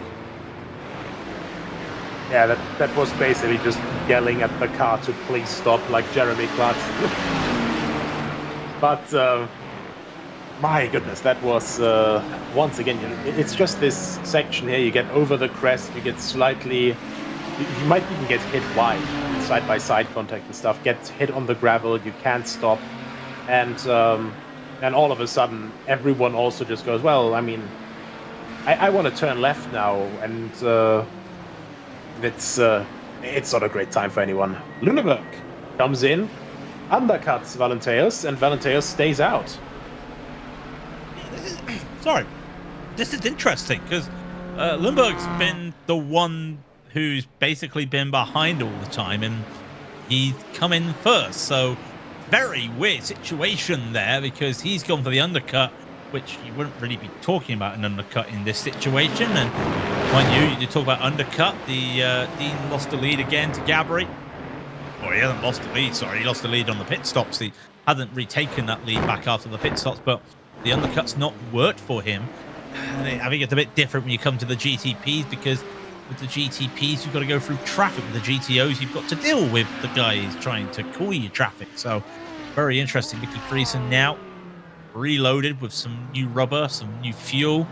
Yeah, that was basically just yelling at the car to please stop, like Jeremy Clarkson. But my goodness, that was once again. It's just this section here. You get over the crest, you get slightly. You might even get hit wide, side-by-side contact and stuff. Get hit on the gravel, you can't stop, and all of a sudden, everyone also just goes, well, I mean, I want to turn left now, and it's not a great time for anyone. Luneburg comes in, undercuts Valenteus, and Valenteus stays out. Sorry, this is interesting because Lundberg's been the one who's basically been behind all the time, and he's come in first. So very weird situation there because he's gone for the undercut, which you wouldn't really be talking about an undercut in this situation. And mind you talk about undercut. The Dean lost the lead again to Gabri. Or he hasn't lost the lead, sorry. He lost the lead on the pit stops. He hasn't retaken that lead back after the pit stops, but the undercut's not worked for him. I think it's a bit different when you come to the GTPs, because with the GTPs, you've got to go through traffic. With the GTOs, you've got to deal with the guys trying to call you traffic. So very interesting. Mickey Friesen now reloaded with some new rubber, some new fuel.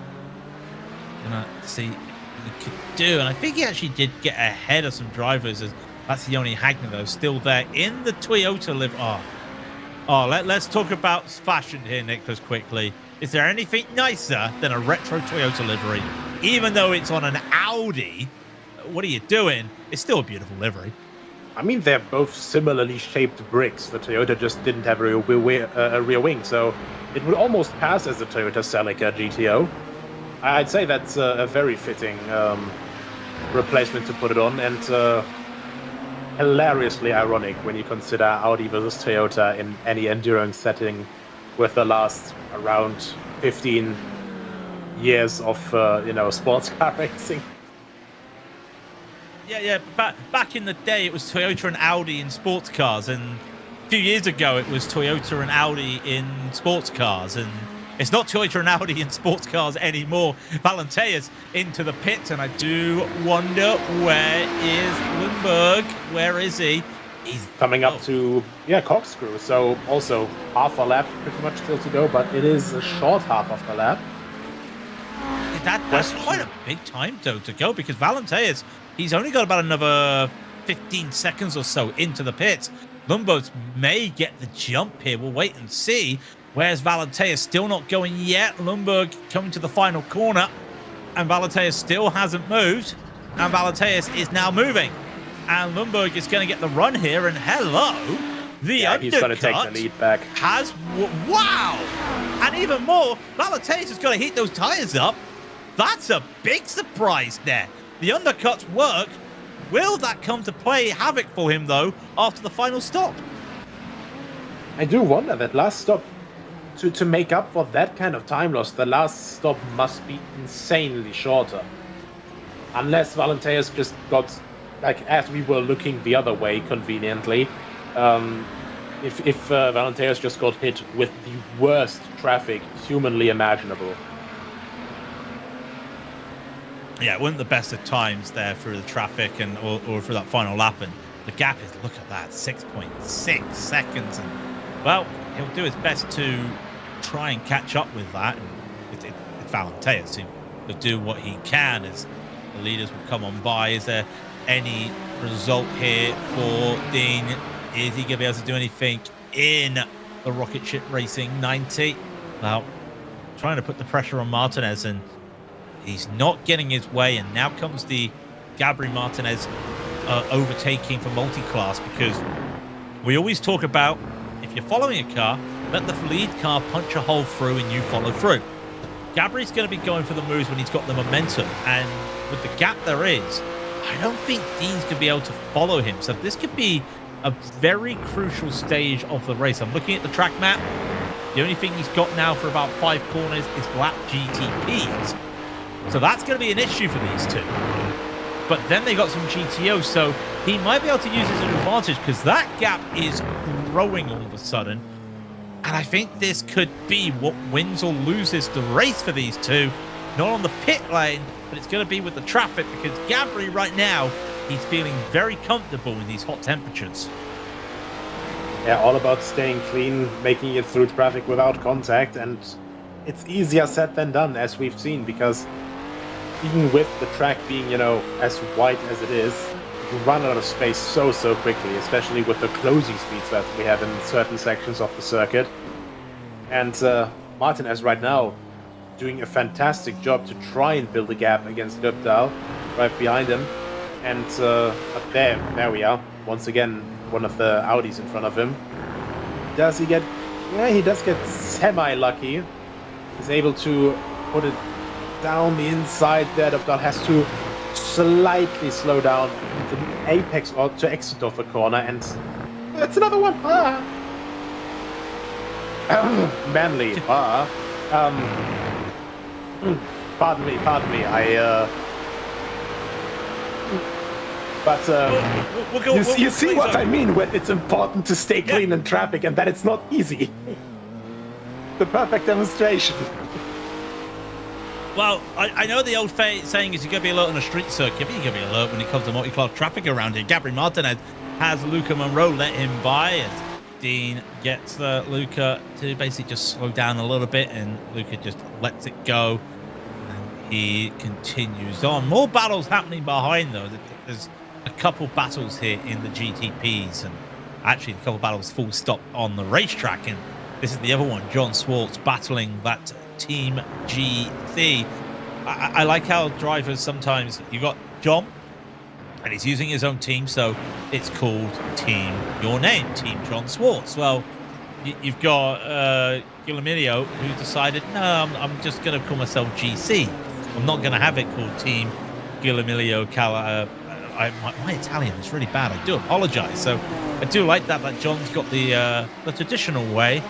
Gonna see what he could do. And I think he actually did get ahead of some drivers, as that's the only Hagner, though, still there in the Toyota live. Let's talk about fashion here, Nicholas, quickly. Is there anything nicer than a retro Toyota livery? Even though it's on an Audi, what are you doing? It's still a beautiful livery. I mean, they're both similarly shaped bricks. The Toyota just didn't have a rear wing, so it would almost pass as a Toyota Celica GTO. I'd say that's a very fitting replacement to put it on, and hilariously ironic when you consider Audi versus Toyota in any endurance setting with the last around 15 years of sports car racing. Yeah. Back in the day, it was Toyota and Audi in sports cars, and a few years ago, it was Toyota and Audi in sports cars, and it's not Toyota and Audi in sports cars anymore. Valenteus into the pit, and I do wonder, where is Lundberg? Where is he? He's coming up to corkscrew. So also half a lap, pretty much still to go, but it is a short half of the lap. That's quite a big time though to go, because Valenteus, he's only got about another 15 seconds or so into the pit. Lundberg may get the jump here. We'll wait and see. Where's Valenteus? Still not going yet. Lundberg coming to the final corner, and Valenteus still hasn't moved, and Valenteus is now moving, and Lundberg is going to get the run here. And hello, the undercut, he's going to take the lead back. Wow, and even more, Valenteus has got to heat those tires up. That's a big surprise there. The undercuts work. Will that come to play havoc for him though after the final stop? I do wonder that last stop. To make up for that kind of time loss, the last stop must be insanely shorter. Unless Valenteus just got, as we were looking the other way conveniently, if Valenteus just got hit with the worst traffic humanly imaginable, Yeah, it wasn't the best of times there through the traffic and or for that final lap. And the gap is, look at that, 6.6 seconds. And, well, he'll do his best to try and catch up with that. And it's Valenteus who'll do what he can as the leaders will come on by. Is there any result here for Dean? Is he going to be able to do anything in the Rocket Ship Racing 90? Well, trying to put the pressure on Martinez, and he's not getting his way. And now comes the Gabri Martinez overtaking for multi-class, because we always talk about, if you're following a car, let the lead car punch a hole through and you follow through. Gabri's going to be going for the moves when he's got the momentum, and with the gap there is, I don't think Dean's going to be able to follow him. So this could be a very crucial stage of the race. I'm looking at the track map. The only thing he's got now for about 5 corners is lap GTPs. So that's going to be an issue for these two. But then they got some GTO, so he might be able to use it as an advantage, because that gap is growing all of a sudden. And I think this could be what wins or loses the race for these two. Not on the pit lane, but it's going to be with the traffic, because Gabri right now, he's feeling very comfortable in these hot temperatures. Yeah, all about staying clean, making it through traffic without contact, and it's easier said than done, as we've seen, because even with the track being, you know, as wide as it is, you run out of space so quickly, especially with the closing speeds that we have in certain sections of the circuit. And Martinez right now doing a fantastic job to try and build a gap against Löbdahl right behind him. And up there we are. Once again, one of the Audis in front of him. Does he get... Yeah, he does get semi-lucky. He's able to put it down the inside there. Löbdahl has to slightly slow down to the apex or to exit off the corner, and that's another one. Manly. Pardon me. You see what I mean when it's important to stay clean in traffic and that it's not easy. The perfect demonstration. Well, I know the old saying is you're going to be alert on a street circuit, but you're going to be alert when it comes to multi-class traffic around here. Gabri Martinez has Luca Monroe let him by as Dean gets Luca to basically just slow down a little bit, and Luca just lets it go. And he continues on. More battles happening behind, though. There's a couple battles here in the GTPs, and actually a couple battles full stop on the racetrack. And this is the other one, John Swartz battling that Team GT. I like how drivers sometimes, you got John and he's using his own team, so it's called Team Your Name, Team John Swartz. Well, you've got Guillermino who decided, no, I'm just going to call myself GC. I'm not going to have it called Team Guillermino my Italian is really bad. I do apologize. So I do like that John's got the traditional way,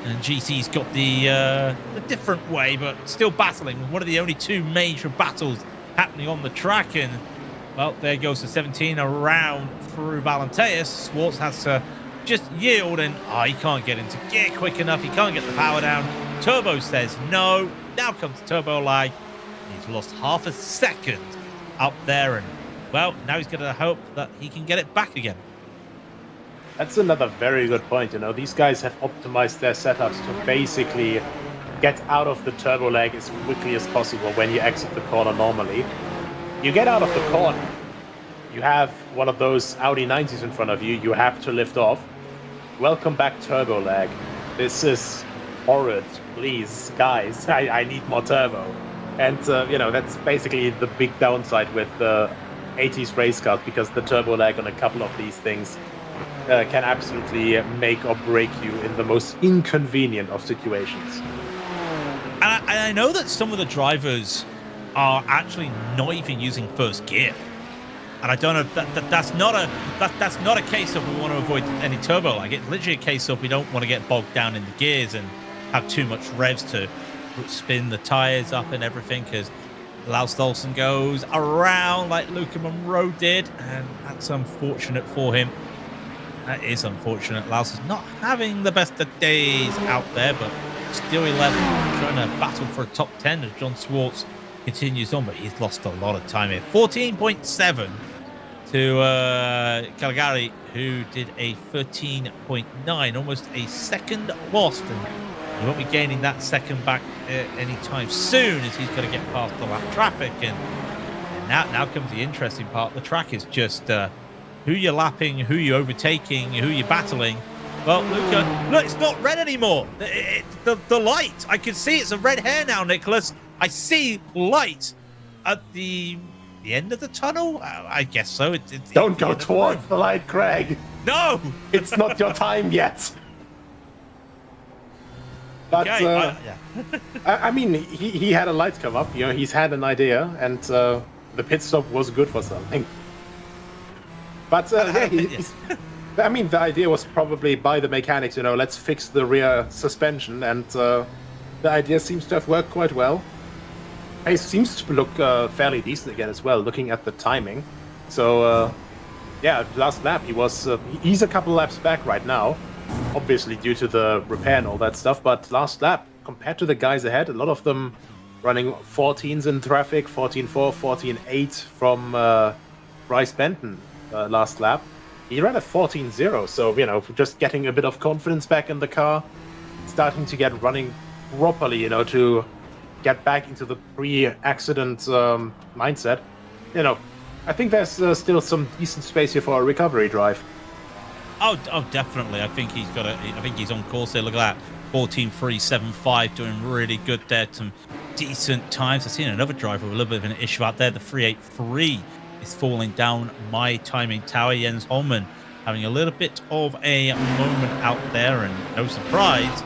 and GC's got the different way, but still battling. One of the only two major battles happening on the track. And, well, there goes the 17 around through Valenteus. Swartz has to just yield, and he can't get into gear quick enough. He can't get the power down. Turbo says no. Now comes turbo lag. He's lost half a second up there, and, well, now he's going to hope that he can get it back again. That's another very good point. You know, these guys have optimized their setups to basically get out of the turbo lag as quickly as possible when you exit the corner normally. You get out of the corner, you have one of those Audi 90s in front of you, you have to lift off. Welcome back, turbo lag. This is horrid. Please, guys, I need more turbo. And, you know, that's basically the big downside with the 80s race cars, because the turbo lag on a couple of these things can absolutely make or break you in the most inconvenient of situations. And I know that some of the drivers are actually not even using first gear, and I don't know if that's not a case of we want to avoid any turbo lag. It's literally a case of we don't want to get bogged down in the gears and have too much revs to spin the tires up and everything, because Lars Stolzen goes around like Luca Monroe did, and that's unfortunate for him. That is unfortunate. Lars is not having the best of days out there, but still 11, trying to battle for a top 10 as John Swartz continues on, but he's lost a lot of time here. 14.7 to Caligari, who did a 13.9, almost a second lost, and he won't be gaining that second back anytime soon, as he's going to get past the lap traffic. And now comes the interesting part. The track is just who you're lapping, who you're overtaking, who you're battling. Well, Luca, look, it's not red anymore. The light, I can see it's a red hair now, Nicholas. I see light at the end of the tunnel. I guess so. Don't go towards the light, Craig. No, it's not your time yet. But okay, I mean, he had a light come up. You know, he's had an idea, and the pit stop was good for something. But I mean, the idea was probably by the mechanics. You know, let's fix the rear suspension, and the idea seems to have worked quite well. He seems to look fairly decent again as well, looking at the timing. So, yeah, last lap he's a couple laps back right now, obviously due to the repair and all that stuff. But last lap, compared to the guys ahead, a lot of them running 14s in traffic, 14.4, 14.8 from Bryce Benton last lap. He ran a 14.0, so, you know, just getting a bit of confidence back in the car, starting to get running properly, you know, to get back into the pre-accident mindset. You know, I think there's still some decent space here for a recovery drive. Oh, definitely. I think he's on course there. Look at that, 14.375, doing really good there. Some decent times. I've seen another driver with a little bit of an issue out there. The 3.83 is falling down my timing tower. Jens Holman having a little bit of a moment out there, and no surprise.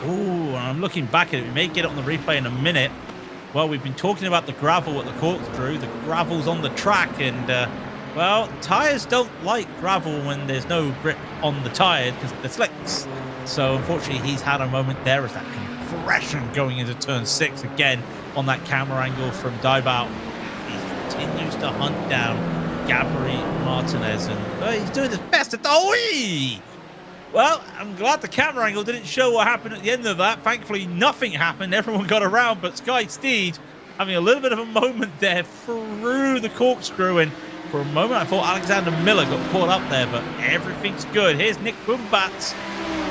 Oh, I'm looking back at it. We may get it on the replay in a minute. Well, we've been talking about the gravel at the corkscrew. The gravel's on the track, and well, tires don't like gravel when there's no grip on the tire because the slicks. So unfortunately, he's had a moment there as that compression going into turn 6 again on that camera angle from Diebout. He continues to hunt down Gabri Martinez, and he's doing his best at the Well, I'm glad the camera angle didn't show what happened at the end of that. Thankfully, nothing happened. Everyone got around, but Sky Steed having a little bit of a moment there through the corkscrew. And for a moment, I thought Alexander Miller got caught up there, but everything's good. Here's Nick Bumbatz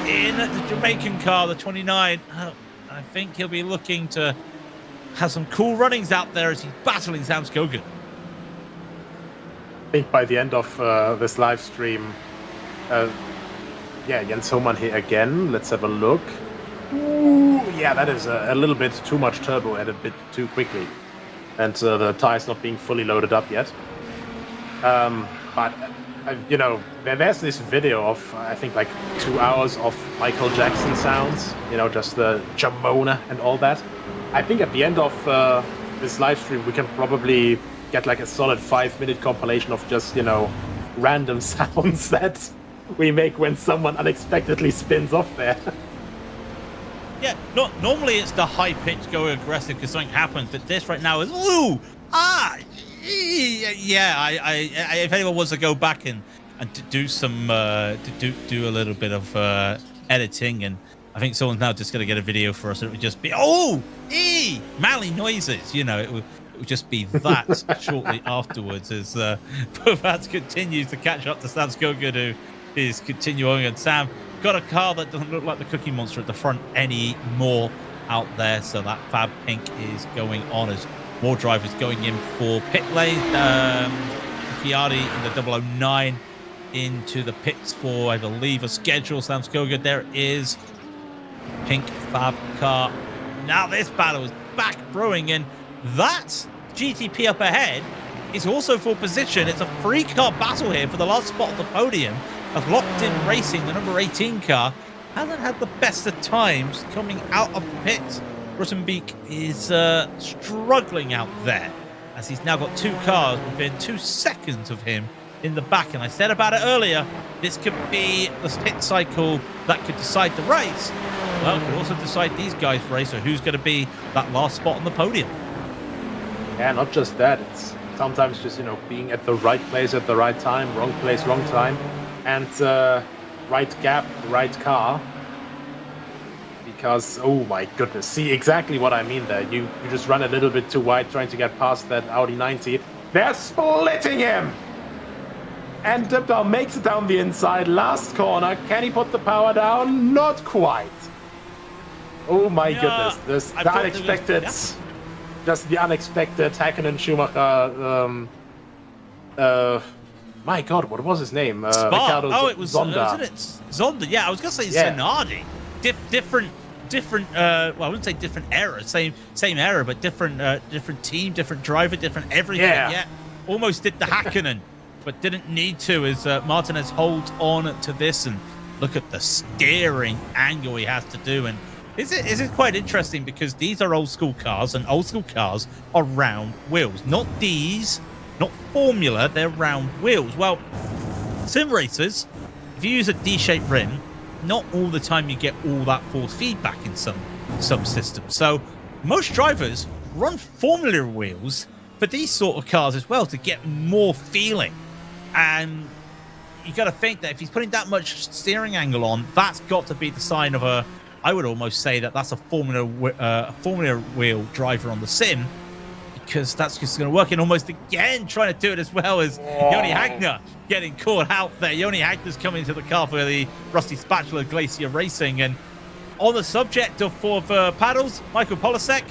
in the Jamaican car, the 29. I think he'll be looking to have some cool runnings out there as he's battling Sam Skogan. I think by the end of this live stream, yeah, Jens Hohmann here again. Let's have a look. Ooh, yeah, that is a little bit too much turbo and a bit too quickly. And the tire's not being fully loaded up yet. But, you know, there's this video of, I think, like 2 hours of Michael Jackson sounds. You know, just the Jamona and all that. I think at the end of this live stream, we can probably get like a solid 5-minute compilation of just, you know, random sounds that we make when someone unexpectedly spins off there. Yeah, normally it's the high pitch go aggressive because something happened, but this right now is ooh, yeah. If anyone wants to go back and do some do a little bit of editing, and I think someone's now just going to get a video for us. It would just be manly noises, you know. It would just be that shortly afterwards as Bovats continues to catch up to Sam Skogan, who is continuing, and Sam got a car that doesn't look like the Cookie Monster at the front anymore out there, so that Fab Pink is going on as more drivers going in for pit lane. Chiari in the 009 into the pits for, I believe, a schedule. Sam Skogan, there is Pink Fab car. Now this battle is back brewing, and that GTP up ahead is also for position. It's a 3-car battle here for the last spot of the podium. As Locked In Racing, the number 18 car, hasn't had the best of times coming out of the pits. Ruttenbeek is struggling out there, as he's now got 2 cars within 2 seconds of him in the back. And I said about it earlier, this could be the pit cycle that could decide the race. Well, it could also decide these guys' race, or who's going to be that last spot on the podium. Yeah, not just that. It's sometimes just, you know, being at the right place at the right time, wrong place, wrong time. And right gap, right car. because, oh my goodness, see exactly what I mean there. You just run a little bit too wide trying to get past that Audi 90. They're splitting him! And Dipdal makes it down the inside, last corner. Can he put the power down? Not quite. Oh my goodness, the unexpected, just the unexpected Häkkinen Schumacher, my God, what was his name? Oh, it was Zonda. Wasn't it Zonda? Yeah, I was gonna say Senardi. Different. Well, I wouldn't say different era. Same era, but different team, different driver, different everything. Yeah. Almost did the Häkkinen, but didn't need to. As Martinez holds on to this, and look at the steering angle he has to do. And is it quite interesting because these are old school cars, and old school cars are round wheels, not D's. Not Formula, they're round wheels. Well, sim racers, if you use a D-shaped rim, not all the time you get all that force feedback in some systems. So most drivers run Formula wheels for these sort of cars as well to get more feeling. And you got to think that if he's putting that much steering angle on, that's got to be the sign of I would almost say that's a Formula wheel driver on the sim. Because that's just going to work. And almost again trying to do it as well as Joni Hagner getting caught out there. Joni Hagner's coming into the car for the Rusty Spatula Glacier Racing. And on the subject of paddles, Michael Polasek,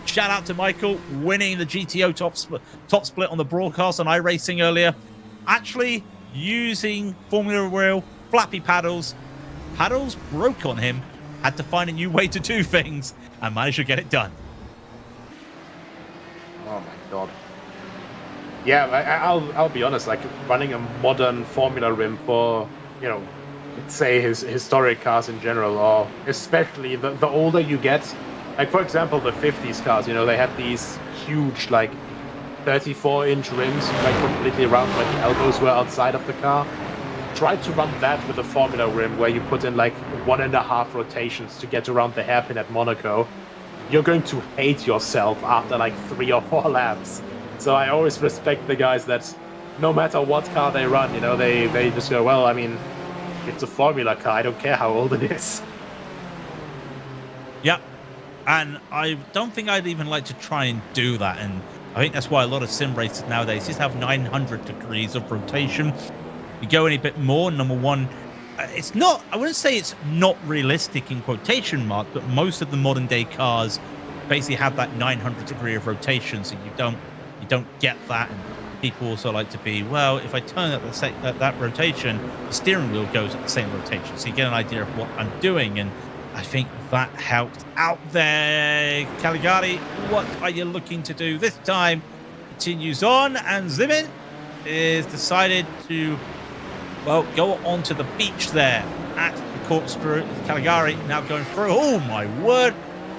shout out to Michael, winning the GTO top split on the broadcast on iRacing earlier. Actually using Formula wheel, flappy paddles. Paddles broke on him. Had to find a new way to do things and managed to get it done. Oh my God. Yeah, I'll be honest, like running a modern Formula rim for, let's say his historic cars in general, or especially the older you get, like for example the 50s cars, they had these huge like 34-inch rims, like completely round where the elbows were outside of the car. Try to run that with a Formula rim where you put in like 1.5 rotations to get around the hairpin at Monaco. You're going to hate yourself after like 3 or 4 laps. So I always respect the guys that no matter what car they run, they just go, well, I mean, it's a Formula car. I don't care how old it is. Yeah. And I don't think I'd even like to try and do that. And I think that's why a lot of sim racers nowadays just have 900 degrees of rotation. You go any bit more, number one, it's not, I wouldn't say it's not realistic in quotation mark, but most of the modern day cars basically have that 900 degree of rotation, so you don't get that. And people also like to be, well, if I turn at that rotation, the steering wheel goes at the same rotation, so you get an idea of what I'm doing. And I think that helped out there. Caligari, what are you looking to do this time? Continues on, and Zimin is decided to go onto the beach there at the corkscrew. Caligari now going through. Oh, my word.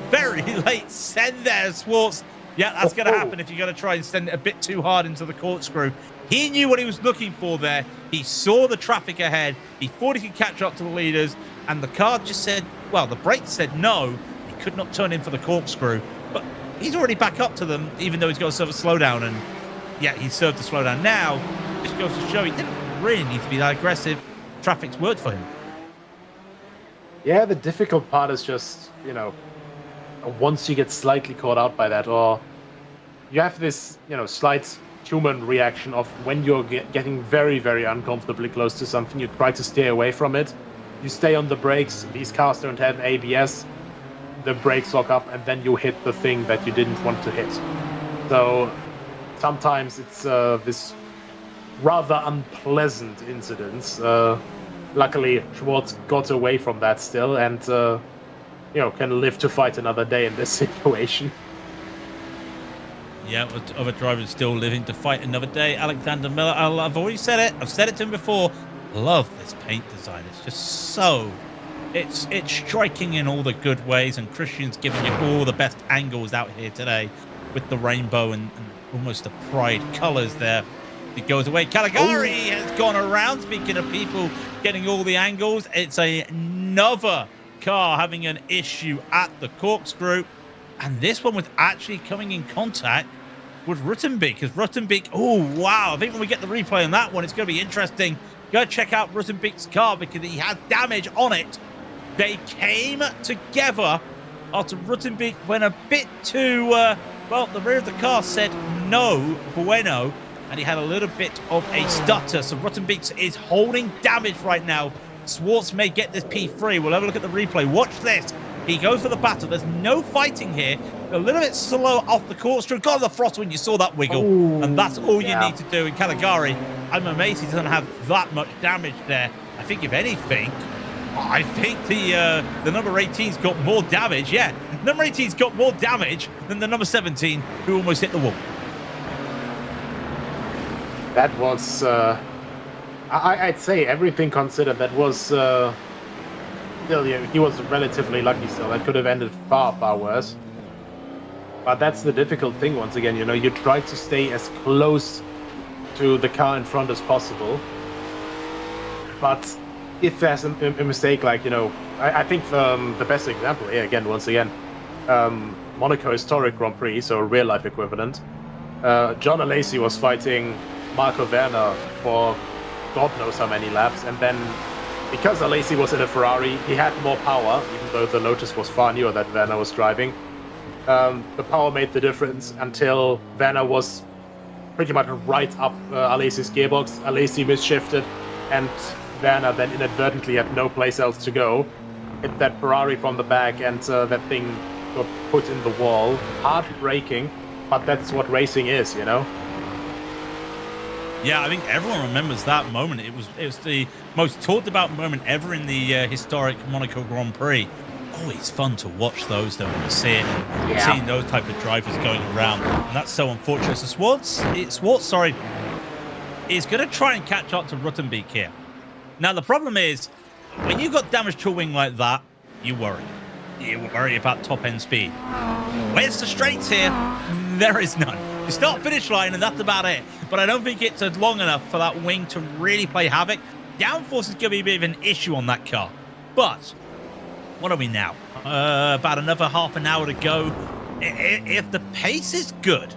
Very late send there, Swartz. Yeah, that's going to happen if you're going to try and send it a bit too hard into the corkscrew. He knew what he was looking for there. He saw the traffic ahead. He thought he could catch up to the leaders. And the car just said, well, the brakes said no. He could not turn in for the corkscrew. But he's already back up to them, even though he's got to serve a slowdown. And, yeah, he served a slowdown now. This goes to show he didn't really need to be that aggressive. Traffic's worked for him. Yeah, the difficult part is just, once you get slightly caught out by that, or you have this, slight human reaction of when you're getting very, very uncomfortably close to something, you try to stay away from it. You stay on the brakes. These cars don't have ABS. The brakes lock up, and then you hit the thing that you didn't want to hit. So sometimes it's this rather unpleasant incidents. Luckily, Schwartz got away from that still, and can live to fight another day in this situation. Yeah, with other drivers still living to fight another day. Alexander Miller, I've already said it. I've said it to him before. Love this paint design. It's just so... It's striking in all the good ways, and Christian's giving you all the best angles out here today with the rainbow and almost the pride colours there. It goes away. Caligari has gone around. Speaking of people getting all the angles, it's another car having an issue at the corkscrew. And this one was actually coming in contact with Rutenbeek. Because Rutenbeek, oh, wow. I think when we get the replay on that one, it's going to be interesting. Go check out Rutenbeek's car because he has damage on it. They came together after Ruttenbeek went a bit too, well, the rear of the car said no, bueno, and he had a little bit of a stutter. So Ruttenbeek is holding damage right now. Schwartz may get this P3. We'll have a look at the replay. Watch this. He goes for the battle. There's no fighting here. A little bit slow off the corkscrew. Got on the throttle when you saw that wiggle. Ooh, and that's all you need to do in Caligari. I'm amazed he doesn't have that much damage there. I think if anything, I think the number 18's got more damage. Yeah, number 18's got more damage than the number 17 who almost hit the wall. That was, I'd say everything considered, that was, still, yeah, he was relatively lucky still. That could have ended far, far worse. But that's the difficult thing once again, you know, you try to stay as close to the car in front as possible. But if there's a mistake, like, you know, I think the best example here, again, once again, Monaco Historic Grand Prix, so a real-life equivalent, John Alesi was fighting Marco Werner for God knows how many laps, and then because Alesi was in a Ferrari, he had more power, even though the Lotus was far newer that Werner was driving. The power made the difference until Werner was pretty much right up Alesi's gearbox. Alesi misshifted, and Werner then inadvertently had no place else to go. Hit that Ferrari from the back, and that thing got put in the wall. Heartbreaking, but that's what racing is, you know? Yeah, I think everyone remembers that moment. It was the most talked about moment ever in the historic Monaco Grand Prix. Always fun to watch those though when you see it, and seeing those type of drivers going around, and that's so unfortunate. So Schwartz, is going to try and catch up to Ruttenbeek here. Now the problem is, when you've got damage to a wing like that, you worry. You worry about top end speed. Where's the straights here? There is none. You start finish line and that's about it. But I don't think it's long enough for that wing to really play havoc. Downforce is going to be a bit of an issue on that car. But what are we now? About another half an hour to go. If the pace is good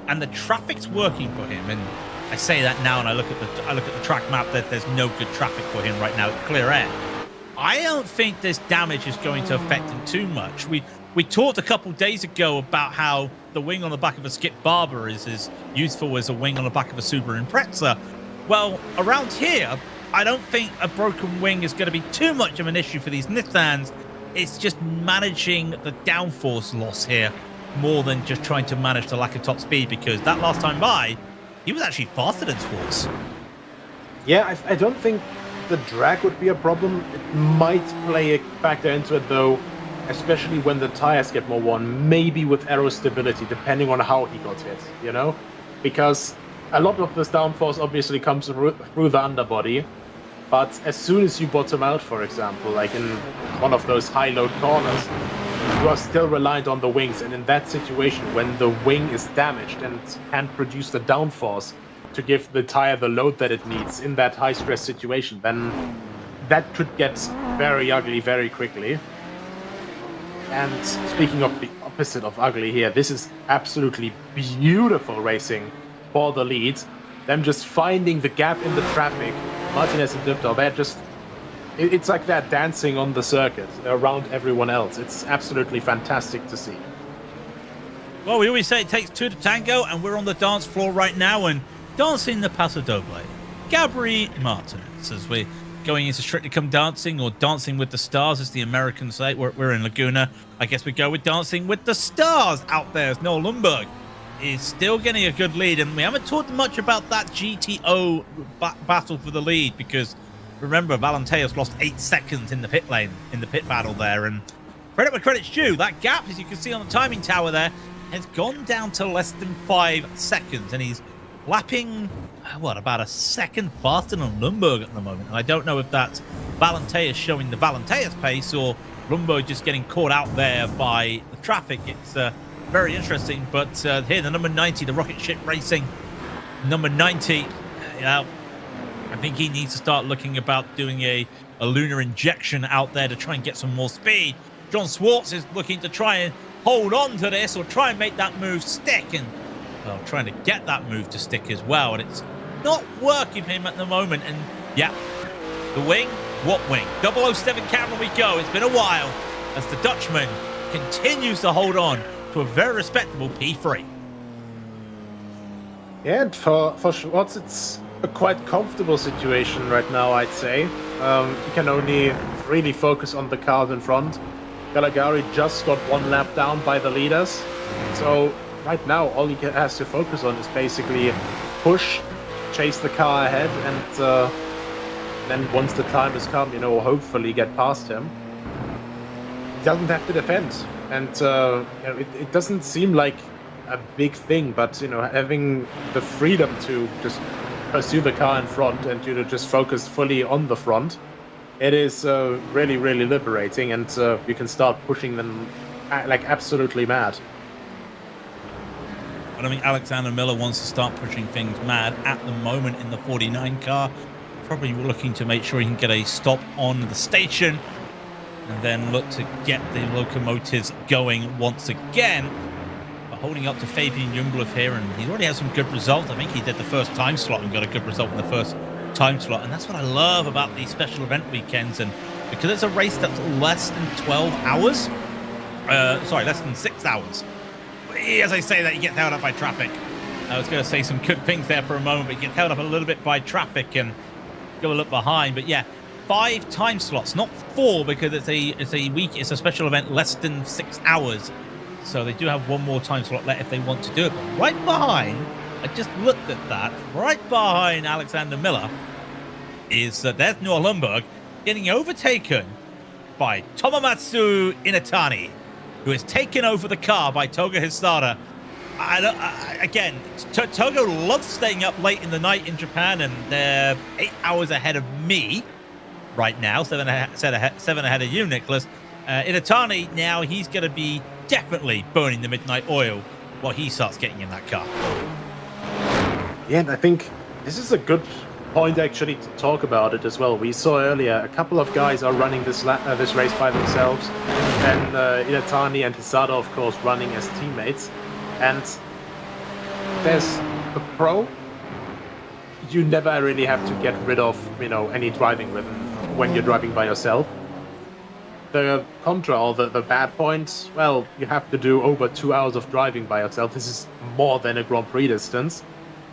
and the traffic's working for him, and I say that now, and I look at the track map, that there's no good traffic for him right now. It's clear air. I don't think this damage is going to affect him too much. We talked a couple days ago about how the wing on the back of a Skip Barber is as useful as a wing on the back of a Subaru Impreza. Well, around here, I don't think a broken wing is going to be too much of an issue for these Nissans. It's just managing the downforce loss here more than just trying to manage the lack of top speed, because that last time by, he was actually faster than Schwartz. Yeah, I don't think the drag would be a problem. It might play a factor into it, though, especially when the tires get more worn, maybe with aero stability, depending on how he got hit, you know? Because a lot of this downforce obviously comes through the underbody, but as soon as you bottom out, for example, like in one of those high-load corners, you are still reliant on the wings, and in that situation, when the wing is damaged and can't produce the downforce to give the tire the load that it needs in that high-stress situation, then that could get very ugly very quickly. And speaking of the opposite of ugly here, this is absolutely beautiful racing for the lead. Them just finding the gap in the traffic. Martinez and Dipdal, they're just... It's like they're dancing on the circuit around everyone else. It's absolutely fantastic to see. Well, we always say it takes two to tango, and we're on the dance floor right now and dancing the Paso Doble. Gabri Martinez, as we're going into Strictly Come Dancing, or Dancing with the Stars, as the Americans say. We're in Laguna. I guess we go with Dancing with the Stars out there, as Noel Lundberg is still getting a good lead. And we haven't talked much about that GTO battle for the lead, because remember, Valenteos lost 8 seconds in the pit lane, in the pit battle there. And credit where credit's due, that gap, as you can see on the timing tower there, has gone down to less than 5 seconds. And he's lapping, what, about a second faster than Lundberg at the moment. And I don't know if that's Valenteos showing the Valenteos pace, or Lundberg just getting caught out there by the traffic. It's very interesting. But here, the number 90, the Rocket Ship Racing, number 90, you know, I think he needs to start looking about doing a lunar injection out there to try and get some more speed. John Schwartz is looking to try and hold on to this, or try and make that move stick, and well, trying to get that move to stick as well. And it's not working for him at the moment. And yeah, the wing what wing? 007 camera we go. It's been a while as the Dutchman continues to hold on to a very respectable P3. Yeah, and for Schwartz, it's a quite comfortable situation right now, I'd say. He can only really focus on the cars in front. Galagari just got 1 lap down by the leaders. So right now, all he has to focus on is basically push, chase the car ahead, and then once the time has come, you know, hopefully get past him. He doesn't have to defend. And you know, it doesn't seem like a big thing, but, you know, having the freedom to just pursue the car in front and, you know, just focus fully on the front, it is really, really liberating, and you can start pushing them like absolutely mad. I don't think Alexander Miller wants to start pushing things mad at the moment in the 49 car. Probably looking to make sure he can get a stop on the station and then look to get the locomotives going once again. But holding up to Fabian Jungluff here, and he's already had some good results. I think he did the first time slot and got a good result in the first time slot, and that's what I love about these special event weekends. And because it's a race that's less than 12 hours, sorry, less than 6 hours. As I say that, he gets held up by traffic. I was going to say some good things there for a moment, but he gets held up a little bit by traffic and go a look behind. But yeah, 5 time slots, not 4, because it's a special event less than 6 hours. So they do have 1 more time slot left if they want to do it. But right behind, I just looked at that, right behind Alexander Miller is there's Noah Lundberg getting overtaken by Tomomatsu Inetani, who has taken over the car by Toga Hisada. Again, Togo loves staying up late in the night in Japan, and they're 8 hours ahead of me right now, 7 ahead of you, Nicholas. Inetani, now he's going to be definitely burning the midnight oil while he starts getting in that car. Yeah, and I think this is a good point actually to talk about it as well. We saw earlier a couple of guys are running this race by themselves, and Inetani and Hisada, of course, running as teammates. And there's a pro. You never really have to get rid of, you know, any driving rhythm when you're driving by yourself. The contra, or the bad point, well, you have to do over 2 hours of driving by yourself. This is more than a Grand Prix distance.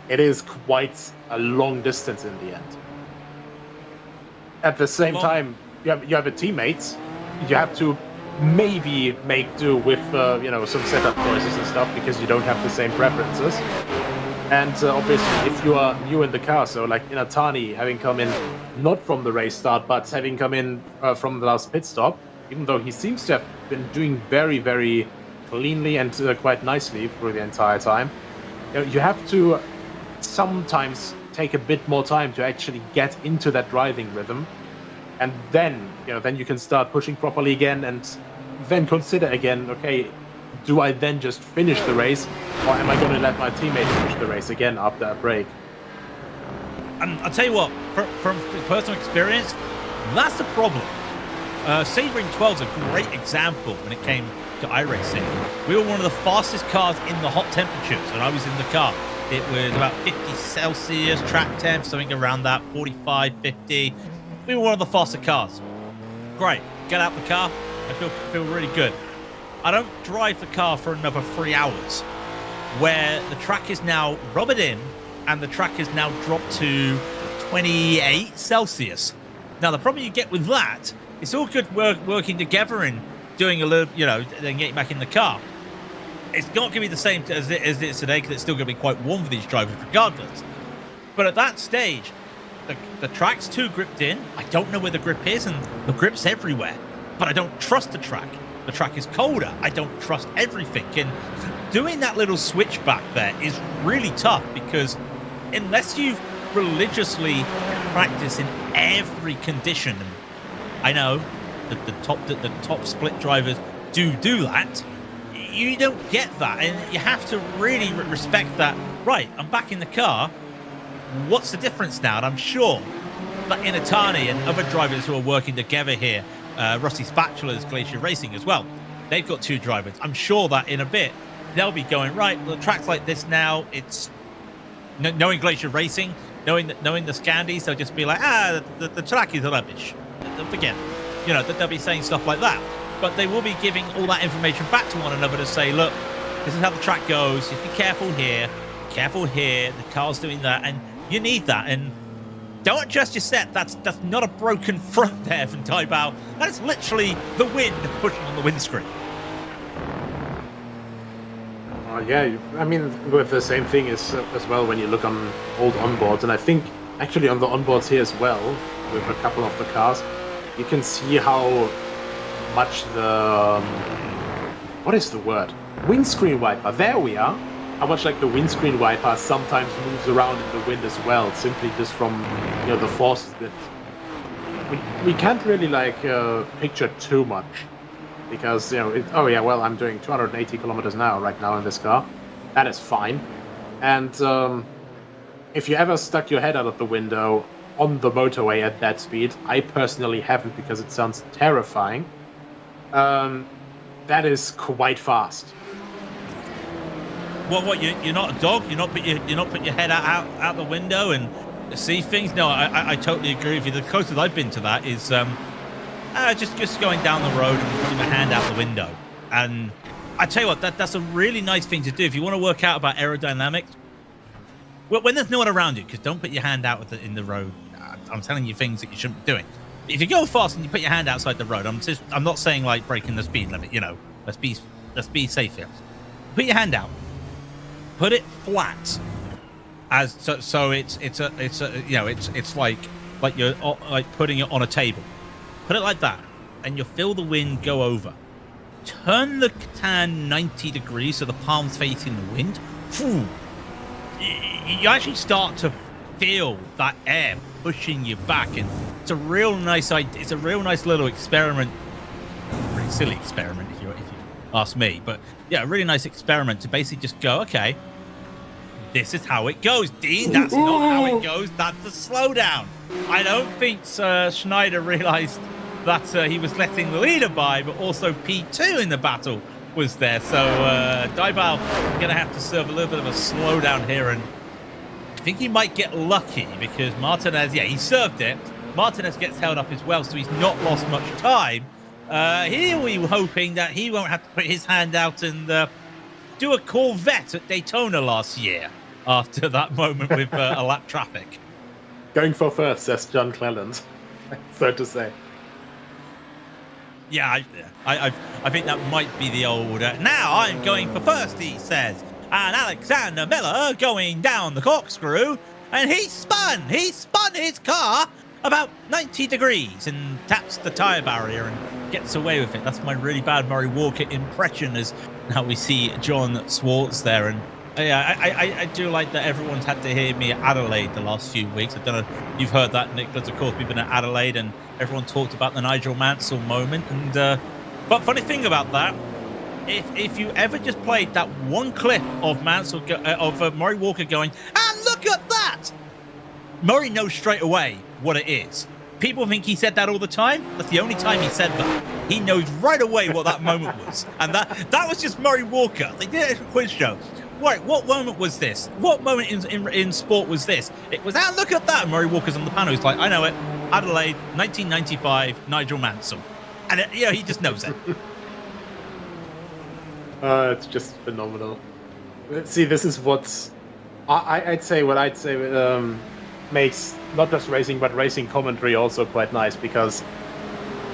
It is quite a long distance in the end. At the same time, you have a teammate. You have to maybe make do with you know, some setup choices and stuff, because you don't have the same preferences. And obviously, if you are new in the car, so like Inetani having come in not from the race start, but having come in from the last pit stop, even though he seems to have been doing very, very cleanly and quite nicely through the entire time, you know, you have to sometimes take a bit more time to actually get into that driving rhythm, and then, you know, then you can start pushing properly again, and then consider again, okay, do I then just finish the race, or am I going to let my teammate finish the race again after a break? And I'll tell you what, from personal experience, that's the problem. Sabering 12 is a great example when it came to iRacing. We were one of the fastest cars in the hot temperatures when I was in the car. It was about 50 Celsius, track temp, something around that, 45, 50. We were one of the faster cars. Great, get out the car, I feel really good. I don't drive the car for another 3 hours, where the track is now rubbered in, and the track is now dropped to 28 Celsius. Now, the problem you get with that, it's all good working together and doing a little, you know, then getting back in the car. It's not going to be the same as it is today, because it's still going to be quite warm for these drivers regardless. But at that stage, the track's too gripped in. I don't know where the grip is, and the grip's everywhere. But I don't trust the track. The track is colder. I don't trust everything. And doing that little switch back there is really tough, because unless you've religiously practiced in every condition, I know that the top split drivers do that, you don't get that, and you have to really respect that. Right, I'm back in the car. What's the difference now? And I'm sure that Inetani and other drivers who are working together here, Rusty Spatula's Glacier Racing as well, they've got 2 drivers. I'm sure that in a bit they'll be going, right, well, the track's like this now. It's knowing Glacier Racing, knowing the Scandies, they'll just be like, the track is rubbish. Don't forget, you know, that they'll be saying stuff like that. But they will be giving all that information back to one another to say, look, this is how the track goes. Just be careful here, the car's doing that, and you need that. And don't adjust your set. That's not a broken front there from Taibao. That is literally the wind pushing on the windscreen. Yeah, I mean, with the same thing as well when you look on old onboards, and I think actually on the onboards here as well, with a couple of the cars, you can see how much the what is the word? Windscreen wiper. There we are. How much like the windscreen wiper sometimes moves around in the wind as well, simply just from, you know, the forces that we can't really like picture too much. Because, you know, oh yeah, well, I'm doing 280 kilometers an hour right now in this car. That is fine. And if you ever stuck your head out of the window on the motorway at that speed, I personally haven't because it sounds terrifying. That is quite fast. What? You're not a dog? You're not putting your head out the window and see things? No, I totally agree with you. The closest I've been to that is just going down the road and putting my hand out the window. And I tell you what, that's a really nice thing to do if you want to work out about aerodynamics. Well, when there's no one around you, because don't put your hand out in the road. I'm telling you things that you shouldn't be doing. If you go fast and you put your hand outside the road, I'm not saying like breaking the speed limit. You know, let's be safe here. Put your hand out. Put it flat, so it's you know, it's like you're like putting it on a table. Put it like that, and you'll feel the wind go over. Turn the Catan 90 degrees so the palm's facing the wind. Phew. You actually start to feel that air pushing you back, and it's a real nice idea. It's a real nice little experiment. Really silly experiment, if you ask me. But yeah, a really nice experiment to basically just go, okay, this is how it goes, Dean. That's not how it goes. That's the slowdown. I don't think Schneider realized that he was letting the leader by, but also P2 in the battle was there. So Taibao going to have to serve a little bit of a slowdown here, and I think he might get lucky because Martinez, yeah, he served it. Martinez gets held up as well, so he's not lost much time. Here we were hoping that he won't have to put his hand out and do a Corvette at Daytona last year after that moment with a lap traffic. Going for first, says John Cleland. So to say. Yeah, I think that might be the old. Now I'm going for first, he says. And Alexander Miller going down the corkscrew, and he spun his car about 90 degrees and taps the tyre barrier and gets away with it. That's my really bad Murray Walker impression, as now we see John Swartz there. And yeah, I do like that everyone's had to hear me at Adelaide the last few weeks. I don't know if you've heard that, Nicholas. Of course, we've been at Adelaide and everyone talked about the Nigel Mansell moment. And but funny thing about that, if you ever just played that one clip of Mansell of Murray Walker going, and look at that, Murray knows straight away what it is. People think he said that all the time. That's the only time he said that. He knows right away what that moment was. And that was just Murray Walker. They did it at a quiz show. Right, what moment was this? What moment in sport was this? It was, look at that. Murray Walker's on the panel. He's like, I know it. Adelaide, 1995, Nigel Mansell. And he just knows it. It's just phenomenal. See, this is what I'd say makes not just racing, but racing commentary also quite nice, because,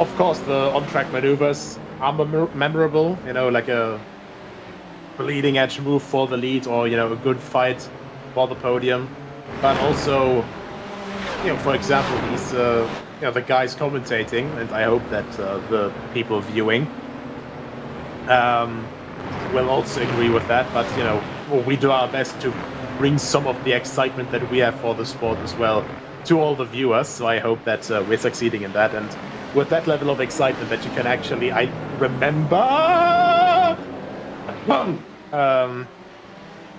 of course, the on-track maneuvers are memorable, you know, like a bleeding edge move for the lead, or, you know, a good fight for the podium. But also, you know, for example, these, the guys commentating, and I hope that the people viewing will also agree with that. But, you know, we do our best to bring some of the excitement that we have for the sport as well to all the viewers. So I hope that we're succeeding in that. And with that level of excitement that you can actually, I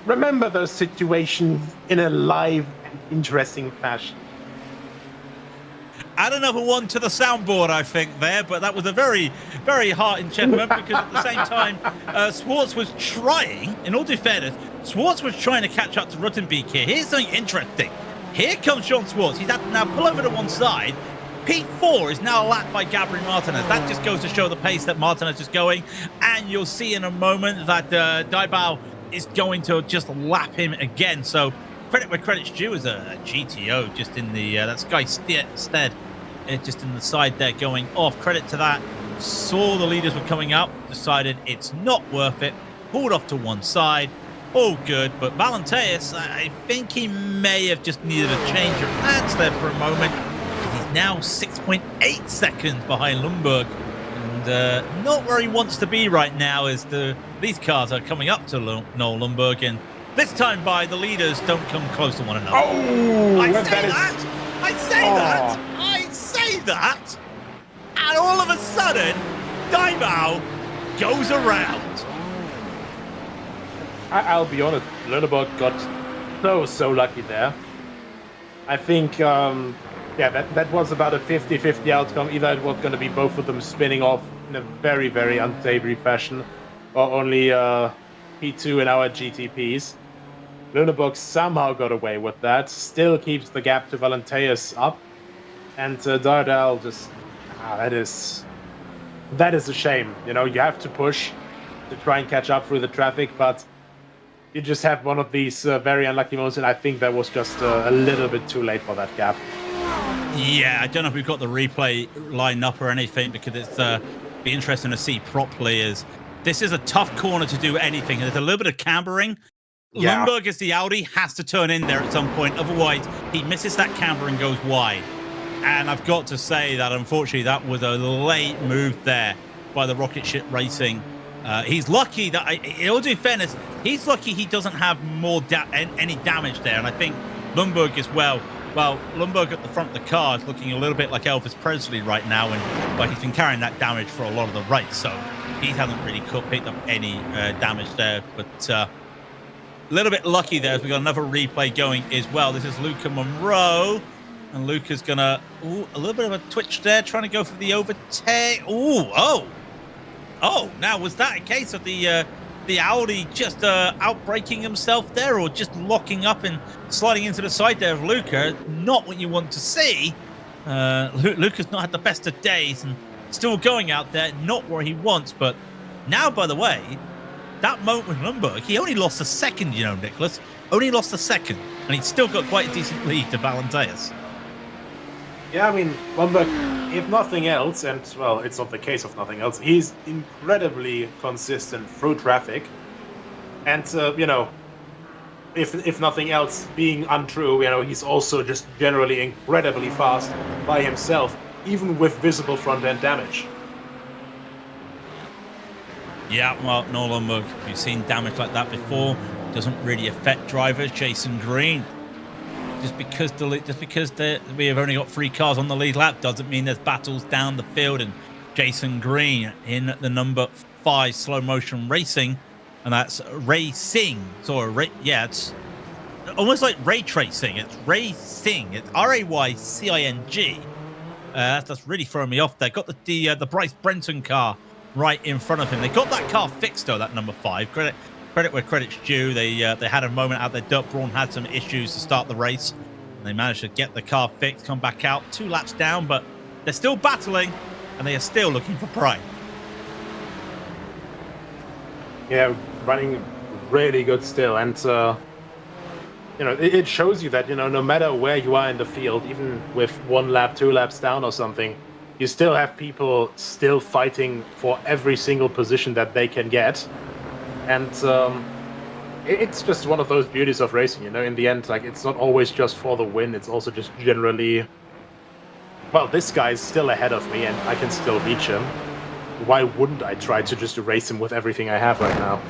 remember those situations in a live and interesting fashion. Add another one to the soundboard, I think, there, but that was a very, very heart-in-chest moment, because at the same time, Swartz was trying, in all due fairness, Swartz was trying to catch up to Ruttenbeek here. Here's something interesting. Here comes John Swartz. He's had to now pull over to one side, P4 is now lapped by Gabriel Martinez. That just goes to show the pace that Martinez is going. And you'll see in a moment that Daibao is going to just lap him again. So credit where credit's due as a GTO just in the, that Sky Stead, just in the side there going off. Credit to that. Saw the leaders were coming up, decided it's not worth it, pulled off to one side. All good, but Valenteus, I think he may have just needed a change of plans there for a moment. He's now 6.8 seconds behind Lundberg, and not where he wants to be right now as these cars are coming up to Noel Lundberg, and this time by the leaders don't come close to one another. Oh, I say that, and all of a sudden, Daibao goes around. I'll be honest, Lundberg got so lucky there. I think, yeah, that was about a 50-50 outcome. Either it was going to be both of them spinning off in a very, very unsavory fashion, or only P2 in our GTPs. Lundberg somehow got away with that, still keeps the gap to Valenteus up, and Dardal just, that is a shame. You know, you have to push to try and catch up through the traffic, but you just have one of these very unlucky moments, and I think that was just a little bit too late for that gap. Yeah, I don't know if we've got the replay lined up or anything, because it's be interesting to see properly. As this is a tough corner to do anything, and there's a little bit of cambering. Yeah. Lundberg, as the Audi, has to turn in there at some point, otherwise he misses that camber and goes wide. And I've got to say that unfortunately that was a late move there by the Rocket Ship Racing. He's lucky that, in all due fairness, he's lucky he doesn't have any damage there. And I think Lundberg as well. Well, Lundberg at the front of the car is looking a little bit like Elvis Presley right now. And well, he's been carrying that damage for a lot of the race. So he hasn't really picked up any damage there. But a little bit lucky there as we got another replay going as well. This is Luca Monroe. And Luca's going to, a little bit of a twitch there, trying to go for the overtake. Oh, now was that a case of the Audi just outbraking himself there, or just locking up and sliding into the side there of Luca? Not what you want to see. Luca's not had the best of days and still going out there, not where he wants. But now, by the way, that moment with Lundberg, he only lost a second, you know, Nicholas. Only lost a second, and he's still got quite a decent lead to Valenteus. Yeah, I mean, Lundberg, if nothing else, and, well, it's not the case of nothing else, he's incredibly consistent through traffic. And, you know, if nothing else being untrue, you know, he's also just generally incredibly fast by himself, even with visible front-end damage. Yeah, well, no, Lundberg, we've seen damage like that before. Doesn't really affect drivers. Jason Green. Just because we have only got 3 cars on the lead lap doesn't mean there's battles down the field. And Jason Green in the number 5 slow motion racing, and that's racing. Sorry, yeah, it's almost like ray tracing. It's racing. It's RAYCING. That's really throwing me off there. Got the Bryce Brenton car right in front of him. They got that car fixed though. That number 5. Credit where credit's due. They had a moment out there. Dirk Braun had some issues to start the race. And they managed to get the car fixed, come back out 2 laps down, but they're still battling, and they are still looking for pride. Yeah, running really good still. And, you know, it shows you that, you know, no matter where you are in the field, even with 1 lap, 2 laps down or something, you still have people still fighting for every single position that they can get. And it's just one of those beauties of racing, you know, in the end, like, it's not always just for the win, it's also just generally, well, this guy's still ahead of me and I can still reach him. Why wouldn't I try to just erase him with everything I have right now?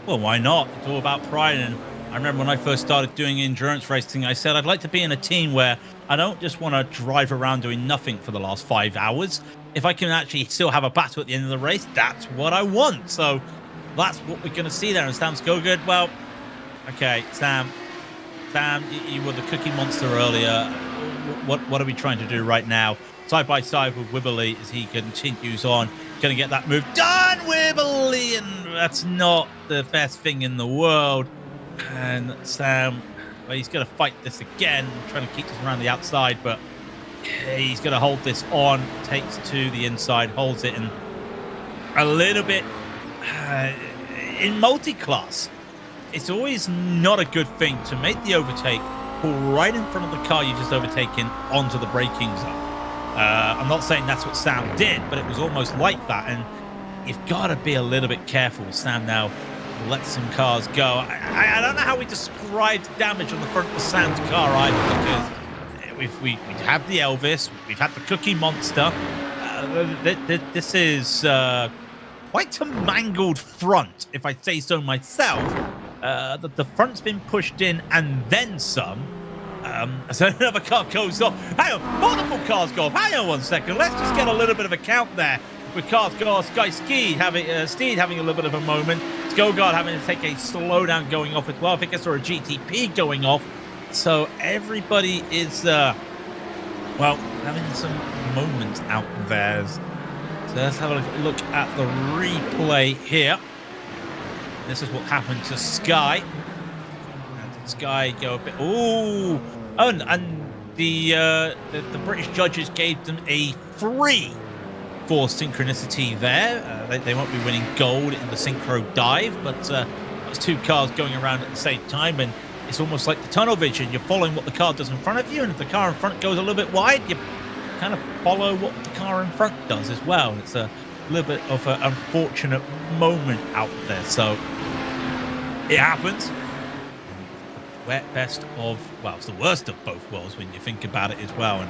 Well, why not? It's all about pride. And I remember when I first started doing endurance racing, I said I'd like to be in a team where I don't just want to drive around doing nothing for the last 5 hours. If I can actually still have a battle at the end of the race, that's what I want. So that's what we're going to see there. And Sam's go good. Well, okay, Sam, you were the cookie monster earlier. What are we trying to do right now? Side by side with Wibberley as he continues on. Going to get that move done, Wibberley. And that's not the best thing in the world. And Sam, Well, he's going to fight this again, trying to keep this around the outside, but he's going to hold this on, takes to the inside, holds it, and a little bit in multi-class. It's always not a good thing to make the overtake, pull right in front of the car you just overtaken onto the braking zone. I'm not saying that's what Sam did, but it was almost like that, and you've got to be a little bit careful. Sam now lets some cars go. I don't know how we described damage on the front of Sam's car either, because we've had the Elvis, we've had the Cookie Monster. This is quite a mangled front, if I say so myself. The front's been pushed in and then some. So another car goes off. Hang on, multiple cars go off. Hang on 1 second. Let's just get a little bit of a count there. With cars go off, Steed having a little bit of a moment. Skogard having to take a slowdown going off as well. I think I saw a GTP going off. So everybody is, well, having some moments out there. So let's have a look at the replay here. This is what happened to Sky. Did Sky go a bit? Ooh, and the British judges gave them a 3 for synchronicity there. They won't be winning gold in the synchro dive, but there's 2 cars going around at the same time, and it's almost like the tunnel vision. You're following what the car does in front of you, and if the car in front goes a little bit wide, you kind of follow what the car in front does as well. It's a little bit of an unfortunate moment out there, so it happens. Best of, well, it's the worst of both worlds when you think about it as well. And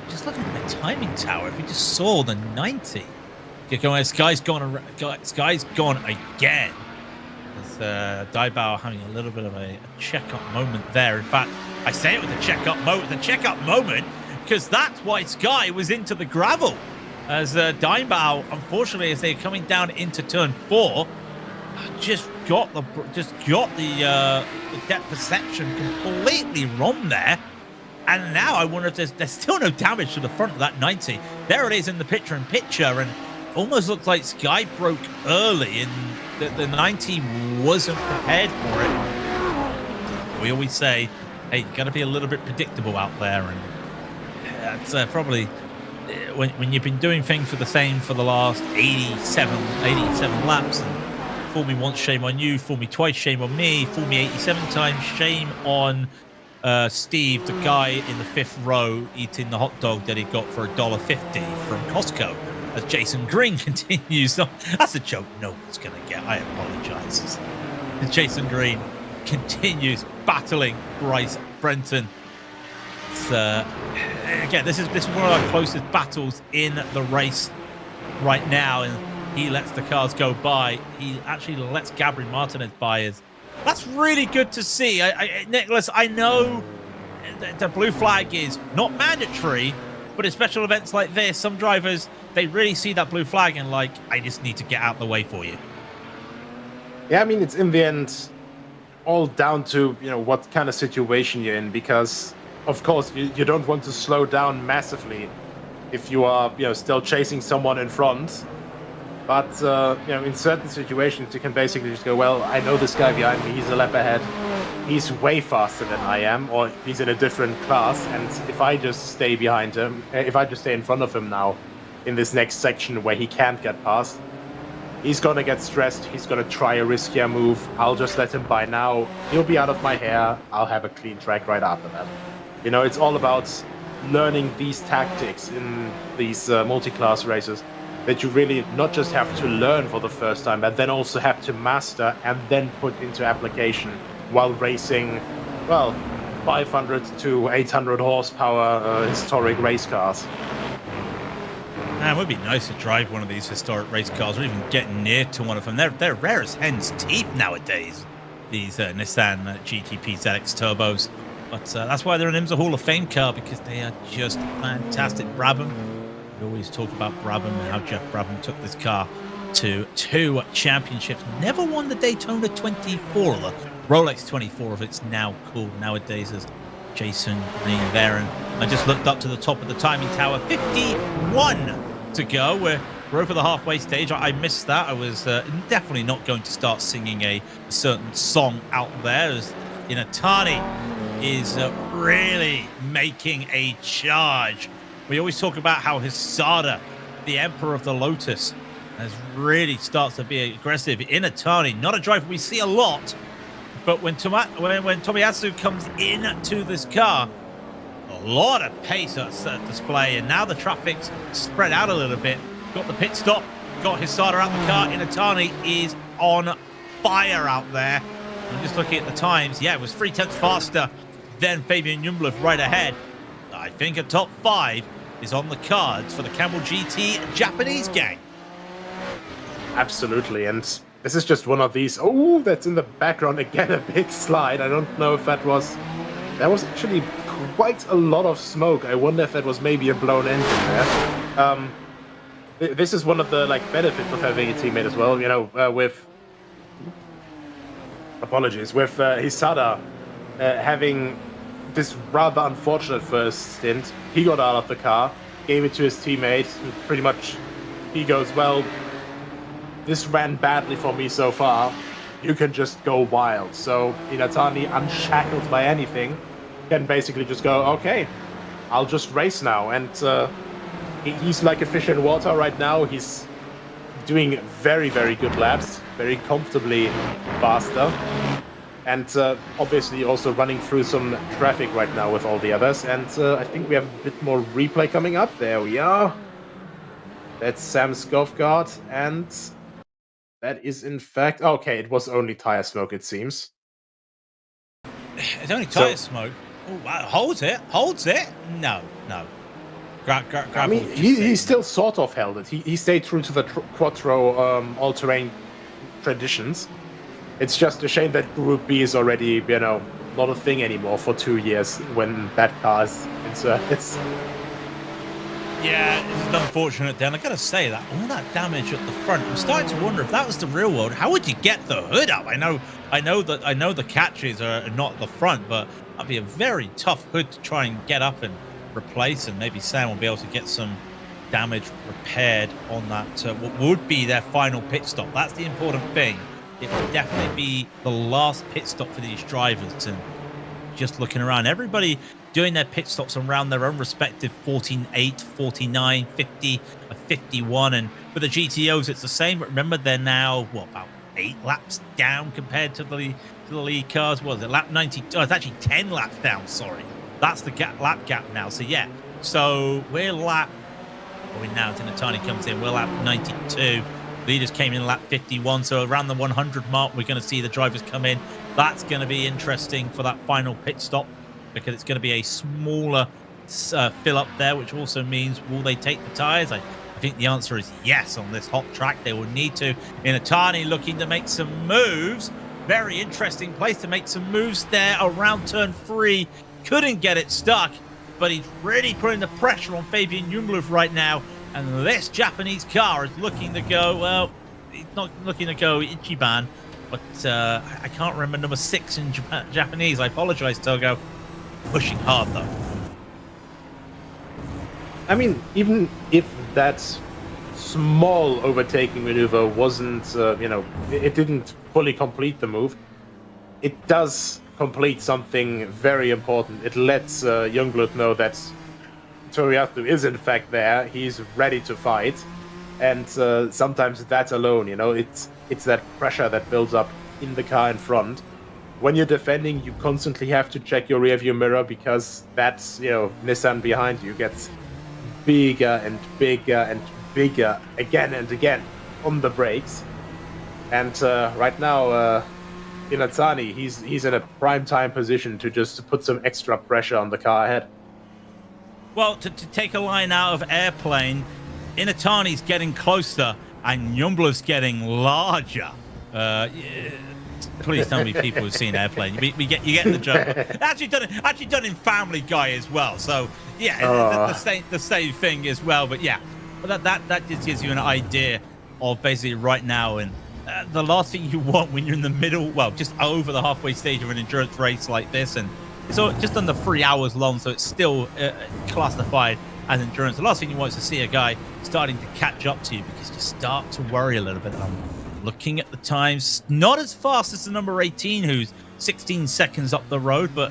just looking at the timing tower, if we just saw the 90, Sky's gone again. There's Dybauer having a little bit of a check-up moment there. In fact, I say it with a check-up moment, because that's why Sky was into the gravel. As Dybauer, unfortunately, as they're coming down into turn 4, just got the depth perception completely wrong there. And now I wonder if there's still no damage to the front of that 90. There it is in the picture-in-picture, and almost looks like Sky broke early, and the 90 wasn't prepared for it. We always say, hey, you got to be a little bit predictable out there, and that's probably when you've been doing things for the last 87 laps. And fool me once, shame on you. Fool me twice, shame on me. Fool me 87 times, shame on Steve, the guy in the 5th row eating the hot dog that he got for $1.50 from Costco. As Jason Green continues on. That's a joke no one's going to get. I apologize. And Jason Green continues battling Bryce Brenton. It's, again, this is one of our closest battles in the race right now, and he lets the cars go by. He actually lets Gabriel Martinez by. That's really good to see. Nicholas, I know the blue flag is not mandatory, but in special events like this, some drivers, they really see that blue flag and like, I just need to get out of the way for you. Yeah, I mean, it's in the end all down to, what kind of situation you're in, because of course you don't want to slow down massively if you are, still chasing someone in front. But, in certain situations, you can basically just go, well, I know this guy behind me, he's a lap ahead. He's way faster than I am, or he's in a different class. And if I just stay behind him, if I just stay in front of him now in this next section where he can't get past, he's going to get stressed. He's going to try a riskier move. I'll just let him by now. He'll be out of my hair. I'll have a clean track right after that. It's all about learning these tactics in these multi-class races, that you really not just have to learn for the first time, but then also have to master and then put into application while racing, well, 500 to 800 horsepower historic race cars. Man, it would be nice to drive one of these historic race cars, or even get near to one of them. They're rare as hen's teeth nowadays, these Nissan GTP ZX turbos. But that's why they're an IMSA Hall of Fame car, because they are just fantastic. Brabham. We always talk about Brabham and how Jeff Brabham took this car to 2 championships. Never won the Daytona 24, or the Rolex 24, if it's now called nowadays, as Jason Green there. And I just looked up to the top of the timing tower. 51 to go. We're over the halfway stage. I missed that. I was definitely not going to start singing a certain song out there. As Inatani is really making a charge. We always talk about how Hisada, the Emperor of the Lotus, has really starts to be aggressive. Inatani, not a driver we see a lot, but when Tomiyasu comes into this car, a lot of pace at display, and now the traffic's spread out a little bit. Got the pit stop, got Hisada out the car. Inatani is on fire out there. I'm just looking at the times. Yeah, it was 3/10 faster than Fabian Jumbluth right ahead. I think a top 5 is on the cards for the Camel GT Japanese gang. Absolutely, and this is just one of these. Oh, that's in the background again, a big slide. I don't know if that was actually quite a lot of smoke. I wonder if that was maybe a blown engine there. This is one of the benefits of having a teammate as well. You know, with Hisada having this rather unfortunate first stint. He got out of the car, gave it to his teammate, and pretty much he goes, well, this ran badly for me so far. You can just go wild. So Inatani, unshackled by anything, can basically just go, okay, I'll just race now. And he's like a fish in water right now. He's doing very, very good laps, very comfortably faster. And obviously also running through some traffic right now with all the others. And I think we have a bit more replay coming up. There we are. That's Sam Skofgard, and that is in fact... Okay, it was only tire smoke, it seems. It's only tire smoke? Oh, wow. Holds it? Holds it? No. I mean, he still sort of held it. He stayed true to the Quattro all-terrain traditions. It's just a shame that Group B is already, not a thing anymore for 2 years when that car is in service. Yeah, it's unfortunate, Dan. I gotta say that all that damage at the front, I'm starting to wonder if that was the real world. How would you get the hood up? I know the catches are not at the front, but that'd be a very tough hood to try and get up and replace, and maybe Sam will be able to get some damage repaired on that. What would be their final pit stop? That's the important thing. It would definitely be the last pit stop for these drivers, and just looking around, everybody doing their pit stops around their own respective 14.8, 49, 50, 51, and for the GTOs it's the same. But remember, they're now about 8 laps down compared to the lead cars. What was it, lap 90? Oh, it's actually 10 laps down. Sorry, that's the lap gap now. So yeah, so we're lap. Now Tinatani comes in. We're lap 92. Leaders came in lap 51, so around the 100 mark, we're going to see the drivers come in. That's going to be interesting for that final pit stop, because it's going to be a smaller fill up there, which also means, will they take the tires? I think the answer is yes on this hot track. They will need to. Inatani looking to make some moves. Very interesting place to make some moves there around turn 3. Couldn't get it stuck, but he's really putting the pressure on Fabian Jumbluth right now. And this Japanese car is looking to go, well, it's not looking to go Ichiban, but I can't remember number 6 in Japanese. I apologize, Togo. Pushing hard, though. I mean, even if that small overtaking maneuver wasn't, it didn't fully complete the move, it does complete something very important. It lets Youngblood know that Toriyasu is in fact there. He's ready to fight, and sometimes that alone, it's that pressure that builds up in the car in front. When you're defending, you constantly have to check your rearview mirror, because that's Nissan behind you gets bigger and bigger and bigger again and again on the brakes. And right now, Inatani, he's in a prime time position to just put some extra pressure on the car ahead. Well, to take a line out of Airplane, Inatani's getting closer and Jumbluth's getting larger. Yeah, please tell me people who've seen Airplane. You get the joke. Actually done in Family Guy as well. So yeah, the same thing as well. But yeah, that just gives you an idea of basically right now. And the last thing you want when you're in the middle, well, just over the halfway stage of an endurance race like this, and so just under 3 hours long, so it's still classified as endurance. The last thing you want is to see a guy starting to catch up to you, because you start to worry a little bit. I'm looking at the times, not as fast as the number 18, who's 16 seconds up the road, but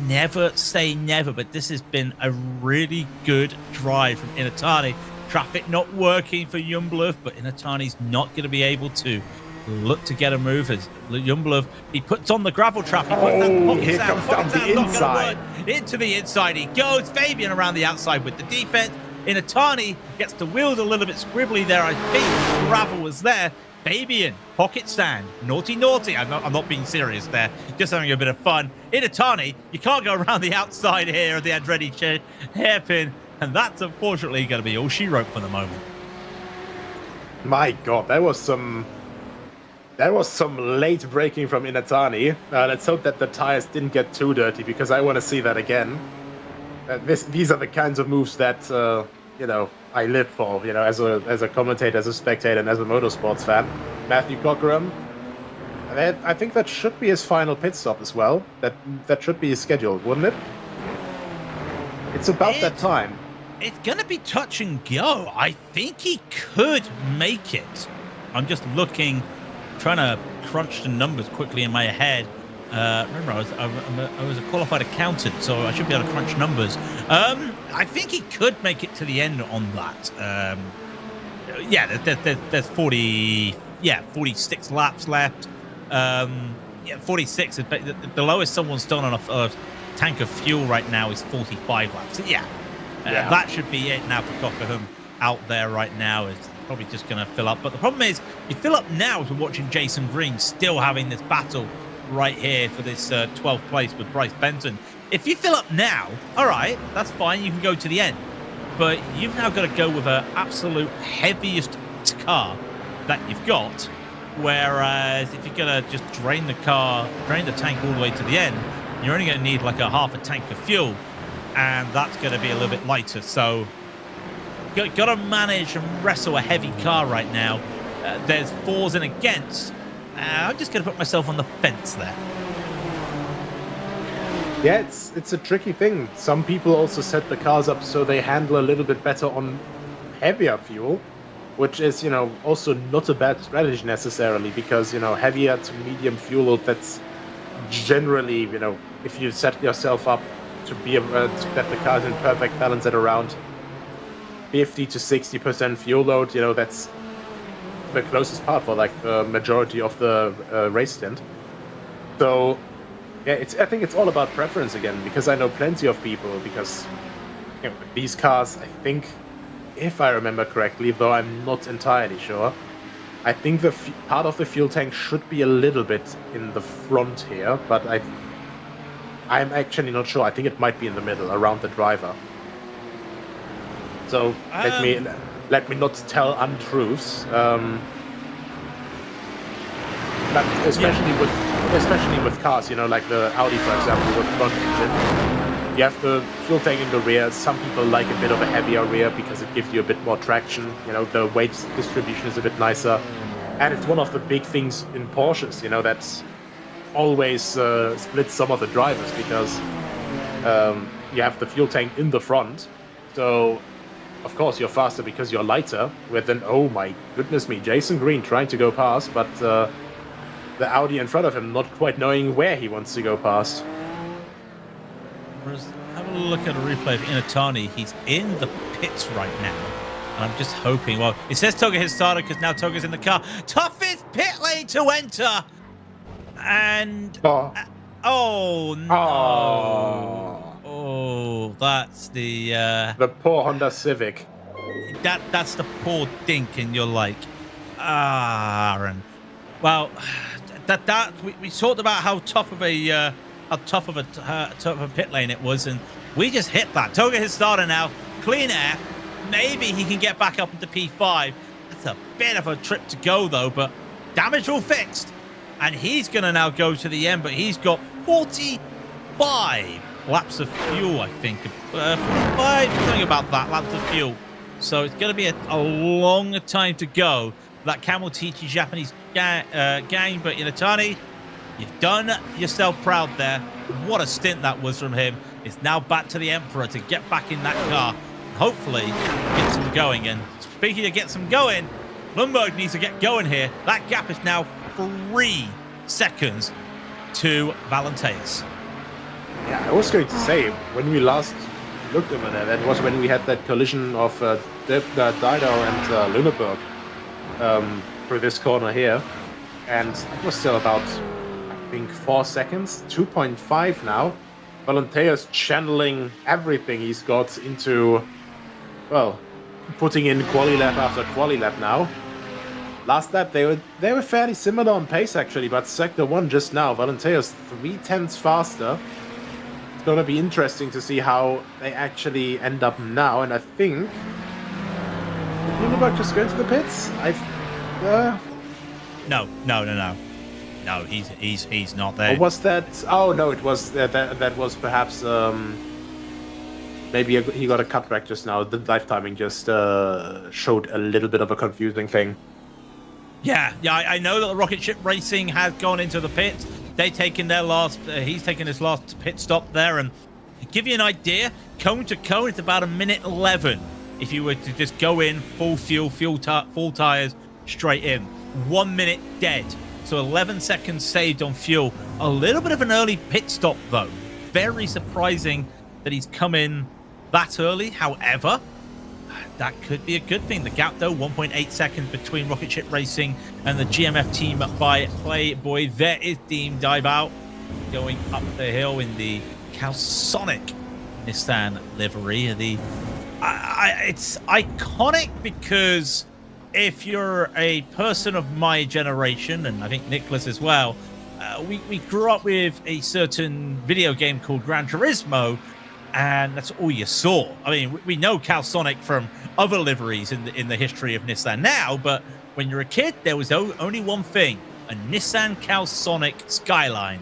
never say never, but this has been a really good drive from Inatani. Traffic not working for Youngblood, but Inatani's not going to be able to look to get a move. As Youngblood, he puts on the gravel trap. He puts that pocket here sound, comes down the inside. Into the inside he goes. Fabian around the outside with the defense. Inatani gets the wheels a little bit scribbly there. I think gravel was there. Fabian, pocket stand, naughty. I'm not being serious there, just having a bit of fun. Inatani, you can't go around the outside here of the Andretti hairpin, and that's unfortunately going to be all she wrote for the moment. My God, that was some late braking from Inatani. Let's hope that the tires didn't get too dirty, because I want to see that again. These are the kinds of moves that you know, I live for, you know, as a commentator, as a spectator, and as a motorsports fan. Matthew Cockerham, I think that should be his final pit stop as well. That should be scheduled, wouldn't it? It's about that time. It's gonna be touch and go. I think he could make it. I'm just looking, trying to crunch the numbers quickly in my head. Remember, I was a qualified accountant, so I should be able to crunch numbers. I think he could make it to the end on that. Yeah, there's 46 laps left. Yeah, 46. The lowest someone's done on a tank of fuel right now is 45 laps. So yeah, that should be it now for Cockerham out there right now. It's probably just going to fill up. But the problem is, you fill up now as we're watching Jason Green still having this battle right here for this 12th place with Bryce Benton. If you fill up now, all right, that's fine. You can go to the end. But you've now got to go with an absolute heaviest car that you've got. Whereas if you're going to just drain the tank all the way to the end, you're only going to need like a half a tank of fuel. And that's going to be a little bit lighter. So got to manage and wrestle a heavy car right now. There's fors and against. I'm just going to put myself on the fence there. Yeah, it's a tricky thing. Some people also set the cars up so they handle a little bit better on heavier fuel, which is, you know, also not a bad strategy necessarily, because, you know, heavier to medium fuel, that's generally, you know, if you set yourself up to be that the car's in perfect balance at around 50 to 60% fuel load, you know, that's the closest part for like the majority of the race stint. So yeah, I think it's all about preference again, because I know plenty of people, because, you know, these cars, I think, if I remember correctly, though I'm not entirely sure, I think the part of the fuel tank should be a little bit in the front here, but I'm actually not sure. I think it might be in the middle, around the driver. So let me not tell untruths. But especially with cars, you know, like the Audi, for example, with front engine, you have the fuel tank in the rear. Some people like a bit of a heavier rear because it gives you a bit more traction. You know, the weight distribution is a bit nicer, and it's one of the big things in Porsches. You know, that's always splits some of the drivers, because you have the fuel tank in the front, so of course you're faster because you're lighter. With an, oh my goodness me, Jason Green trying to go past, but the Audi in front of him not quite knowing where he wants to go past. Have a look at a replay of Inatani. He's in the pits right now, and I'm just hoping. Well, it says Toga has started because now Toga's in the car. Toughest pit lane to enter. And oh no! Oh, that's the poor Honda Civic. That's the poor dink, and you're like, Aaron. Well, we talked about how tough of a pit lane it was, and we just hit that. Toga has started now. Clean air. Maybe he can get back up into P5. That's a bit of a trip to go though, but damage all fixed. And he's going to now go to the end, but he's got 45 laps of fuel, I think. 45, something about that, laps of fuel. So it's going to be a long time to go. That Camel GT Japanese gang, but Inatani, you've done yourself proud there. What a stint that was from him. It's now back to the Emperor to get back in that car. Hopefully, get some going. And speaking of get some going, Lundberg needs to get going here. That gap is now 3 seconds to Valenteus. Yeah, I was going to say, when we last looked over there, that was when we had that collision of Dido and Lüneburg through this corner here. And it was still about, I think, 4 seconds, 2.5 now. Valentea's channeling everything he's got into, well, putting in quali lap after quali lap now. Last lap, they were fairly similar on pace, actually, but Sector 1 just now, Valentea's 0.3 faster. It's going to be interesting to see how they actually end up now, and I think... Did Lüneburg just go into the pits? No, he's not there. Or was that... Oh, no, it was... that was perhaps... maybe he got a cut back just now. The live timing just showed a little bit of a confusing thing. Yeah, I know that the Rocket Ship Racing has gone into the pits. They've taken their last, he's taken his last pit stop there, and to give you an idea, cone to cone, it's about 1:11 if you were to just go in full fuel, full tires straight in. 1 minute dead, so 11 seconds saved on fuel. A little bit of an early pit stop though. Very surprising that he's come in that early. However, that could be a good thing. The gap, though, 1.8 seconds between Rocket Ship Racing and the GMF team by Playboy. There is Dean Diebout going up the hill in the Calsonic Nissan livery. It's iconic because if you're a person of my generation, and I think Nicholas as well, we grew up with a certain video game called Gran Turismo, and that's all you saw. I mean, we know Calsonic from other liveries in the history of Nissan now, but when you're a kid, there was only one thing, a Nissan Calsonic Skyline,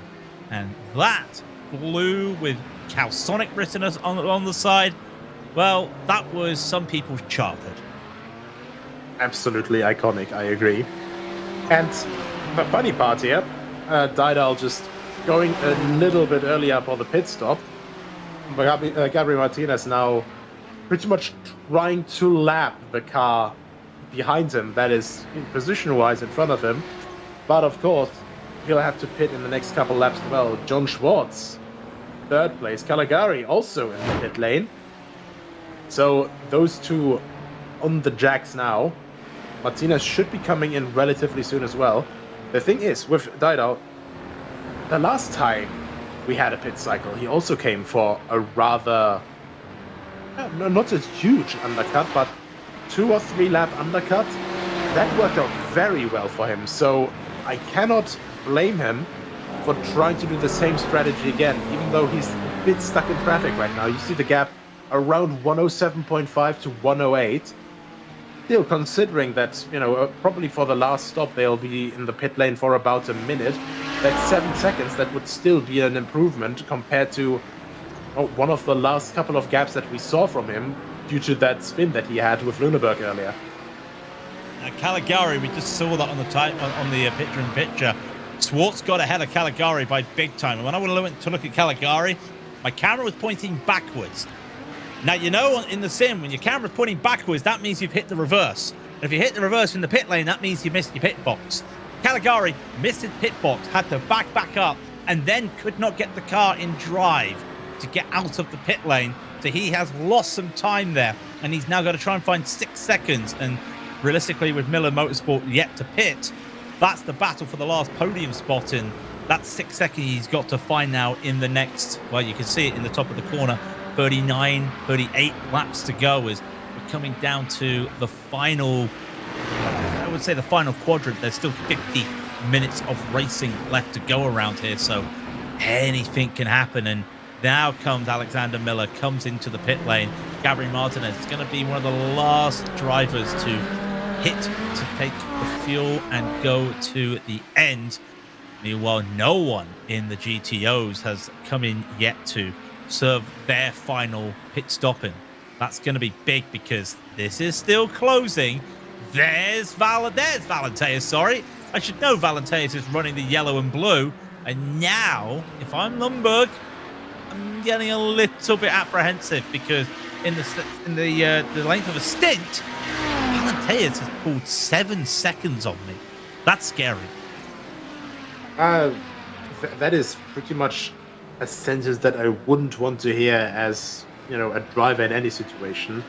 and that blue with Calsonic written on the side, well, that was some people's childhood. Absolutely iconic, I agree. And the funny part here, Didal just going a little bit earlier for the pit stop. Gabriel Martinez now pretty much trying to lap the car behind him, that is position-wise in front of him. But of course, he'll have to pit in the next couple laps as well. John Schwartz, third place. Caligari also in the pit lane. So those two on the jacks now. Martinez should be coming in relatively soon as well. The thing is, with Didal, the last time we had a pit cycle, he also came for a rather, not a huge undercut, but 2 or 3 lap undercut. That worked out very well for him, so I cannot blame him for trying to do the same strategy again, even though he's a bit stuck in traffic right now. You see the gap around 107.5 to 108. Still, considering that, probably for the last stop they'll be in the pit lane for about a minute, that's 7 seconds. That would still be an improvement compared to one of the last couple of gaps that we saw from him due to that spin that he had with Lüneburg earlier. Now, Caligari, we just saw that on the picture-in-picture. Schwartz got ahead of Caligari by big time. And when I went to look at Caligari, my camera was pointing backwards. Now, in the sim, when your camera's pointing backwards, that means you've hit the reverse. And if you hit the reverse in the pit lane, that means you missed your pit box. Caligari missed his pit box, had to back up, and then could not get the car in drive to get out of the pit lane. So he has lost some time there, and he's now got to try and find 6 seconds. And realistically, with Miller Motorsport yet to pit, that's the battle for the last podium spot. And that 6 seconds he's got to find now in the next, well, you can see it in the top of the corner, 39, 38 laps to go as we're coming down to the final, I would say the final quadrant. There's still 50 minutes of racing left to go around here, so anything can happen. And now comes Alexander Miller, comes into the pit lane. Gabriel Martinez is going to be one of the last drivers to hit to take the fuel and go to the end. Meanwhile, no one in the GTOs has come in yet to serve their final pit stopping. That's going to be big because this is still closing. There's Valenteas, sorry. I should know Valenteas is running the yellow and blue. And now, if I'm Lundberg, I'm getting a little bit apprehensive because in the length of a stint, Valenteas has pulled 7 seconds on me. That's scary. That is pretty much a sentence that I wouldn't want to hear as, a driver in any situation.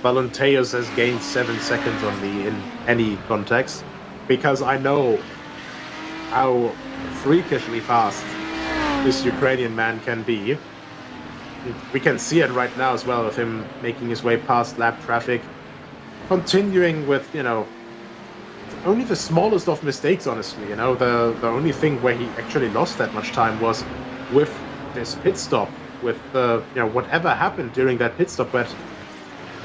Valenteos has gained 7 seconds on me in any context, because I know how freakishly fast this Ukrainian man can be. We can see it right now as well with him making his way past lap traffic, continuing with, only the smallest of mistakes, honestly. The only thing where he actually lost that much time was with this pit stop, with whatever happened during that pit stop. But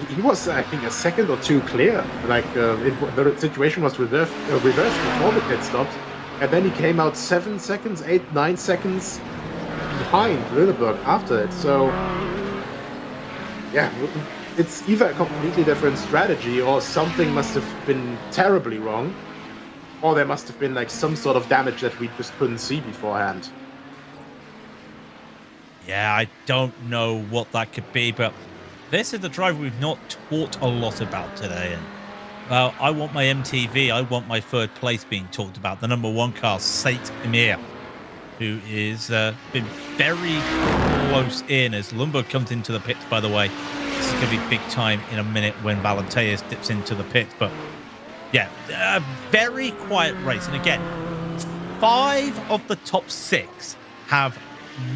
he was, I think, a second or two clear. The situation was reversed before the pit stops, and then he came out 7 seconds, 8, 9 seconds behind Lüneburg after it. So yeah, it's either a completely different strategy, or something must have been terribly wrong, or there must have been like some sort of damage that we just couldn't see beforehand. Yeah, I don't know what that could be, but this is the driver we've not talked a lot about today. And I want my MTV, I want my third place being talked about. The number 1 car, Seca, who is been very close in as Lundberg comes into the pits, by the way. This is going to be big time in a minute when Valenteas dips into the pits. But yeah, a very quiet race. And again, 5 of the top 6 have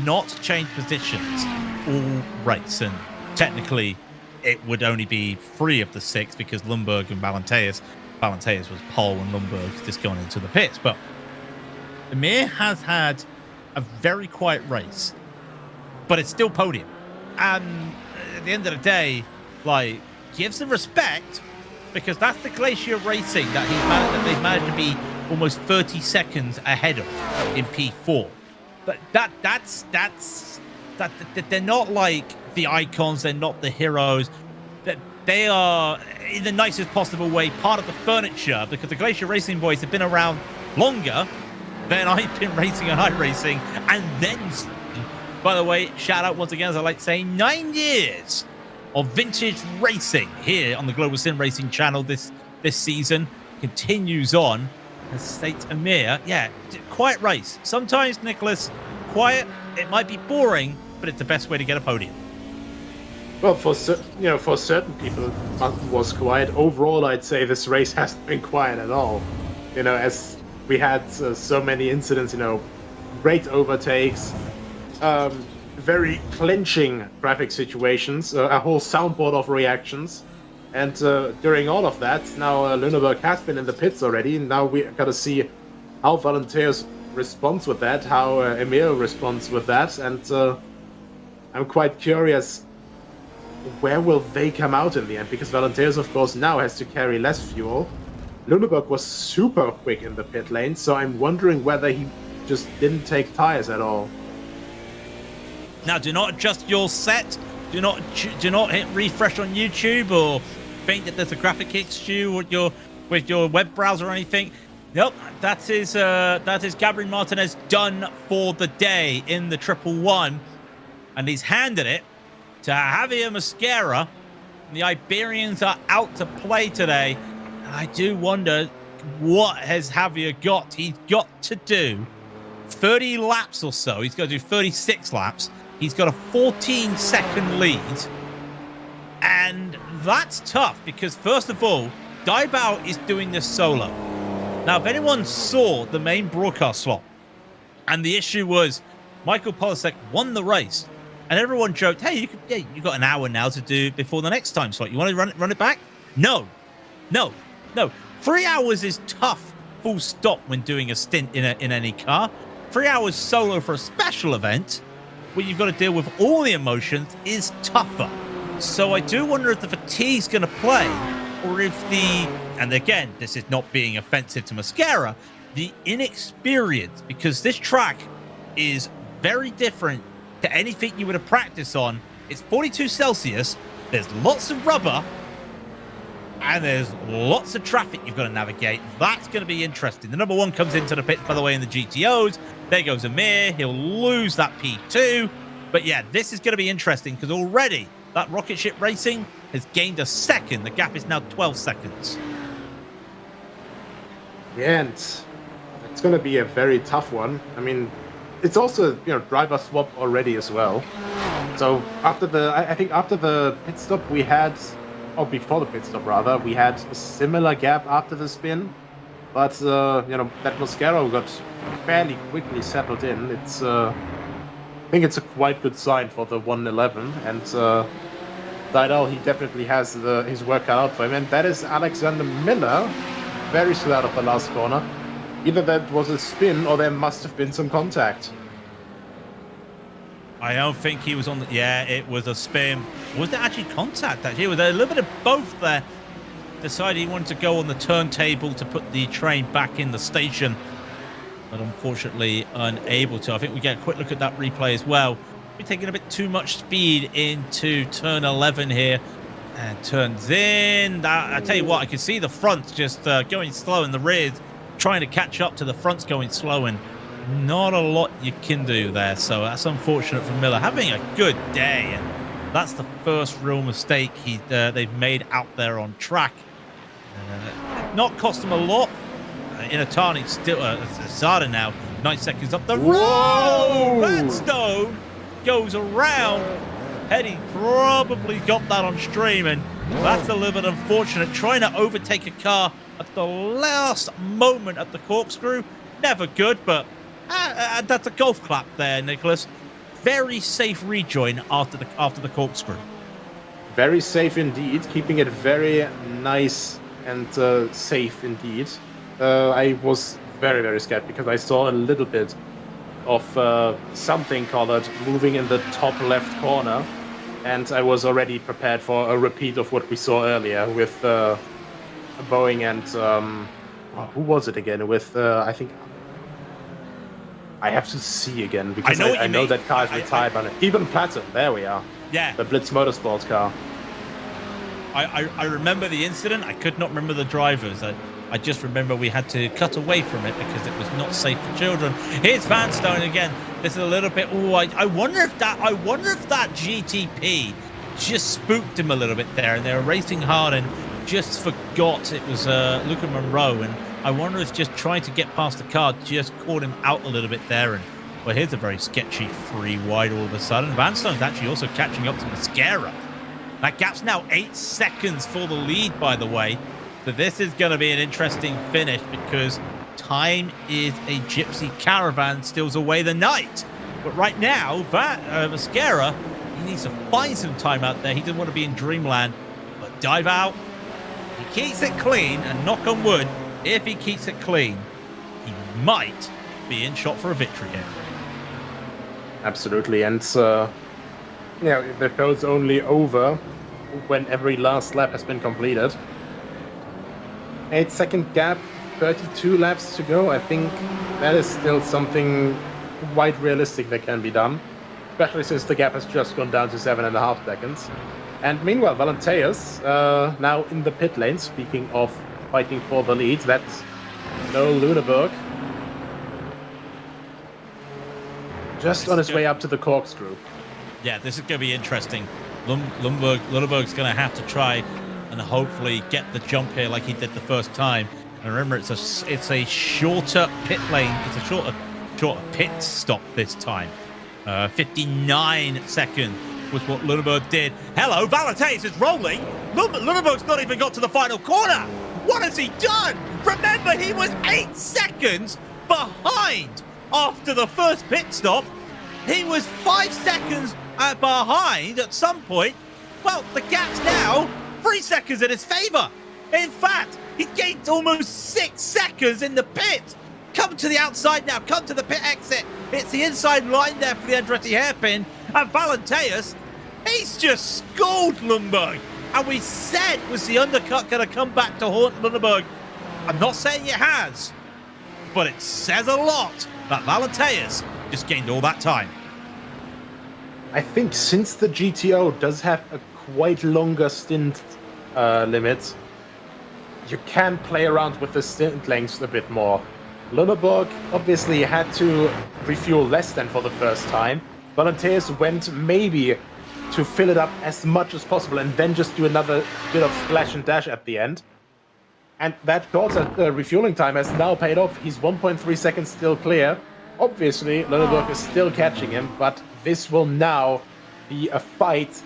not changed positions all race. And technically, it would only be 3 of the 6 because Lundberg and Valenteas was pole and Lundberg just going into the pits. But Emir has had a very quiet race, but it's still podium. And at the end of the day, like, give some respect, because that's the Glacier Racing that they've managed to be almost 30 seconds ahead of in P4. But that's they're not like the icons, they're not the heroes. That they are, in the nicest possible way, part of the furniture, because the Glacier Racing boys have been around longer than I've been racing on iRacing, and then, by the way, shout out once again, as I like to say, 9 years of vintage racing here on the Global SimRacing Channel this season continues on. As states Emir, yeah, quiet race. Sometimes, Nicholas, quiet, it might be boring, but it's the best way to get a podium. Well, for certain people, it was quiet. Overall, I'd say this race hasn't been quiet at all. As we had so many incidents, great overtakes, very clinching traffic situations, a whole soundboard of reactions. And during all of that, now Lüneburg has been in the pits already. Now we got to see how Valenteos responds with that, how Emir responds with that. And I'm quite curious, where will they come out in the end? Because Valenteos, of course, now has to carry less fuel. Lüneburg was super quick in the pit lane, so I'm wondering whether he just didn't take tires at all. Now, do not adjust your set. Do not hit refresh on YouTube or think that there's a graphic issue with your web browser or anything. Nope, that is Gabriel Martinez done for the day in the 111, and he's handed it to Javier Mosquera. The Iberians are out to play today. And I do wonder, what has Javier got? He's got to do 30 laps or so. He's got to do 36 laps. He's got a 14-second lead. And that's tough because, first of all, Daibao is doing this solo. Now, if anyone saw the main broadcast slot, and the issue was Michael Polasek won the race, and everyone joked, hey, you got an hour now to do before the next time slot. You want to run it back? No. 3 hours is tough, full stop, when doing a stint in any car. 3 hours solo for a special event where you've got to deal with all the emotions is tougher. So I do wonder if the fatigue's going to play, or if and again, this is not being offensive to Mosquera, the inexperience, because this track is very different to anything you would have practiced on. It's 42 Celsius, there's lots of rubber, and there's lots of traffic you've got to navigate. That's going to be interesting. The number 1 comes into the pits, by the way, in the GTOs. There goes Emir. He'll lose that P2. But yeah, this is going to be interesting because already that Rocket Ship Racing has gained a second. The gap is now 12 seconds. Yeah, and it's going to be a very tough one. I mean, it's also, driver swap already as well. So after I think after the pit stop we had, or before the pit stop rather, we had a similar gap after the spin. But, that Mosquero got fairly quickly settled in. It's, I think it's a quite good sign for the 111. And Seidel, he definitely has his work cut out for him. And that is Alexander Miller, very slow out of the last corner. Either that was a spin or there must have been some contact. I don't think he was on the... Yeah, it was a spin. Was there actually contact, actually? It was a little bit of both there. Decided he wanted to go on the turntable to put the train back in the station, but unfortunately unable to. I think we get a quick look at that replay as well. We're taking a bit too much speed into turn 11 here, and turns in. I tell you what, I can see the fronts just going slow, and the rears trying to catch up to the fronts going slow, and not a lot you can do there. So that's unfortunate for Miller, having a good day, and that's the first real mistake they've made out there on track. Not cost him a lot. Inatani still Zada now 9 seconds up the road. Vanstone goes around. Eddie probably got that on stream, and that's a little bit unfortunate. Trying to overtake a car at the last moment at the corkscrew, never good, but that's a golf clap there, Nicholas. Very safe rejoin after the corkscrew. Very safe indeed, keeping it very nice and safe indeed. I was very, very scared because I saw a little bit of something colored moving in the top left corner, and I was already prepared for a repeat of what we saw earlier with Boeing and who was it again? With I think I have to see again because I know that car is retired, but even Platinum. There we are. Yeah, the Blitz Motorsports car. I remember the incident. I could not remember the drivers. I just remember we had to cut away from it because it was not safe for children. Here's Vanstone again. This is a little bit. Oh, I wonder if that GTP just spooked him a little bit there, and they were racing hard and just forgot it was Luca Monroe, and I wonder if just trying to get past the car just caught him out a little bit there. And well, here's a very sketchy 3 wide all of a sudden. Vanstone's actually also catching up to Mosquera. That gap's now 8 seconds for the lead, by the way. So this is going to be an interesting finish because time is a gypsy caravan, steals away the night. But right now, Mosquera, he needs to find some time out there. He doesn't want to be in dreamland, but dive out. He keeps it clean, and knock on wood, if he keeps it clean, he might be in shot for a victory here. Absolutely, and the show's only over when every last lap has been completed. 8-second gap, 32 laps to go. I think that is still something quite realistic that can be done, especially since the gap has just gone down to 7.5 seconds. And meanwhile, Valenteus now in the pit lane. Speaking of fighting for the lead, that's Noel Luneburg. Just on his way up to the corkscrew. Yeah, this is going to be interesting. Luneburg's going to have to try and hopefully get the jump here like he did the first time. And remember, it's a shorter pit lane. It's a shorter pit stop this time. 59 seconds was what Luneburg did. Hello, Valenteus is rolling. Luneburg's not even got to the final corner. What has he done? Remember, he was 8 seconds behind after the first pit stop. He was 5 seconds behind at some point. Well, the gap's now 3 seconds in his favor. In fact, he gained almost 6 seconds in the pit. Come to the outside now. Come to the pit exit. It's the inside line there for the Andretti hairpin. And Valenteus, he's just schooled Luneburg. And we said, was the undercut going to come back to haunt Luneburg? I'm not saying it has, but it says a lot that Valenteus just gained all that time. I think since the GTO does have a quite longer stint limit, you can play around with the stint lengths a bit more. Luneburg obviously had to refuel less than for the first time. Valenteus went maybe to fill it up as much as possible and then just do another bit of splash and dash at the end. And that shorter refueling time has now paid off. He's 1.3 seconds still clear. obviously, Lilleberg is still catching him, but this will now be a fight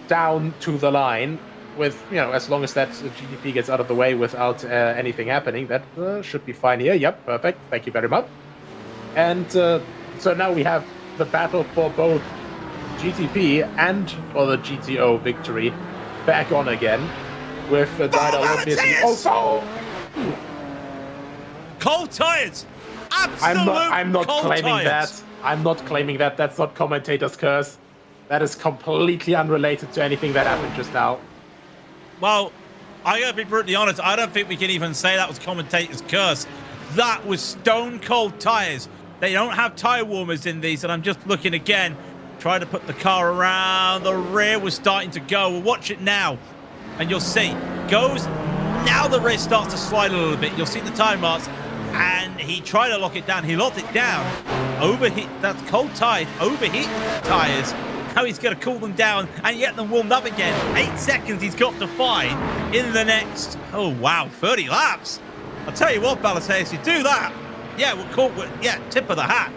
down to the line with, as long as that GTP gets out of the way without anything happening, that should be fine here. Yep, perfect. Thank you very much. And so now we have the battle for both GTP and for the GTO victory back on again with Dida obviously also. Cold tires! Absolute I'm not cold claiming tires. that. I'm not claiming that. That's not commentator's curse. That is completely unrelated to anything that happened just now. Well, I gotta be brutally honest, I don't think we can even say that was commentator's curse. That was stone cold tires. They don't have tire warmers in these, and I'm just looking again, trying to put the car around. The rear was starting to go. We'll watch it now, and you'll see. Goes, now the rear starts to slide a little bit. You'll see the tire marks, and he tried to lock it down. He locked it down. Overheat, that's cold tires, overheat tires. How he's going to cool them down and get them warmed up again. 8 seconds he's got to find in the next, 30 laps. I'll tell you what, Balateas, you do that. Yeah, tip of the hat.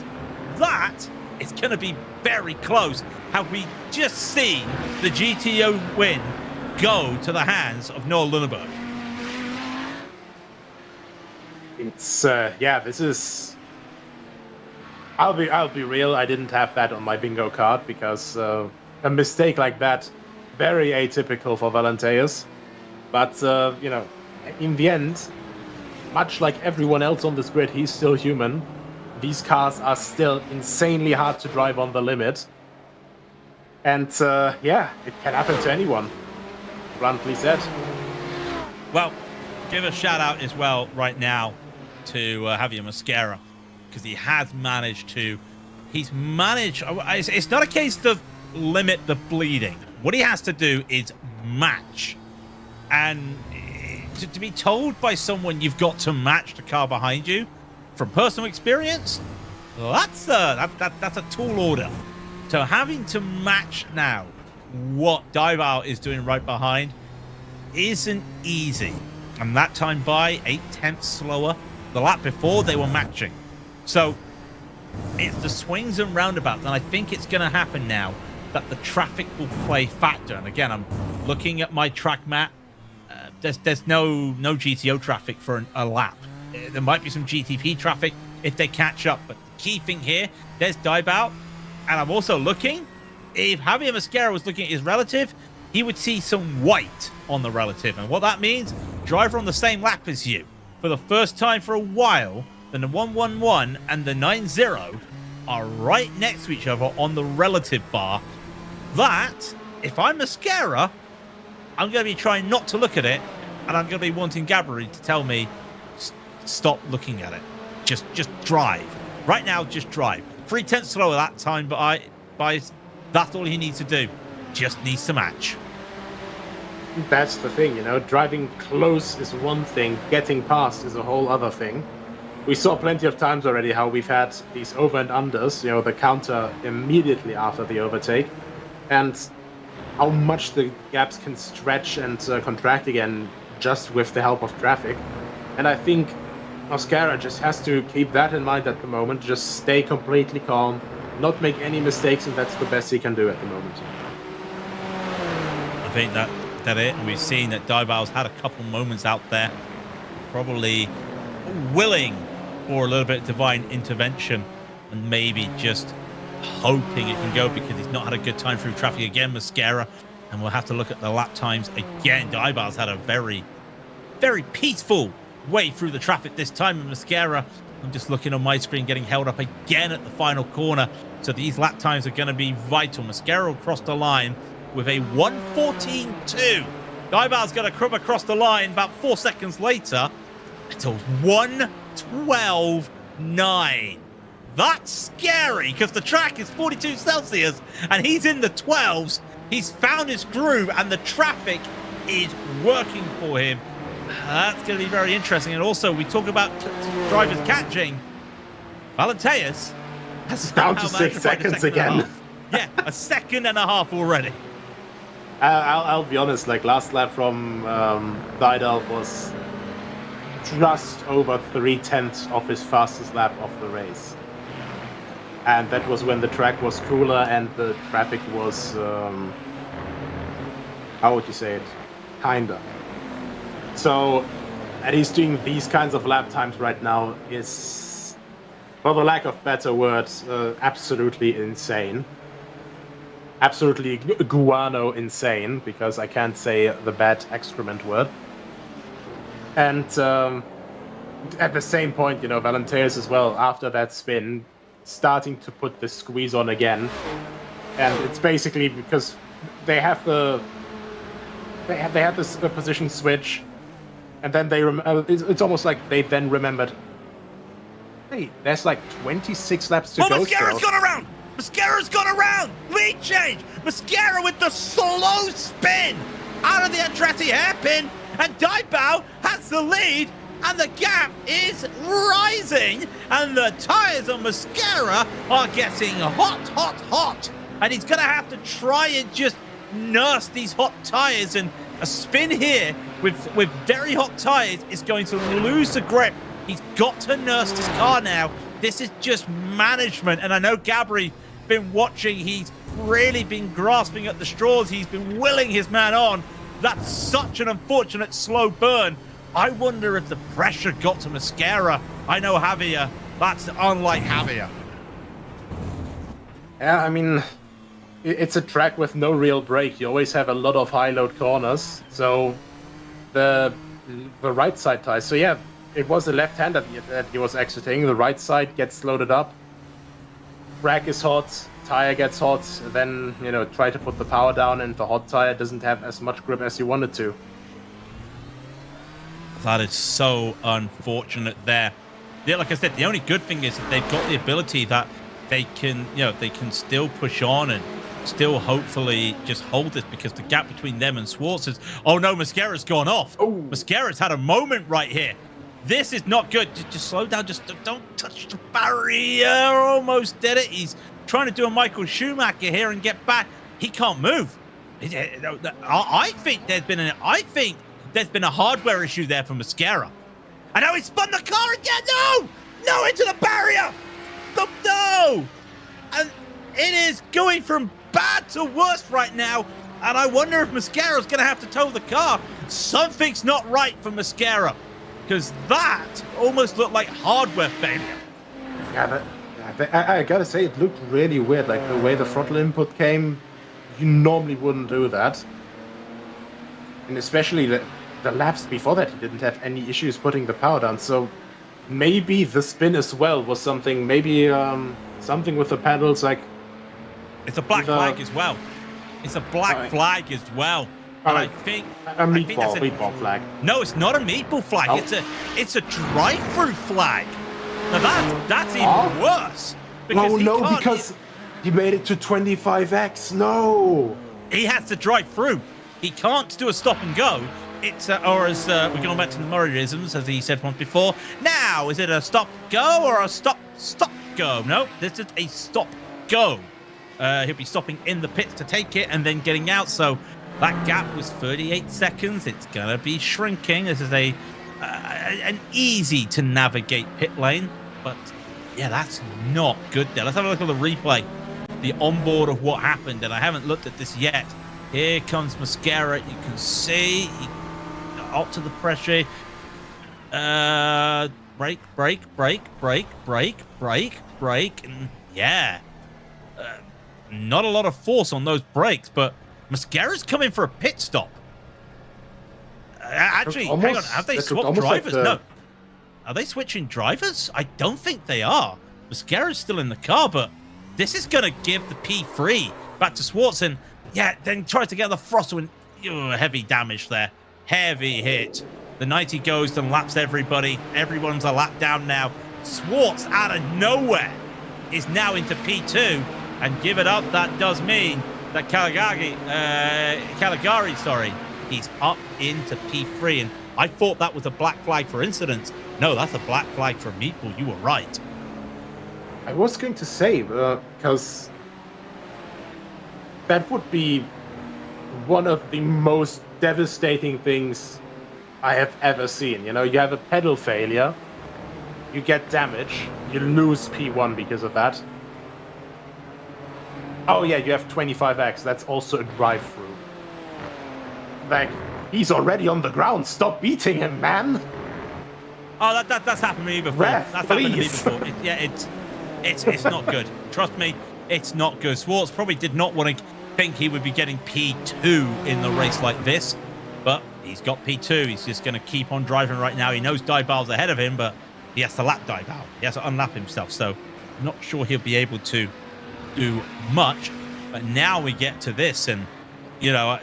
That is going to be very close. Have we just seen the GTO win go to the hands of Noah Lilleberg? It's, this is... I'll be real, I didn't have that on my bingo card because a mistake like that, very atypical for Balateas. But, in the end, much like everyone else on this grid, he's still human. These cars are still insanely hard to drive on the limit. And, it can happen to anyone. Bluntly said. Well, give a shout out as well right now to Javier Mosquera, because he has managed to, it's not a case of limit the bleeding. What he has to do is match. And to be told by someone you've got to match the car behind you, from personal experience, that's a tall order. So having to match now what Dival is doing right behind isn't easy. And that time by 8/10 slower. The lap before they were matching. So it's the swings and roundabouts, and I think it's going to happen now that the traffic will play factor. And again, I'm looking at my track map. There's no GTO traffic for a lap. There might be some GTP traffic if they catch up, but the key thing here, there's Diebout, and I'm also looking. If Javier Mosquera was looking at his relative, he would see some white on the relative, and what that means, driver on the same lap as you. For the first time for a while, the 111 and the 90 are right next to each other on the relative bar. That, if I'm Mosquera, I'm going to be trying not to look at it, and I'm going to be wanting Gabri to tell me, stop looking at it. Just drive. Right now, just drive. 3/10 slower that time, but that's all he needs to do. Just needs to match. That's the thing, driving close is one thing, getting past is a whole other thing. We saw plenty of times already how we've had these over and unders, the counter immediately after the overtake, and how much the gaps can stretch and contract again just with the help of traffic. And I think Mosquera just has to keep that in mind at the moment, just stay completely calm, not make any mistakes, and that's the best he can do at the moment. I think that it, and we've seen that Diebout's had a couple moments out there, probably willing for a little bit of divine intervention and maybe just hoping it can go, because he's not had a good time through traffic again, Mosquera, and we'll have to look at the lap times again. Diebout's had a very, very peaceful way through the traffic this time, and Mosquera, I'm just looking on my screen, getting held up again at the final corner, so these lap times are going to be vital. Mosquera will cross the line with a 1:14.2. Diebout's going to crib across the line about 4 seconds later. It's a 1:12.9. That's scary, because the track is 42 Celsius and he's in the 12s. He's found his groove and the traffic is working for him. That's going to be very interesting. And also, we talk about drivers catching. Balateas has down to 6 seconds again. Yeah, a second and a half already. I'll be honest, last lap from Didal was just over 3/10 of his fastest lap of the race. And that was when the track was cooler and the traffic was, how would you say it? Kinda. So, and he's doing these kinds of lap times right now is, for the lack of better words, absolutely insane. Absolutely guano insane, because I can't say the bad excrement word. And at the same point, you know, Valenteus as well, after that spin, starting to put the squeeze on again. And it's basically because they have the position switch, and then they it's almost like they then remembered, hey, there's like 26 laps to go. Mascara's gone around! Mascara's gone around! Lead change! Mascara with the slow spin out of the Andretti hairpin, and Daibao has the lead, and the gap is rising, and the tires on Mascara are getting hot, hot, hot. And he's going to have to try and just nurse these hot tires, and a spin here with very hot tires is going to lose the grip. He's got to nurse this car now. This is just management, and I know Gabri been watching. He's really been grasping at the straws. He's been willing his man on. That's such an unfortunate slow burn. I wonder if the pressure got to Mascara. I know Javier. That's unlike Javier. Yeah, I mean, it's a track with no real brake. You always have a lot of high-load corners. So the right side tires. So yeah, it was a left-hander that he was exiting. The right side gets loaded up. Rack is hot. Tire gets hot. Then, you know, try to put the power down, and the hot tire doesn't have as much grip as you want it to. That is so unfortunate there. Yeah, like I said, the only good thing is that they've got the ability that they can, you know, they can still push on and still hopefully just hold this, because the gap between them and Schwartz is... Oh no, Mascara's gone off. Oh. Mascara's had a moment right here. This is not good. Just slow down. Just don't touch the barrier. Almost did it. He's trying to do a Michael Schumacher here and get back. He can't move. I think there's been a hardware issue there for Mascara. I know he spun the car again. No, into the barrier. No. And it is going from bad to worse right now. And I wonder if Mascara's going to have to tow the car. Something's not right for Mascara, because that almost looked like hardware failure. Yeah, I gotta say, it looked really weird. Like the way the throttle input came, you normally wouldn't do that. And especially the laps before that, he didn't have any issues putting the power down. So maybe the spin as well was something. Maybe something with the pedals, like it's a black flag as well. It's a black flag as well. And I think a meatball flag. No, it's not a meatball flag. Oh. It's a drive-through flag. Now that's even worse. Because he made it to 25x. No, he has to drive through. He can't do a stop and go. It's or as we're going back to the Murrayisms, as he said once before. Now, is it a stop go or a stop go? No, this is a stop go. He'll be stopping in the pits to take it and then getting out. So that gap was 38 seconds. It's gonna be shrinking. This is an easy to navigate pit lane, but yeah, that's not good there. Let's have a look at the replay, the onboard of what happened, and I haven't looked at this yet. Here comes Mascara. You can see he up to the pressure. Brake, and yeah, not a lot of force on those brakes, but Mascara's coming for a pit stop. Actually, hang on. Have they swapped drivers? No. Are they switching drivers? I don't think they are. Mascara's still in the car, but this is going to give the P3 back to Schwartz, and yeah, then tries to get the throttle, and heavy damage there. Heavy hit. The 90 goes and laps everybody. Everyone's a lap down now. Schwartz, out of nowhere, is now into P2, and give it up. That does mean that Caligari, he's up into P3, and I thought that was a black flag for incidents. No, that's a black flag for Meatball. You were right. I was going to say, because that would be one of the most devastating things I have ever seen. You know, you have a pedal failure, you get damage, you lose P1 because of that. Oh yeah, you have 25x. That's also a drive-through. Like, he's already on the ground. Stop beating him, man. Oh, that's happened to me before. Ref, That's please. happened to me before. It's not good. Trust me, it's not good. Schwartz probably did not want to think he would be getting P2 in the race like this, but he's got P2. He's just going to keep on driving right now. He knows Dybal's ahead of him, but he has to lap Dybal. He has to unlap himself, so I'm not sure he'll be able to do much. But now we get to this, and you know,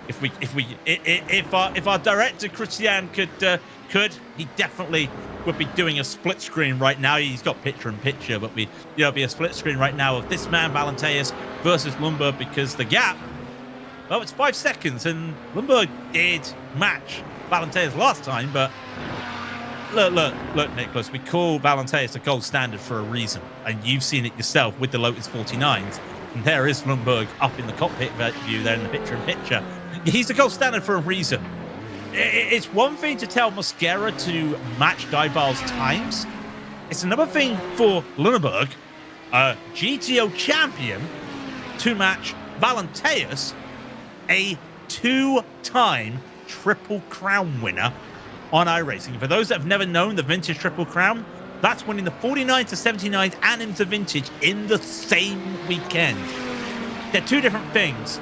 if our director Christian could, he definitely would be doing a split screen right now. He's got picture-in-picture, but be a split screen right now of this man Valenteus versus Lundberg, because the gap, well, it's 5 seconds, and Lundberg did match Valenteus last time, but look, Nicholas, we call Valenteus the gold standard for a reason, and you've seen it yourself with the Lotus 49s, and there is Lundberg up in the cockpit view there in the picture-in-picture. He's the gold standard for a reason. It's one thing to tell Mosquera to match Dybal's times. It's another thing for Lundberg, a GTO champion, to match Valenteus, a 2-time Triple Crown winner on iRacing. For those that have never known the Vintage Triple Crown, that's winning the 49s, the 79s, and IMSA Vintage in the same weekend. They're two different things,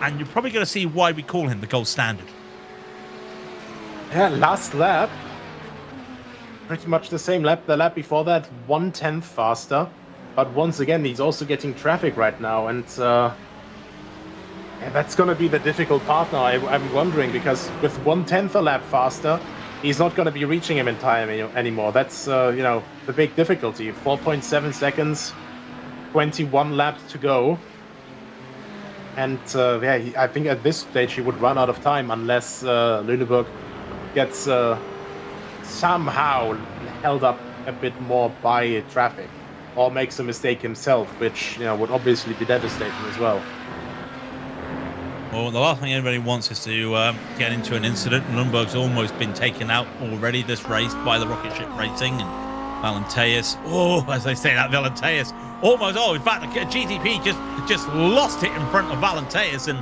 and you're probably going to see why we call him the gold standard. Yeah, last lap. Pretty much the same lap. The lap before that, 1/10 faster. But once again, he's also getting traffic right now. And yeah, that's going to be the difficult part now. I'm wondering, because with 1/10 a lap faster, he's not going to be reaching him in time anymore. That's, you know, the big difficulty. 4.7 seconds, 21 laps to go. And yeah, I think at this stage he would run out of time unless Lüneburg gets somehow held up a bit more by traffic, or makes a mistake himself, which, you know, would obviously be devastating as well. Well, the last thing anybody wants is to get into an incident. Lundberg's almost been taken out already this race by the rocket ship racing, and Valenteus, as I say that, Valenteus almost, in fact, the GTP just lost it in front of Valenteus, and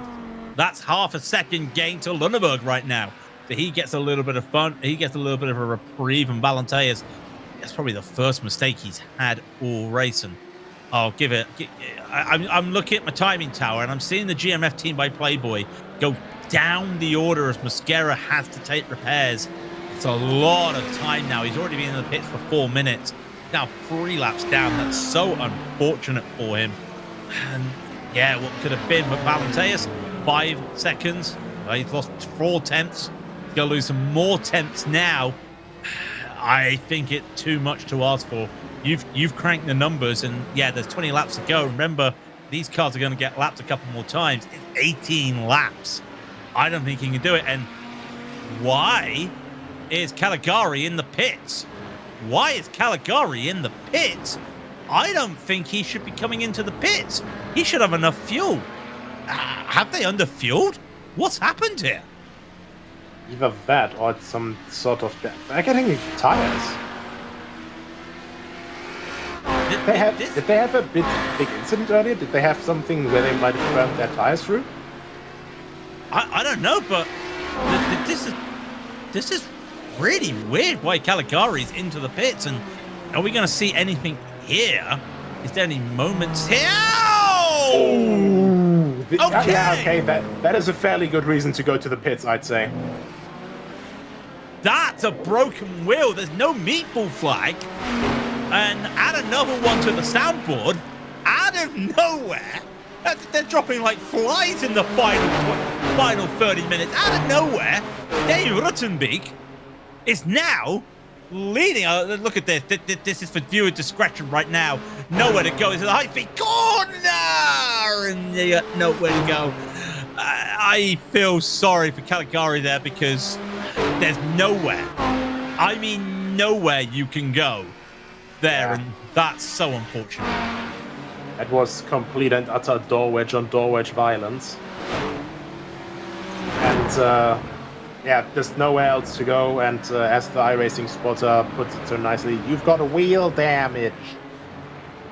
that's half a second gain to Lundberg right now. So he gets a little bit of fun. He gets a little bit of a reprieve, and Valenteus, that's probably the first mistake he's had all race. And I'll give it. I'm looking at my timing tower, and I'm seeing the GMF team by Playboy go down the order as Mosquera has to take repairs. It's a lot of time now. He's already been in the pits for 4 minutes. Now 3 laps down. That's so unfortunate for him. And yeah, what could have been? But Valenteus, 5 seconds. He's lost 4 tenths. He's going to lose some more tenths now. I think it's too much to ask for. You've cranked the numbers, and yeah, there's 20 laps to go. Remember, these cars are going to get lapped a couple more times. It's 18 laps. I don't think he can do it. And why is Caligari in the pits? Why is Caligari in the pits? I don't think he should be coming into the pits. He should have enough fuel. Have they underfueled? What's happened here? Either that or it's some sort of... They're getting new tires. Did they have a big incident earlier? Did they have something where they might have burned their tires through? I don't know, but this is really weird why Caligari's into the pits. And are we going to see anything here? Is there any moments here? Oh! Okay. Yeah, okay, that is a fairly good reason to go to the pits, I'd say. That's a broken wheel. There's no meatball flag. And add another one to the soundboard. Out of nowhere. They're dropping like flies in the final 30 minutes. Out of nowhere, Dave Ruttenbeek is now leading. Look at this. This is for viewer discretion right now. Nowhere to go. It's a high-speed corner. And you got nowhere to go. I feel sorry for Caligari there, because there's nowhere. I mean, nowhere you can go there, and that's so unfortunate. It was complete and utter door wedge on door wedge violence. And yeah, there's nowhere else to go, and as the iRacing spotter puts it so nicely, you've got a wheel damage.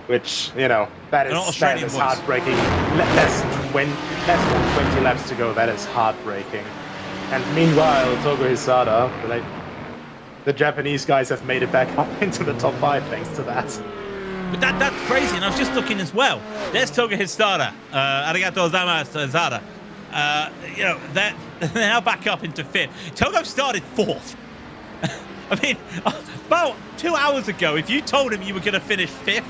which, you know, that is boys. heartbreaking. Less than 20 laps to go. That is heartbreaking. And meanwhile, Togo Hisada, the Japanese guys have made it back up into the top 5 thanks to that. But that's crazy, and I was just looking as well. There's Togo Hisada. Arigato gozaimasu, Hisada. You know, they're now back up into 5th. Togo started 4th. I mean, about 2 hours ago, if you told him you were going to finish 5th,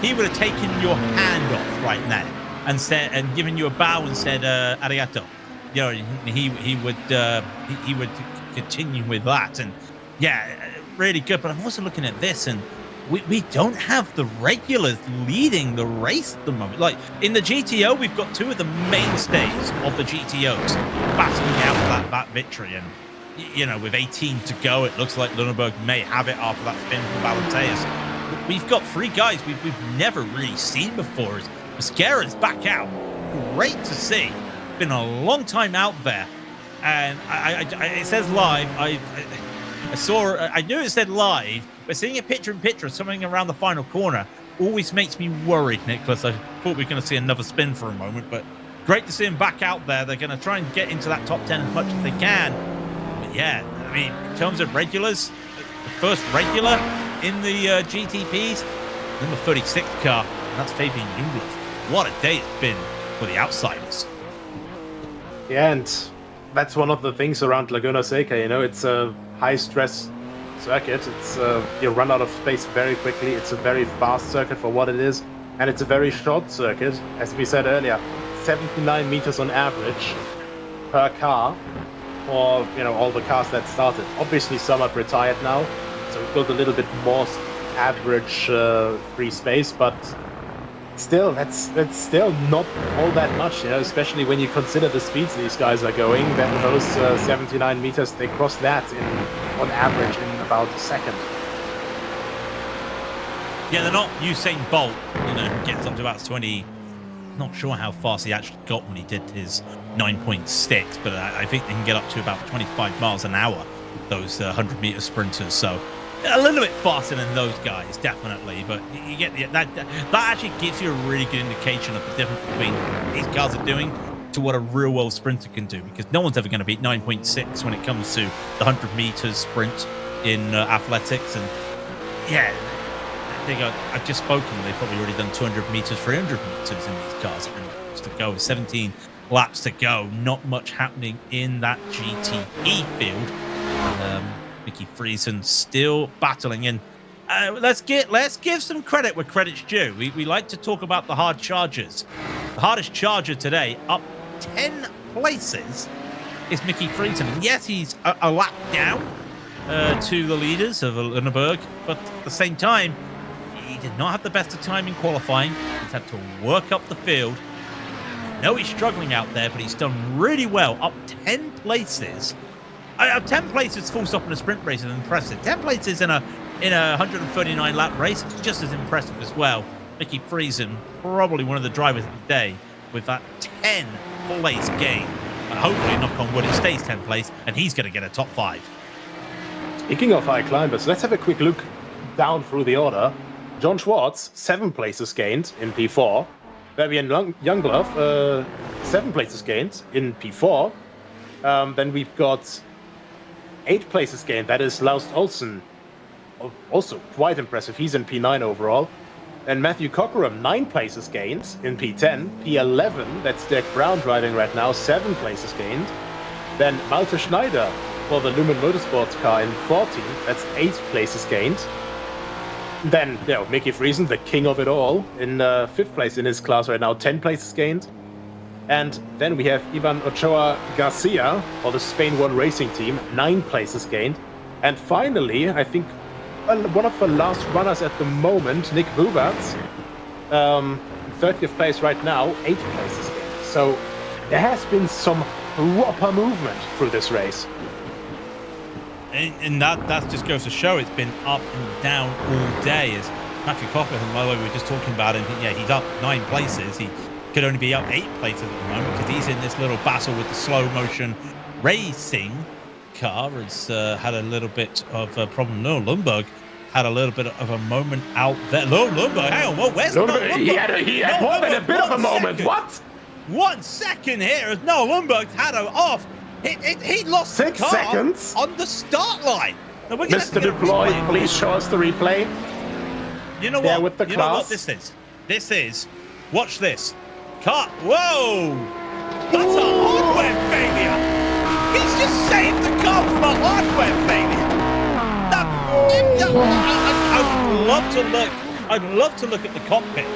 he would have taken your hand off right now and given you a bow and said arigato. You know, he would continue with that, and yeah, really good. But I'm also looking at this, and we don't have the regulars leading the race at the moment. Like in the GTO, we've got 2 of the mainstays of the GTOs battling out that victory, and you know, with 18 to go, it looks like Lundberg may have it after that spin from Valenteus. We've got 3 guys we've never really seen before. Mascara's back out. Great to see. Been a long time out there, and it says live. I knew it said live, but seeing a picture-in-picture of something around the final corner always makes me worried, Nicholas. I thought we were going to see another spin for a moment, but great to see him back out there. They're going to try and get into that top 10 as much as they can. But yeah, I mean, in terms of regulars, the first regular in the GTPs, number 36 car, and that's Fabian Jungwirth. What a day it's been for the outsiders. Yeah, and that's one of the things around Laguna Seca, you know, it's a high-stress circuit. It's you run out of space very quickly. It's a very fast circuit for what it is, and it's a very short circuit. As we said earlier, 79 meters on average per car for, you know, all the cars that started. Obviously, some have retired now, so we've got a little bit more average free space, but still, that's still not all that much, you know, especially when you consider the speeds these guys are going. Then those 79 meters, they cross that on average in about a second. Yeah, they're not Usain Bolt, you know, who gets up to about 20. Not sure how fast he actually got when he did his 9.6, but I think they can get up to about 25 miles an hour, those 100-meter sprinters. So a little bit faster than those guys, definitely, but you get that actually gives you a really good indication of the difference between these cars are doing to what a real-world sprinter can do, because no one's ever going to beat 9.6 when it comes to the 100 meters sprint in athletics. And yeah, I've just spoken, they've probably already done 200 meters, 300 meters in these cars, and just to go with 17 laps to go, not much happening in that GTE field. Mickey Friesen still battling in. Let's give some credit where credit's due. We like to talk about the hard chargers. The hardest charger today, up 10 places, is Mickey Friesen. And yes, he's a lap down to the leaders of Lundberg, but at the same time, he did not have the best of time in qualifying. He's had to work up the field. I know he's struggling out there, but he's done really well. Up 10 places. 10 places full stop in a sprint race is impressive. 10 places in a 139 lap race is just as impressive as well. Mickey Friesen, probably one of the drivers of the day, with that 10 place gain. Hopefully, knock on wood, it stays 10 place, and he's going to get a top 5. Speaking of high climbers, let's have a quick look down through the order. John Schwartz, 7 places gained in P4. Fabian Younglove, 7 places gained in P4. Then we've got 8 places gained. That is Laust Olsen. Also quite impressive. He's in P9 overall. And Matthew Cockerham, 9 places gained in P10. P11, that's Dirk Brown driving right now, 7 places gained. Then Malte Schneider for the Lumen Motorsports car in 14th. That's 8 places gained. Then, you know, Mickey Friesen, the king of it all, in 5th place in his class right now, 10 places gained. And then we have Ivan Ochoa Garcia for the Spain 1 racing team, 9 places gained. And finally, I think one of the last runners at the moment, Nick Buberts, 30th place right now, 8 places gained. So there has been some proper movement through this race. And that just goes to show it's been up and down all day. As Matthew Cockerham, by the way, we were just talking about him. Yeah, he's up 9 places. He could only be up 8 places at the moment because he's in this little battle with the slow motion racing car. Has had a little bit of a problem. No, Lundberg had a little bit of a moment out there. Lundberg, hang on, well, where's Lundberg? Lundberg? He had more than a bit of a moment. What? 1 second here as Noah Lundberg had her off. He lost 6 the car seconds on the start line. Now we're gonna Mr. Deploy, please show us the replay. You know There what? with the you know what class. this is? This is. Watch this. Car. Whoa! That's a hardware failure. He's just saved the car from a hardware failure. I'd love to look at the cockpit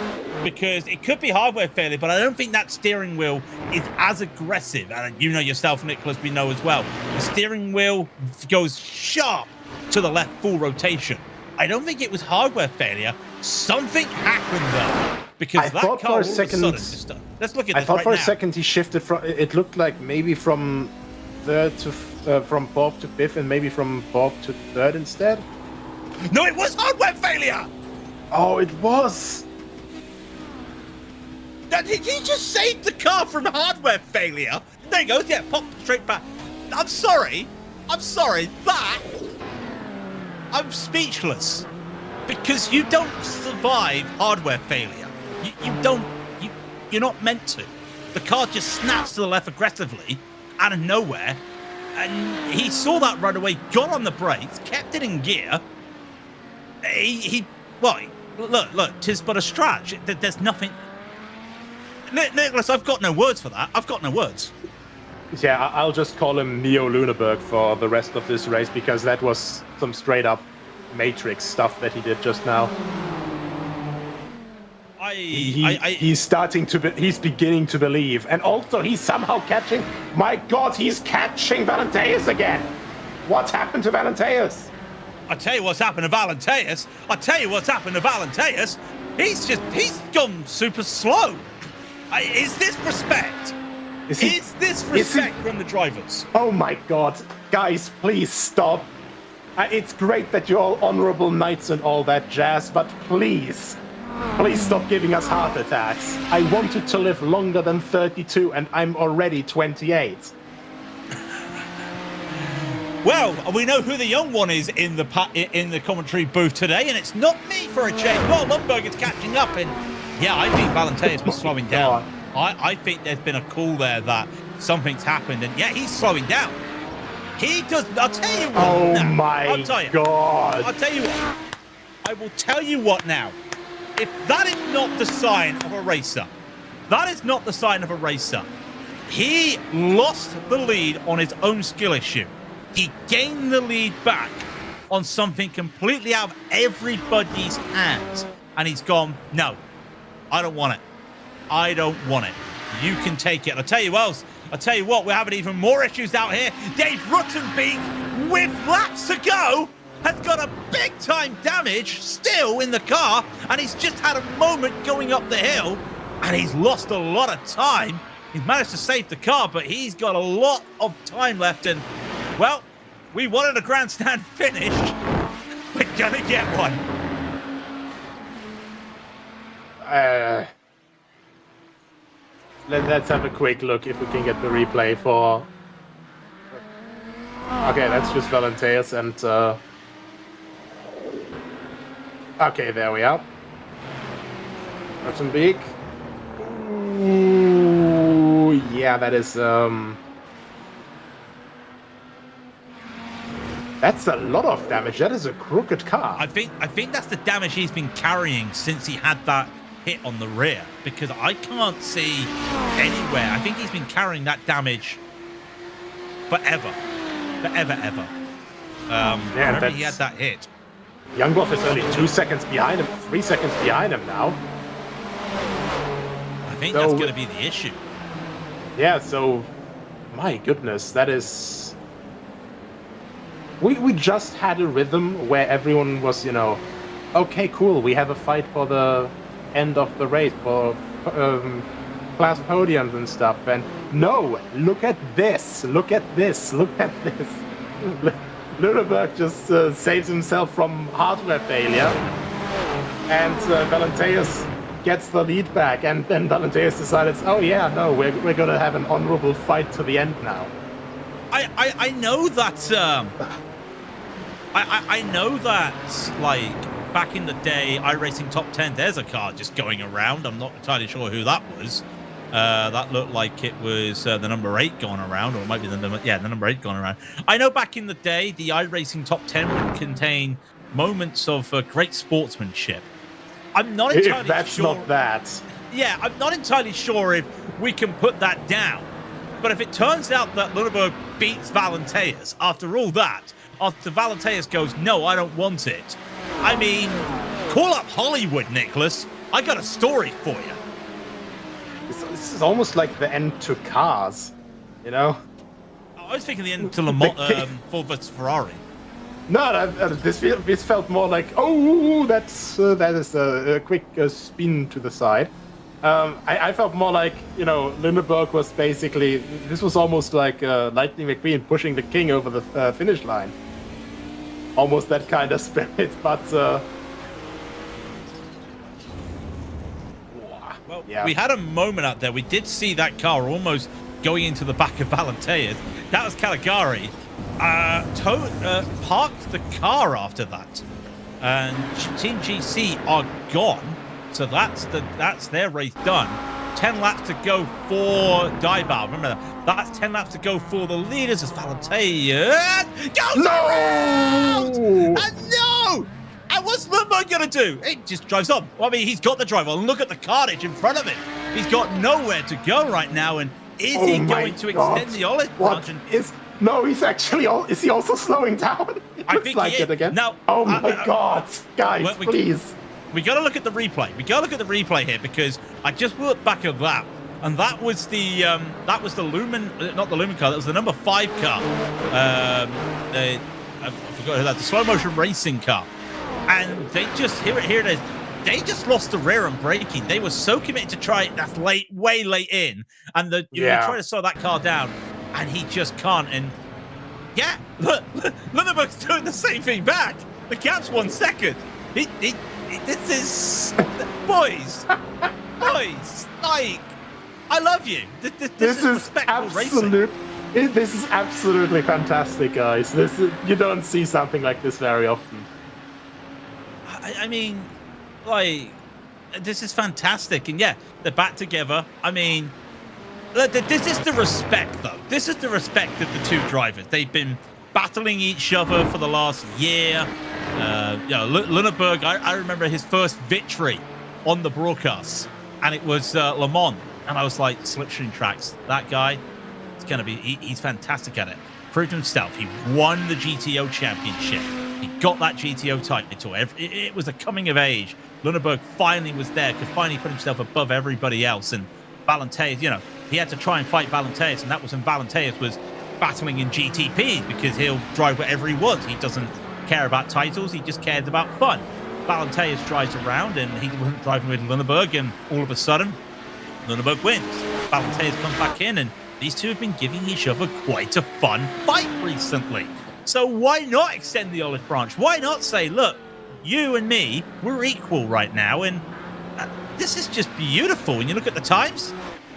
because it could be hardware failure, but I don't think that steering wheel is as aggressive. And you know yourself, Nicholas, we know as well. The steering wheel goes sharp to the left, full rotation. I don't think it was hardware failure. Something happened though, because that car all of a sudden just, let's look at this. I thought right for a now. second he shifted from. It looked like maybe from third to from fourth to fifth, and maybe from fourth to third instead. No, it was hardware failure. Oh, it was. He just saved the car from hardware failure. There he goes. Yeah, pop straight back. I'm sorry. That I'm speechless because you don't survive hardware failure. You're not meant to. The car just snaps to the left aggressively out of nowhere, and he saw that right away. Got on the brakes, kept it in gear. Look, 'tis but a stretch. There's nothing. Nicholas, I've got no words for that. I've got no words. Yeah, I'll just call him Neo Luneberg for the rest of this race because that was some straight up Matrix stuff that he did just now. He's beginning to believe, and also he's somehow catching. My God, he's catching Valenteus again. What's happened to Valenteus? I tell you what's happened to Valenteus. He's gone super slow. Is this respect? Is this respect from the drivers? Oh my God, guys, please stop. It's great that you're all honorable knights and all that jazz, but please stop giving us heart attacks. I wanted to live longer than 32, and I'm already 28. Well, we know who the young one is in the commentary booth today, and it's not me for a change. Well, Lundberg is catching up, and yeah, I think Valenteus was slowing down. I think there's been a call there that something's happened, and yeah, he's slowing down. He does. I'll tell you what. Oh now. my God! I'll tell you what. I will tell you what now. If that is not the sign of a racer, he lost the lead on his own skill issue. He gained the lead back on something completely out of everybody's hands. And he's gone, no, I don't want it. You can take it. I'll tell you what, we're having even more issues out here. Dave Ruttenbeek, with laps to go, has got a big time damage still in the car. And he's just had a moment going up the hill. And he's lost a lot of time. He's managed to save the car, but he's got a lot of time left. And well, we wanted a grandstand finish. We're gonna get one. Let's have a quick look if we can get the replay for. Okay, that's just Valenteus and. Okay, there we are. Ruttenbeek. Ooh, yeah, that is. That's a lot of damage. That is a crooked car. I think that's the damage he's been carrying since he had that hit on the rear, because I can't see anywhere. I think he's been carrying that damage forever. Whenever he had that hit. Youngbloff is only 2 seconds behind him, 3 seconds behind him now. I think that's going to be the issue. Yeah, so my goodness, that is. We just had a rhythm where everyone was, okay, cool, we have a fight for the end of the race, for class podiums and stuff, and no, look at this. Luneberg just saves himself from hardware failure, and Valenteus gets the lead back, and then Valenteus decided, oh yeah, no, we're gonna have an honorable fight to the end now. I know that I know that, like, back in the day, iRacing Top 10, there's a car just going around. I'm not entirely sure who that was. That looked like it was the number 8 going around, or it might be the number 8 going around. I know back in the day, the iRacing Top 10 would contain moments of great sportsmanship. I'm not entirely if that's sure. Not that. Yeah, I'm not entirely sure if we can put that down. But if it turns out that Lundberg beats Valenteus after all that, after Valenteus goes, no, I don't want it. I mean, call up Hollywood, Nicholas. I got a story for you. This is almost like the end to Cars, you know? I was thinking the end to Le Mans, Ford versus Ferrari. No, this felt more like, oh, that is a quick spin to the side. I felt more like, you know, Lundberg was basically, this was almost like Lightning McQueen pushing the king over the finish line. Almost that kind of spirit, but... well, yeah. We had a moment out there. We did see that car almost going into the back of Valenteus. That was Caligari. Parked the car after that. And Team GC are gone. So that's their race done. 10 laps to go for Diebau. Remember that. That's 10 laps to go for the leaders as Valenteus goes around! And no! And what's Lundberg going to do? He just drives on. Well, I mean, he's got the drive on. Look at the carnage in front of him. He's got nowhere to go right now. And is he going to extend the olive branch? No, he's actually... Is he also slowing down? I think like it again. Now, oh my God. Guys, please. We got to look at the replay. We got to look at the replay here because I just looked back at that, and that was the Lumen, not the Lumen car. That was the number 5 car. I forgot who that. The slow motion racing car, and they just here it is. They just lost the rear and braking. They were so committed to try it. That's late, way late in, and you try to slow that car down, and he just can't. And yeah, look, Lundberg's doing the same thing back. The gap's 1 second. This is boys, like I love you. This is respectful racing. This is absolutely fantastic, guys. You don't see something like this very often. I mean, like, this is fantastic, and yeah, they're back together. I mean, this is the respect, though. This is the respect of the two drivers. They've been battling each other for the last year. Lundberg, I remember his first victory on the broadcast, and it was Le Mans, and I was like, slipstream tracks, that guy, it's going to be, he's fantastic at it. Proved himself. He won the GTO Championship. He got that GTO title. It was a coming of age. Lundberg finally was there, could finally put himself above everybody else, and Valenteus, you know, he had to try and fight Valenteus, and that was when Valenteus was battling in GTPs, because he'll drive whatever he wants. He doesn't care about titles, he just cares about fun. Valenteus drives around, and he wasn't driving with Lundberg, and all of a sudden, Lundberg wins. Valenteus comes back in, and these two have been giving each other quite a fun fight recently. So why not extend the olive branch? Why not say, look, you and me, we're equal right now, and this is just beautiful. When you look at the times,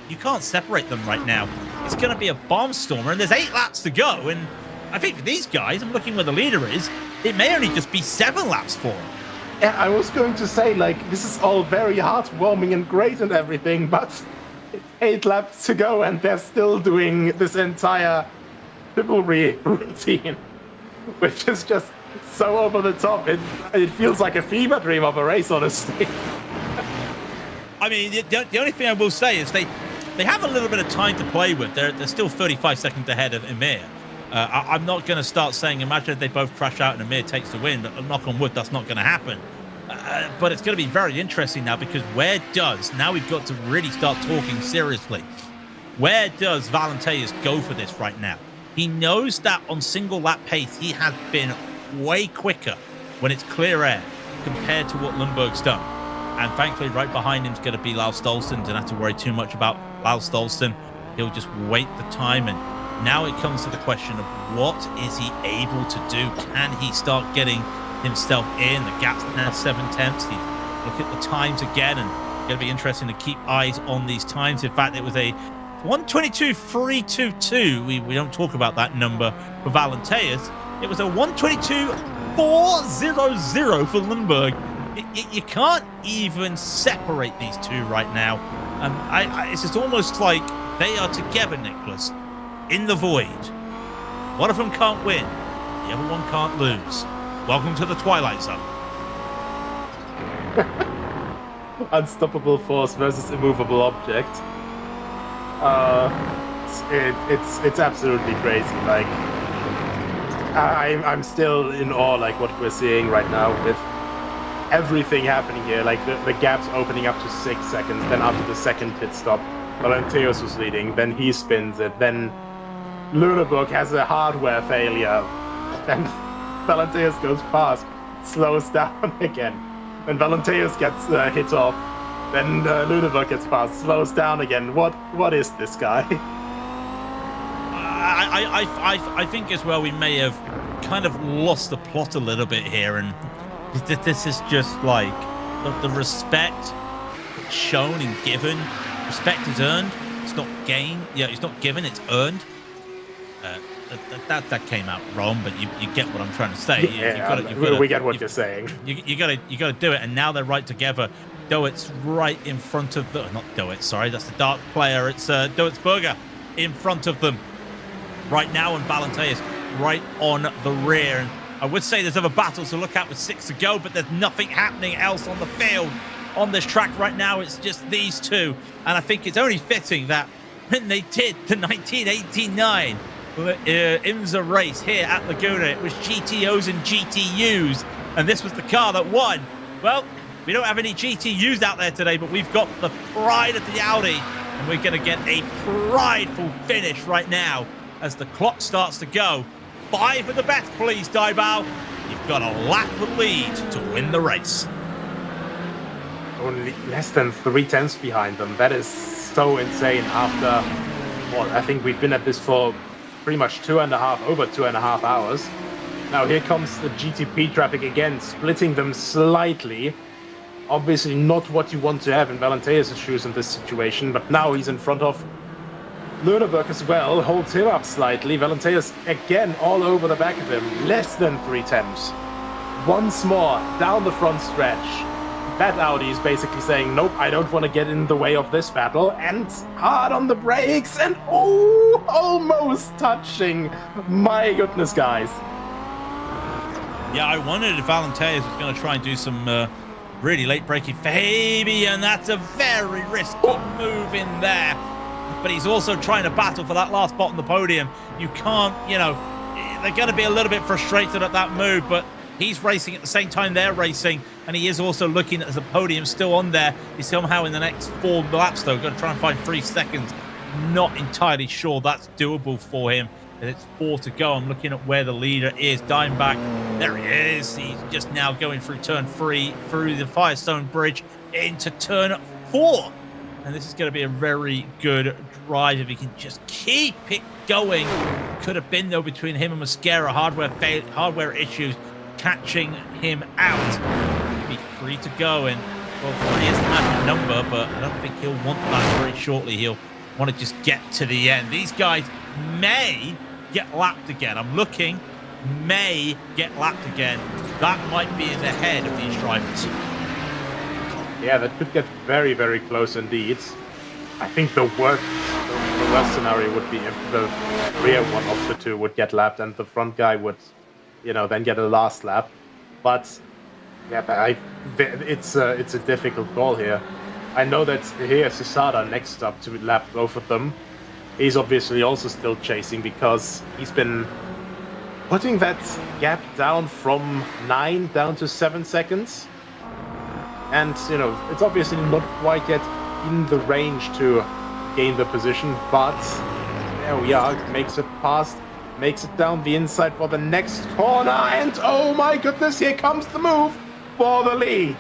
you can't separate them right now. It's going to be a barnstormer, and there's 8 laps to go, and I think for these guys, I'm looking where the leader is, it may only just be 7 laps for them. Yeah, I was going to say, like, this is all very heartwarming and great and everything, but it's 8 laps to go, and they're still doing this entire chivalry routine, which is just so over the top. It feels like a fever dream of a race, honestly. I mean, the only thing I will say is they have a little bit of time to play with. They're still 35 seconds ahead of Emir. I'm not going to start saying, imagine if they both crash out and Emir takes the win. Knock on wood, that's not going to happen. But it's going to be very interesting now, because now we've got to really start talking seriously. Where does Valenteus go for this right now? He knows that on single lap pace, he has been way quicker when it's clear air compared to what Lundberg's done. And thankfully, right behind him is going to be Lars Stolsten. Don't have to worry too much about Lars Stolsten. He'll just wait the time. And now it comes to the question of what is he able to do? Can he start getting himself in? The gap's now 7/10. Look at the times again, and it's going to be interesting to keep eyes on these times. In fact, it was a 1:22.322. We don't talk about that number for Valenteus. It was a 1:22 4:00 for Lundberg. You can't even separate these two right now. It's just almost like they are together, Nicholas, in the void. One of them can't win, the other one can't lose. Welcome to the Twilight Zone. Unstoppable force versus immovable object. It's absolutely crazy. Like, I'm still in awe, like what we're seeing right now with everything happening here. Like the gap's opening up to 6 seconds. Then after the second pit stop, Valenteos was leading. Then he spins it. Then Lüneburg has a hardware failure. Then Valenteos goes past, slows down again. When Valenteos gets hit off, then Lüneburg gets past, slows down again. What is this guy? I think as well we may have kind of lost the plot a little bit here, and this is just like the respect shown and given. Respect is earned. It's not gained. Yeah, it's not given. It's earned. That came out wrong, but you get what I'm trying to say. We get what you're saying. You gotta do it, and now they're right together. Doet's right in front of the not Doet, sorry, that's the dark player. It's Doet's Burger in front of them right now, and Valenteus right on the rear. And I would say there's other battles to look at with 6 to go, but there's nothing happening else on the field on this track right now. It's just these two, and I think it's only fitting that when they did the 1989 IMSA race here at Laguna, it was GTOs and GTUs, and this was the car that won. Well, we don't have any GTUs out there today, but we've got the pride of the Audi, and we're going to get a prideful finish right now as the clock starts to go. 5 of the best, please, Daibao. You've got a lap of lead to win the race. Only less than 3/10 behind them. That is so insane after, what, I think we've been at this for pretty much over 2.5 hours. Now here comes the GTP traffic again, splitting them slightly. Obviously not what you want to have in Valenteus' shoes in this situation, but now he's in front of Lüneburg as well, holds him up slightly. Valenteus again all over the back of him, less than 3/10. Once more, down the front stretch. That Audi is basically saying, nope, I don't want to get in the way of this battle, and hard on the brakes, and oh, almost touching. My goodness, guys. Yeah, I wondered if Valenteus was going to try and do some really late braking Fabian. That's a very risky move in there. But he's also trying to battle for that last spot on the podium. You can't, they're going to be a little bit frustrated at that move, but he's racing at the same time they're racing, and he is also looking at the podium still on there. He's somehow in the next 4 laps, though, going to try and find 3 seconds. Not entirely sure that's doable for him. And it's 4 to go. I'm looking at where the leader is. Dimeback, there he is. He's just now going through turn 3, through the Firestone Bridge into turn 4. And this is going to be a very good drive if he can just keep it going. Could have been, though, between him and Mascara. Hardware issues catching him out. He'll be 3 to go, and well, 3 is the magic number, but I don't think he'll want that very shortly. He'll want to just get to the end. These guys may get lapped again. I'm looking, may get lapped again. That might be in the head of these drivers. Yeah, that could get very, very close indeed. I think the worst scenario would be if the rear one of the two would get lapped and the front guy would, then get a last lap. But yeah, it's a difficult call here. I know that here's Susada next up to lap both of them. He's obviously also still chasing because he's been putting that gap down from 9 down to 7 seconds. And, it's obviously not quite yet in the range to gain the position, but there we are. Makes it past, makes it down the inside for the next corner, and oh my goodness, here comes the move for the lead.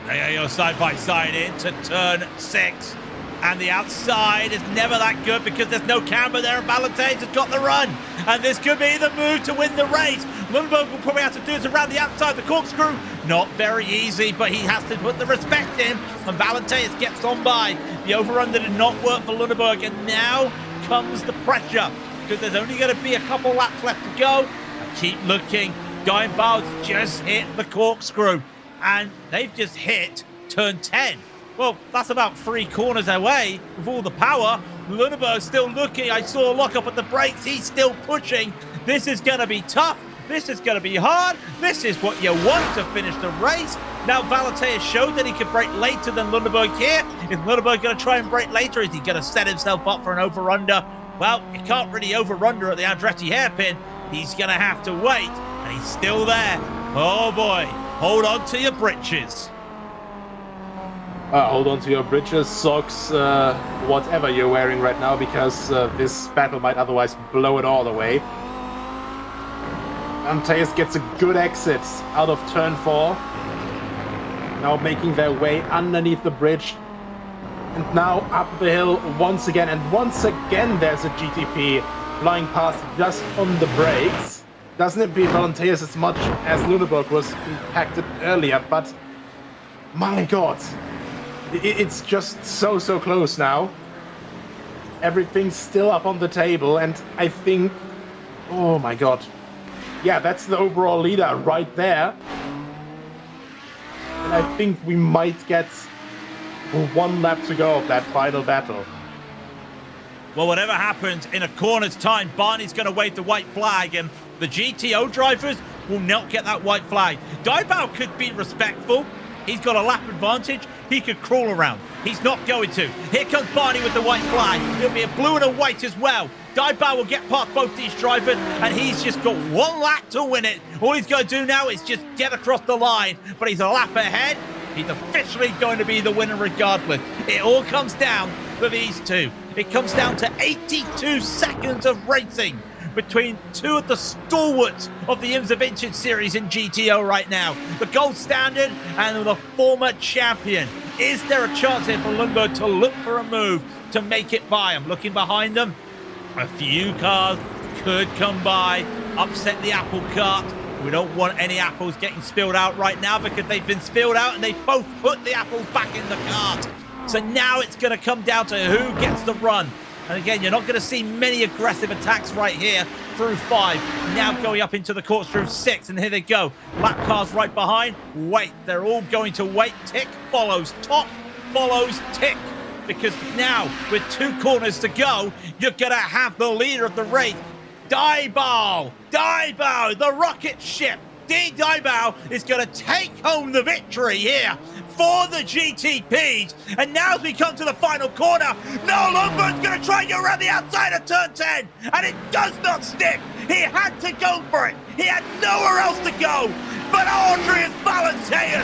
They go side by side into turn 6. And the outside is never that good because there's no camber there, and Valenteus has got the run. And this could be the move to win the race. Lundberg will probably have to do it around the outside, the corkscrew. Not very easy, but he has to put the respect in. And Valenteus gets on by. The over-under did not work for Lundberg, and now comes the pressure because there's only going to be a couple laps left to go. I keep looking. Dimebau's just hit the corkscrew, and they've just hit turn 10. Well, that's about 3 corners away with all the power. Lundberg's still looking. I saw a lock up at the brakes. He's still pushing. This is going to be tough. This is going to be hard. This is what you want to finish the race. Now, Valentei has showed that he can brake later than Lundberg here. Is Lundberg going to try and brake later? Is he going to set himself up for an over-under? Well, you can't really over-under at the Andretti hairpin. He's going to have to wait, and he's still there. Oh, boy. Hold on to your britches. Hold on to your britches, socks, whatever you're wearing right now, because this battle might otherwise blow it all away. Mateus gets a good exit out of turn 4. Now making their way underneath the bridge. And now up the hill once again. And once again there's a GTP flying past just on the brakes. Doesn't impede Valentei as much as Lundberg was impacted earlier, but my god. It's just so close now. Everything's still up on the table, and I think, oh my god. Yeah, that's the overall leader right there. And I think we might get 1 lap to go of that final battle. Well, whatever happens, in a corner's time, Barney's going to wave the white flag, and the GTO drivers will not get that white flag. Dimebau could be respectful. He's got a lap advantage. He could crawl around. He's not going to. Here comes Barney with the white flag. It'll be a blue and a white as well. Dimebau will get past both these drivers, and he's just got 1 lap to win it. All he's got to do now is just get across the line, but he's a lap ahead. He's officially going to be the winner regardless. It all comes down to these two. It comes down to 82 seconds of racing between 2 of the stalwarts of the IMSA Vintage Series in GTO right now. The gold standard and the former champion. Is there a chance here for Lundberg to look for a move to make it by? I'm looking behind them. A few cars could come by, upset the apple cart. We don't want any apples getting spilled out right now because they've been spilled out and they both put the apples back in the cart. So now it's going to come down to who gets the run. And again, you're not going to see many aggressive attacks right here through 5. Now going up into the corkscrew 6, and here they go. Lap cars right behind. Wait, they're all going to wait. Tick follows. Top follows tick. Because now, with 2 corners to go, you're going to have the leader of the race. Dimebau, the rocket ship. Dimebau is going to take home the victory here for the GTPs. And now as we come to the final corner, Noel Lundberg's going to try and go around the outside of turn 10, and it does not stick. He had to go for it. He had nowhere else to go. But Adrian Valentei,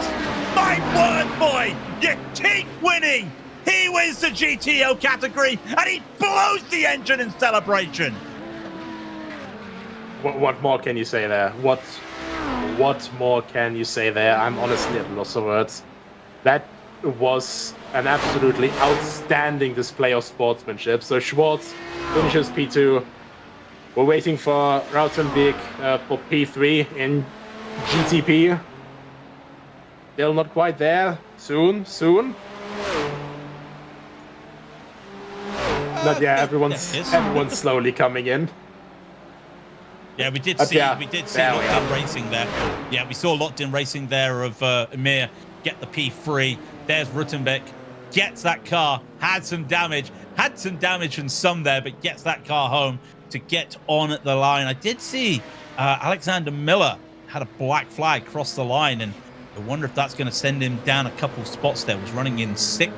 my word, boy, you keep winning. He wins the GTO category, and he blows the engine in celebration. What more can you say there? What more can you say there? I'm honestly at loss of words. That was an absolutely outstanding display of sportsmanship. So Schwartz finishes P2. We're waiting for Rautenbeek for P3 in GTP. Still not quite there. Soon. But yeah, everyone's slowly coming in. Yeah, we did see locked-in racing there. Yeah, we saw locked-in racing there of Emir get the P3. There's Rautenbeek, gets that car, had some damage and some there, but gets that car home to get on the line. I did see Alexander Miller had a black flag cross the line, and I wonder if that's going to send him down a couple of spots there. Was running in 6th.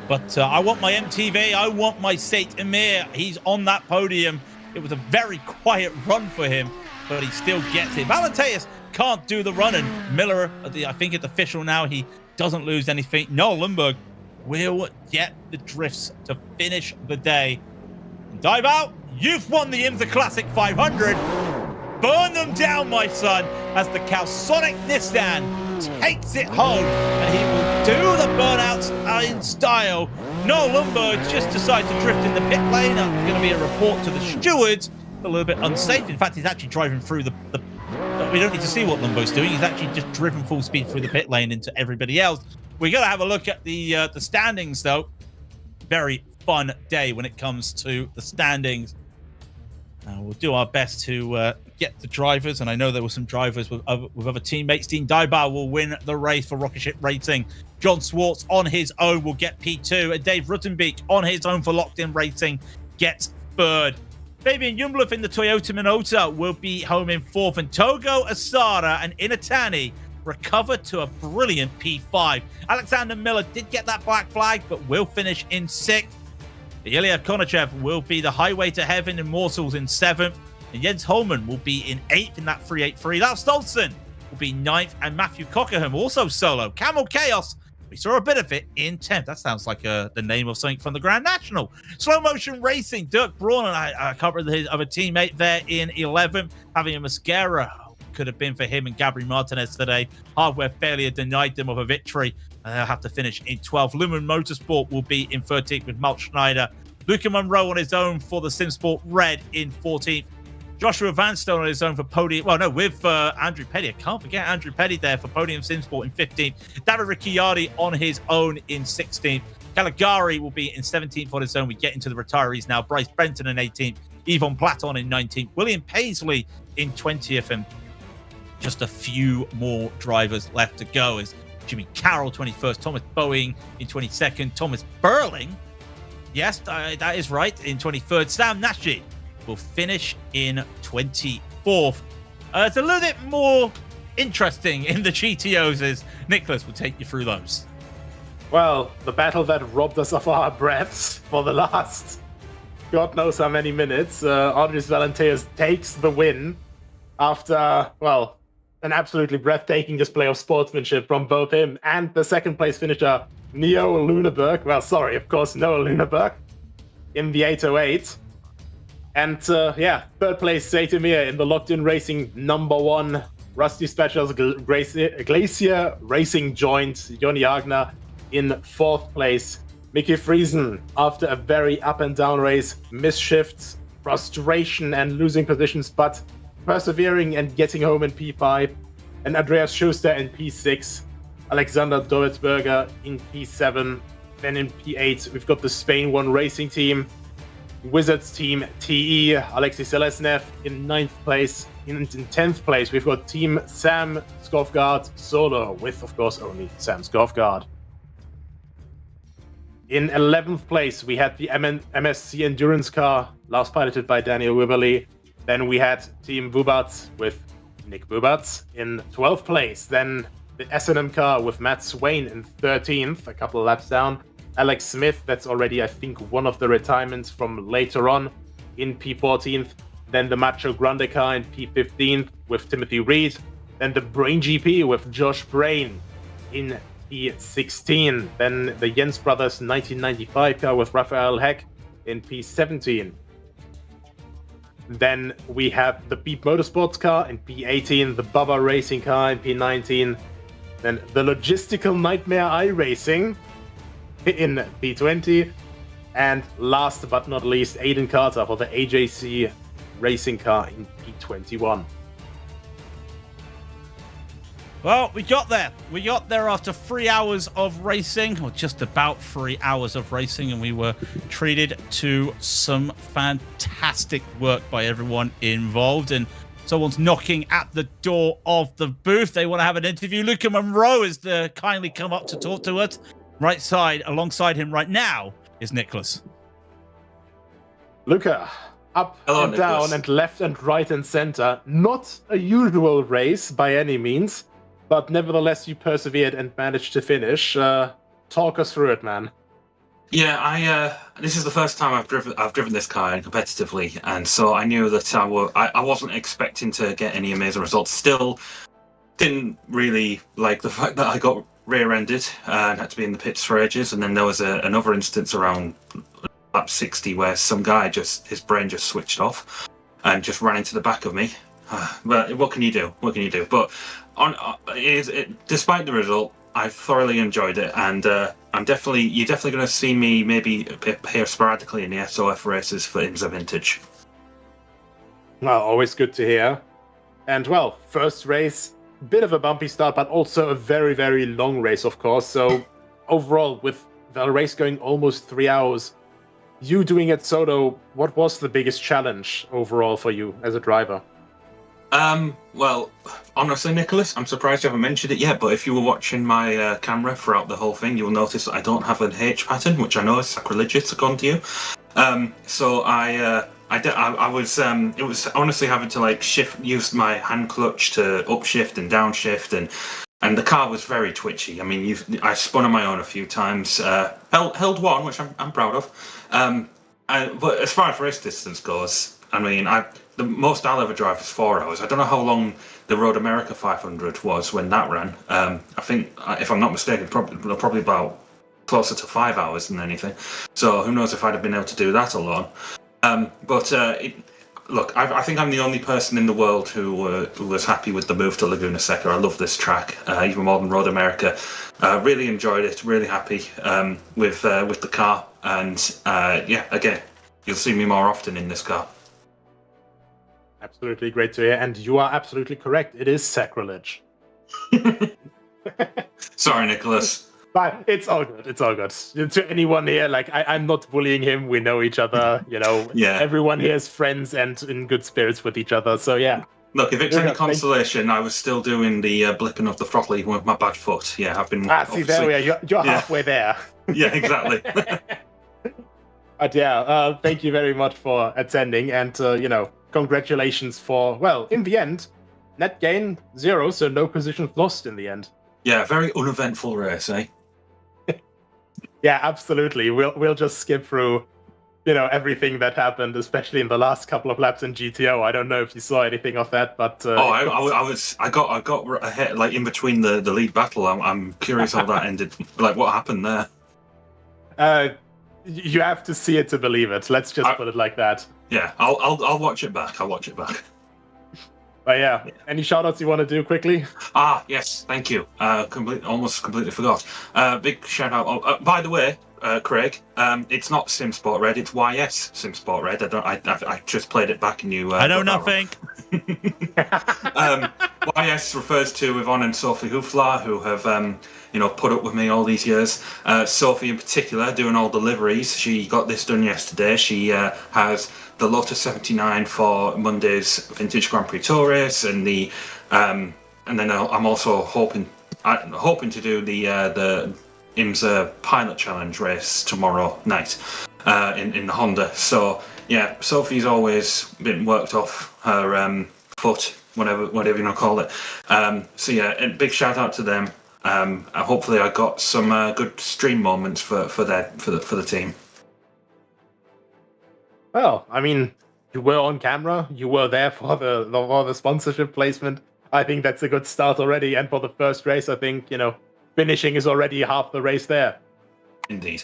But I want my MTV. I want my Sate Emir. He's on that podium. It was a very quiet run for him, but he still gets it. Valentei can't do the run, and Miller, I think it's official now, he doesn't lose anything. Noel Lundberg will get the drifts to finish the day. Dive out. You've won the IMSA Classic 500. Burn them down, my son, as the Calsonic Nissan takes it home, and he will do the burnouts in style. Noel Lundberg just decided to drift in the pit lane. It's going to be a report to the stewards. A little bit unsafe. In fact, he's actually driving through the we don't need to see what Lundberg's doing. He's actually just driven full speed through the pit lane into everybody else. We're going to have a look at the standings, though. Very fun day when it comes to the standings. We'll do our best to get the drivers, and I know there were some drivers with other teammates. Dean Daibar will win the race for Rocket Ship Racing. John Swartz on his own will get P2, and Dave Ruttenbeek on his own for Locked In Racing gets third. Fabian Jumbluf in the Toyota Minota will be home in fourth, and Togo Asada and Inatani recover to a brilliant P5. Alexander Miller did get that black flag, but will finish in sixth. Ilya Konachev will be the Highway to Heaven Immortals in seventh, and Jens Holman will be in eighth in that 383. Lars Stolzen will be ninth, and Matthew Cockerham also solo. Camel Chaos, we saw a bit of it in 10th. That sounds like the name of something from the Grand National. Slow Motion Racing, Dirk Braun, and I can't remember his other teammate there in 11th. Having a mascara could have been for him and Gabriel Martinez today. Hardware failure denied them of a victory, and they'll have to finish in 12th. Lumen Motorsport will be in 13th with Malt Schneider. Luca Monroe on his own for the SimSport Red in 14th. Joshua Vanstone on his own for Podium. Well, no, with Andrew Petty. I can't forget Andrew Petty there for Podium SimSport in 15th. David Ricciardi on his own in 16th. Caligari will be in 17th on his own. We get into the retirees now. Bryce Benton in 18th. Yvonne Platon in 19th. William Paisley in 20th. And just a few more drivers left to go as Jimmy Carroll 21st. Thomas Boeing in 22nd. Thomas Burling, yes, that is right, in 23rd. Sam Nashi will finish in 24th. It's a little bit more interesting in the GTOs as Nicholas will take you through those. Well, the battle that robbed us of our breaths for the last God knows how many minutes. Andres Valenteas takes the win after, well, an absolutely breathtaking display of sportsmanship from both him and the second place finisher, Neo Luneberg. Well, sorry, of course, Noah Luneberg in the 808. And yeah, third place, Zaytemir in the Locked In Racing #1. Rusty Specials Glacier Racing joined Joni Agner in fourth place. Mickey Friesen, after a very up and down race, missed shifts, frustration and losing positions, but persevering and getting home in P5. And Andreas Schuster in P6. Alexander Doritzberger in P7. Then in P8, we've got the Spain 1 Racing Team. Wizards Team TE, Alexei Selesnev in 9th place. In 10th place, we've got Team Sam Skofgard Solo, with, of course, only Sam Skofgard. In 11th place, we had the MSC Endurance car, last piloted by Daniel Wibberley. Then we had Team Bubatz with Nick Bubatz in 12th place. Then the S&M car with Matt Swain in 13th, a couple of laps down. Alex Smith, that's already, I think, one of the retirements from later on, in P14th. Then the Macho Grande car in P15th with Timothy Reed. Then the Brain GP with Josh Brain in P16. Then the Jens Brothers 1995 car with Raphael Heck in P17. Then we have the Beep Motorsports car in P18, the Bubba Racing car in P19. Then the Logistical Nightmare iRacing in P20. And last but not least, Aiden Carter for the AJC Racing car in P21. Well, we got there. We got there after 3 hours of racing, or just about 3 hours of racing, and we were treated to some fantastic work by everyone involved. And someone's knocking at the door of the booth. They want to have an interview. Luca Monroe is to kindly come up to talk to us. Right side, alongside him right now, is Nicholas. Luca, up and down and left and right and center. Not a usual race by any means, but nevertheless you persevered and managed to finish. Talk us through it, man. Yeah, this is the first time I've driven this car competitively, and so I knew that I wasn't expecting to get any amazing results. Still, didn't really like the fact that I got rear-ended and had to be in the pits for ages. And then there was another instance around lap 60 where some guy his brain just switched off and just ran into the back of me. But what can you do? But despite the result, I thoroughly enjoyed it, and you're definitely going to see me maybe appear sporadically in the SOF races for IMSA Vintage. Well, always good to hear. And well, first race, bit of a bumpy start, but also a very, very long race, of course. So overall, with the race going almost 3 hours, you doing it solo, what was the biggest challenge overall for you as a driver? Well, honestly, Nicholas, I'm surprised you haven't mentioned it yet, but if you were watching my camera throughout the whole thing, you will notice that I don't have an H pattern, which I know is sacrilegious according to you. So I was it was honestly having to like use my hand clutch to upshift and downshift, and the car was very twitchy. I mean, I spun on my own a few times, held one, which I'm proud of. But as far as race distance goes, I mean, the most I'll ever drive is 4 hours. I don't know how long the Road America 500 was when that ran. I think, if I'm not mistaken, probably about closer to 5 hours than anything. So who knows if I'd have been able to do that alone. Look, I think I'm the only person in the world who was happy with the move to Laguna Seca. I love this track, even more than Road America. Really enjoyed it. Really happy with the car, and yeah, again, you'll see me more often in this car. Absolutely great to hear, and you are absolutely correct. It is sacrilege. Sorry, Nicholas. But it's all good. It's all good. To anyone here, like I'm not bullying him. We know each other. You know, Yeah. Everyone here is friends and in good spirits with each other. So yeah. Look, if it's any consolation, I was still doing the blipping of the throttle even with my bad foot. Yeah, I've been. See, there we are. You're halfway there. Yeah, exactly. But yeah, thank you very much for attending, and you know, congratulations for, well, in the end, net gain 0, so no positions lost in the end. Yeah, very uneventful race, eh? Yeah, absolutely. We'll just skip through, you know, everything that happened, especially in the last couple of laps in GTO. I don't know if you saw anything of that, but I got ahead, like in between the lead battle. I'm curious how that ended. Like, what happened there? You have to see it to believe it. Let's just put it like that. Yeah, I'll watch it back. I'll watch it back. But yeah, any shout-outs you want to do quickly? Yes, thank you. Almost completely forgot. Big shout-out. By the way, Craig, it's not SimSport Red, it's YS SimSport Red. I just played it back and you... I know nothing. YS refers to Yvonne and Sophie Hooflaar, who have put up with me all these years. Sophie in particular, doing all deliveries. She got this done yesterday. She has the Lotus 79 for Monday's Vintage Grand Prix Tour race, and and then I'm also hoping to do the IMSA Pilot Challenge race tomorrow night in the Honda. So yeah, Sophie's always been worked off her foot, whatever you want to call it. So yeah, a big shout out to them. Hopefully, I got some good stream moments for the team. Well, I mean, you were on camera. You were there for the sponsorship placement. I think that's a good start already. And for the first race, I think, finishing is already half the race there. Indeed.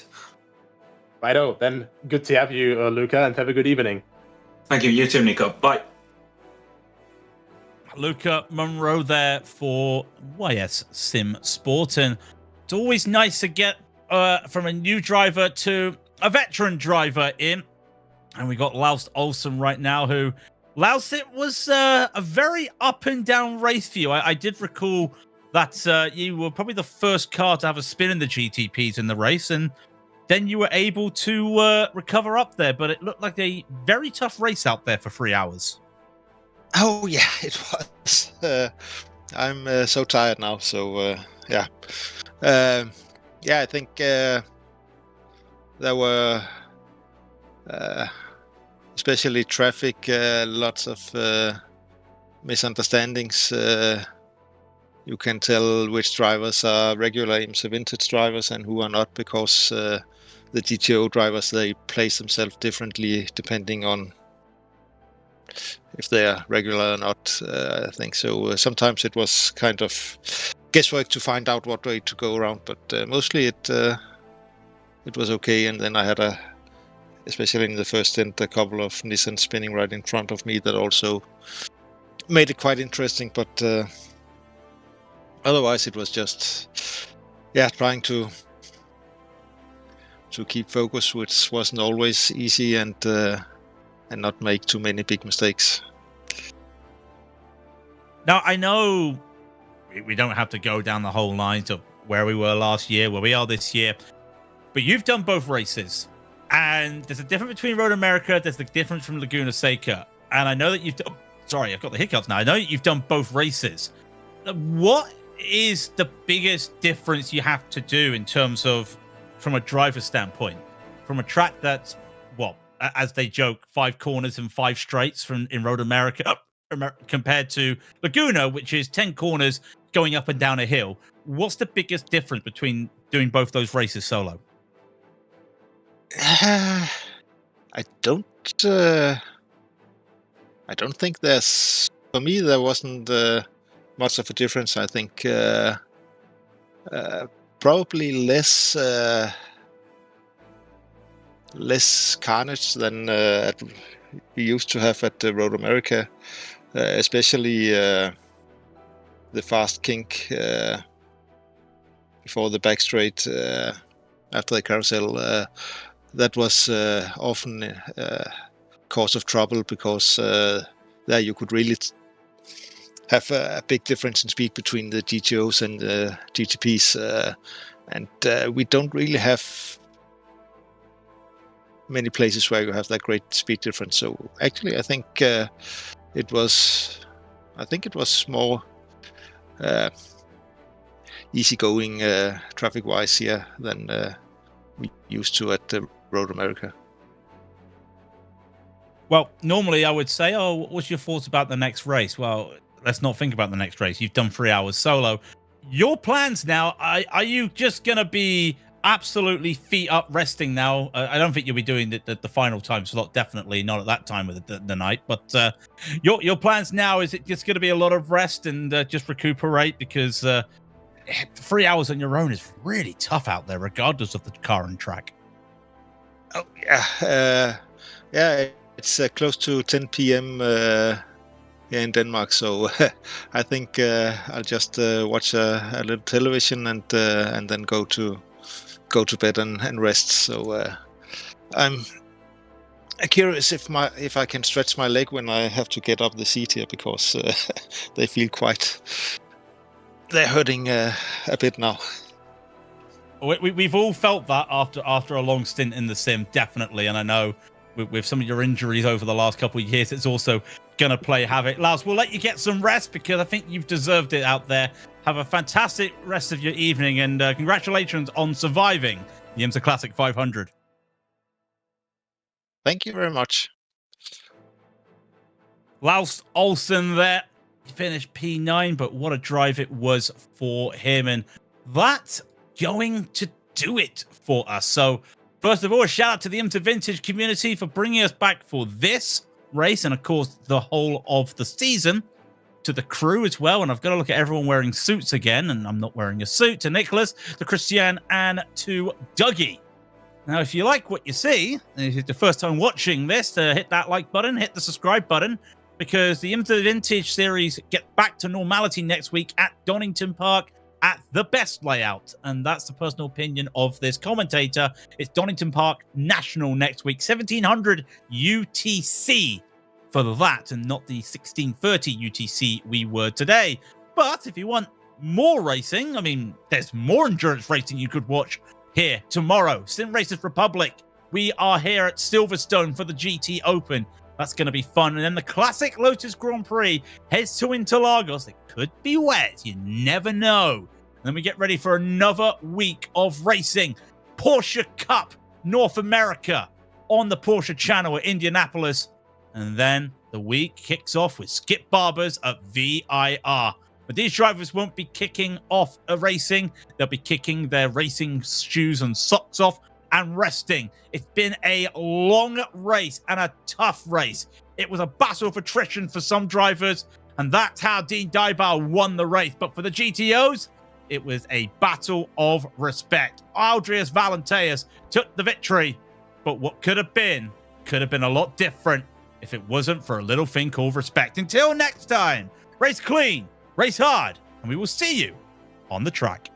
Righto, then good to have you, Luca, and have a good evening. Thank you. You too, Nico. Bye. Luca Munro there for YS Sim Sport, and it's always nice to get from a new driver to a veteran driver in. And we got Laust Olsen right now, who Laust, it was a very up and down race for you. I did recall that you were probably the first car to have a spin in the GTPs in the race, and then you were able to recover up there. But it looked like a very tough race out there for 3 hours. Oh yeah, it was. I'm so tired now. So yeah, I think there were especially traffic, lots of misunderstandings. You can tell which drivers are regular IMSA Vintage drivers and who are not, because the GTO drivers, they place themselves differently depending on if they are regular or not. I think so. Sometimes it was kind of guesswork to find out what way to go around, but mostly it was okay. And then I had especially in the first stint, a couple of Nissan spinning right in front of me that also made it quite interesting. But otherwise, it was just trying to keep focus, which wasn't always easy, and not make too many big mistakes. Now, I know we don't have to go down the whole lines of where we were last year, where we are this year, but you've done both races. And there's a difference between Road America. There's the difference from Laguna Seca. And I know that you've done... Sorry, I've got the hiccups now. I know you've done both races. What is the biggest difference you have to do in terms of, from a driver standpoint, from a track that's, well, as they joke, 5 corners and 5 straights in Road America, compared to Laguna, which is 10 corners going up and down a hill? What's the biggest difference between doing both those races solo? I don't think there's, for me, there wasn't much of a difference. I think probably less carnage than we used to have at Road America, especially the fast kink before the back straight after the carousel. That was often cause of trouble, because there you could really have a big difference in speed between the GTOs and the GTPs, and we don't really have many places where you have that great speed difference. So actually, I think it was more easygoing traffic-wise here than we used to at Road America. Well, normally I would say, oh, what's your thoughts about the next race? Well, let's not think about the next race. You've done 3 hours solo. Your plans now, are you just going to be absolutely feet up resting now? I don't think you'll be doing the final time slot, definitely not at that time of the night. But your plans now, is it just going to be a lot of rest and just recuperate? Because 3 hours on your own is really tough out there, regardless of the car and track. Oh, yeah. Yeah, it's close to 10 p.m. Here in Denmark, so I think I'll just watch a little television and then go to bed and rest. So I'm curious if I can stretch my leg when I have to get up the seat here, because they feel they're hurting a bit now. We've all felt that after a long stint in the sim, definitely, and I know with some of your injuries over the last couple of years, it's also going to play havoc. Lars, we'll let you get some rest, because I think you've deserved it out there. Have a fantastic rest of your evening, and congratulations on surviving the IMSA Classic 500. Thank you very much. Lars Olsen there. He finished P9, but what a drive it was for him. And that's going to do it for us. So first of all, a shout out to the IMSA Vintage community for bringing us back for this race, and of course the whole of the season. To the crew as well, and I've got to look at everyone wearing suits again, and I'm not wearing a suit. To Nicholas, to Christian, and to Dougie. Now, if you like what you see, and if it's the first time watching this, hit that like button, hit the subscribe button, because the IMSA Vintage series get back to normality next week at Donington Park at the best layout, and that's the personal opinion of this commentator. It's Donington Park National next week, 1700 UTC for that, and not the 1630 UTC we were today. But if you want more racing, I mean, there's more endurance racing you could watch here tomorrow. Sim Racers Republic, we are here at Silverstone for the GT Open. That's going to be fun. And then the Classic Lotus Grand Prix heads to Interlagos. It could be wet. You never know. And then we get ready for another week of racing. Porsche Cup North America on the Porsche Channel at Indianapolis. And then the week kicks off with Skip Barbers at VIR. But these drivers won't be kicking off a racing. They'll be kicking their racing shoes and socks off and resting. It's been a long race and a tough race. It was a battle of attrition for some drivers, and that's how Dean Daibar won the race. But for the GTOs, it was a battle of respect. Aldrius Valenteus took the victory, but what could have been a lot different if it wasn't for a little thing called respect. Until next time, race clean, race hard, and we will see you on the track.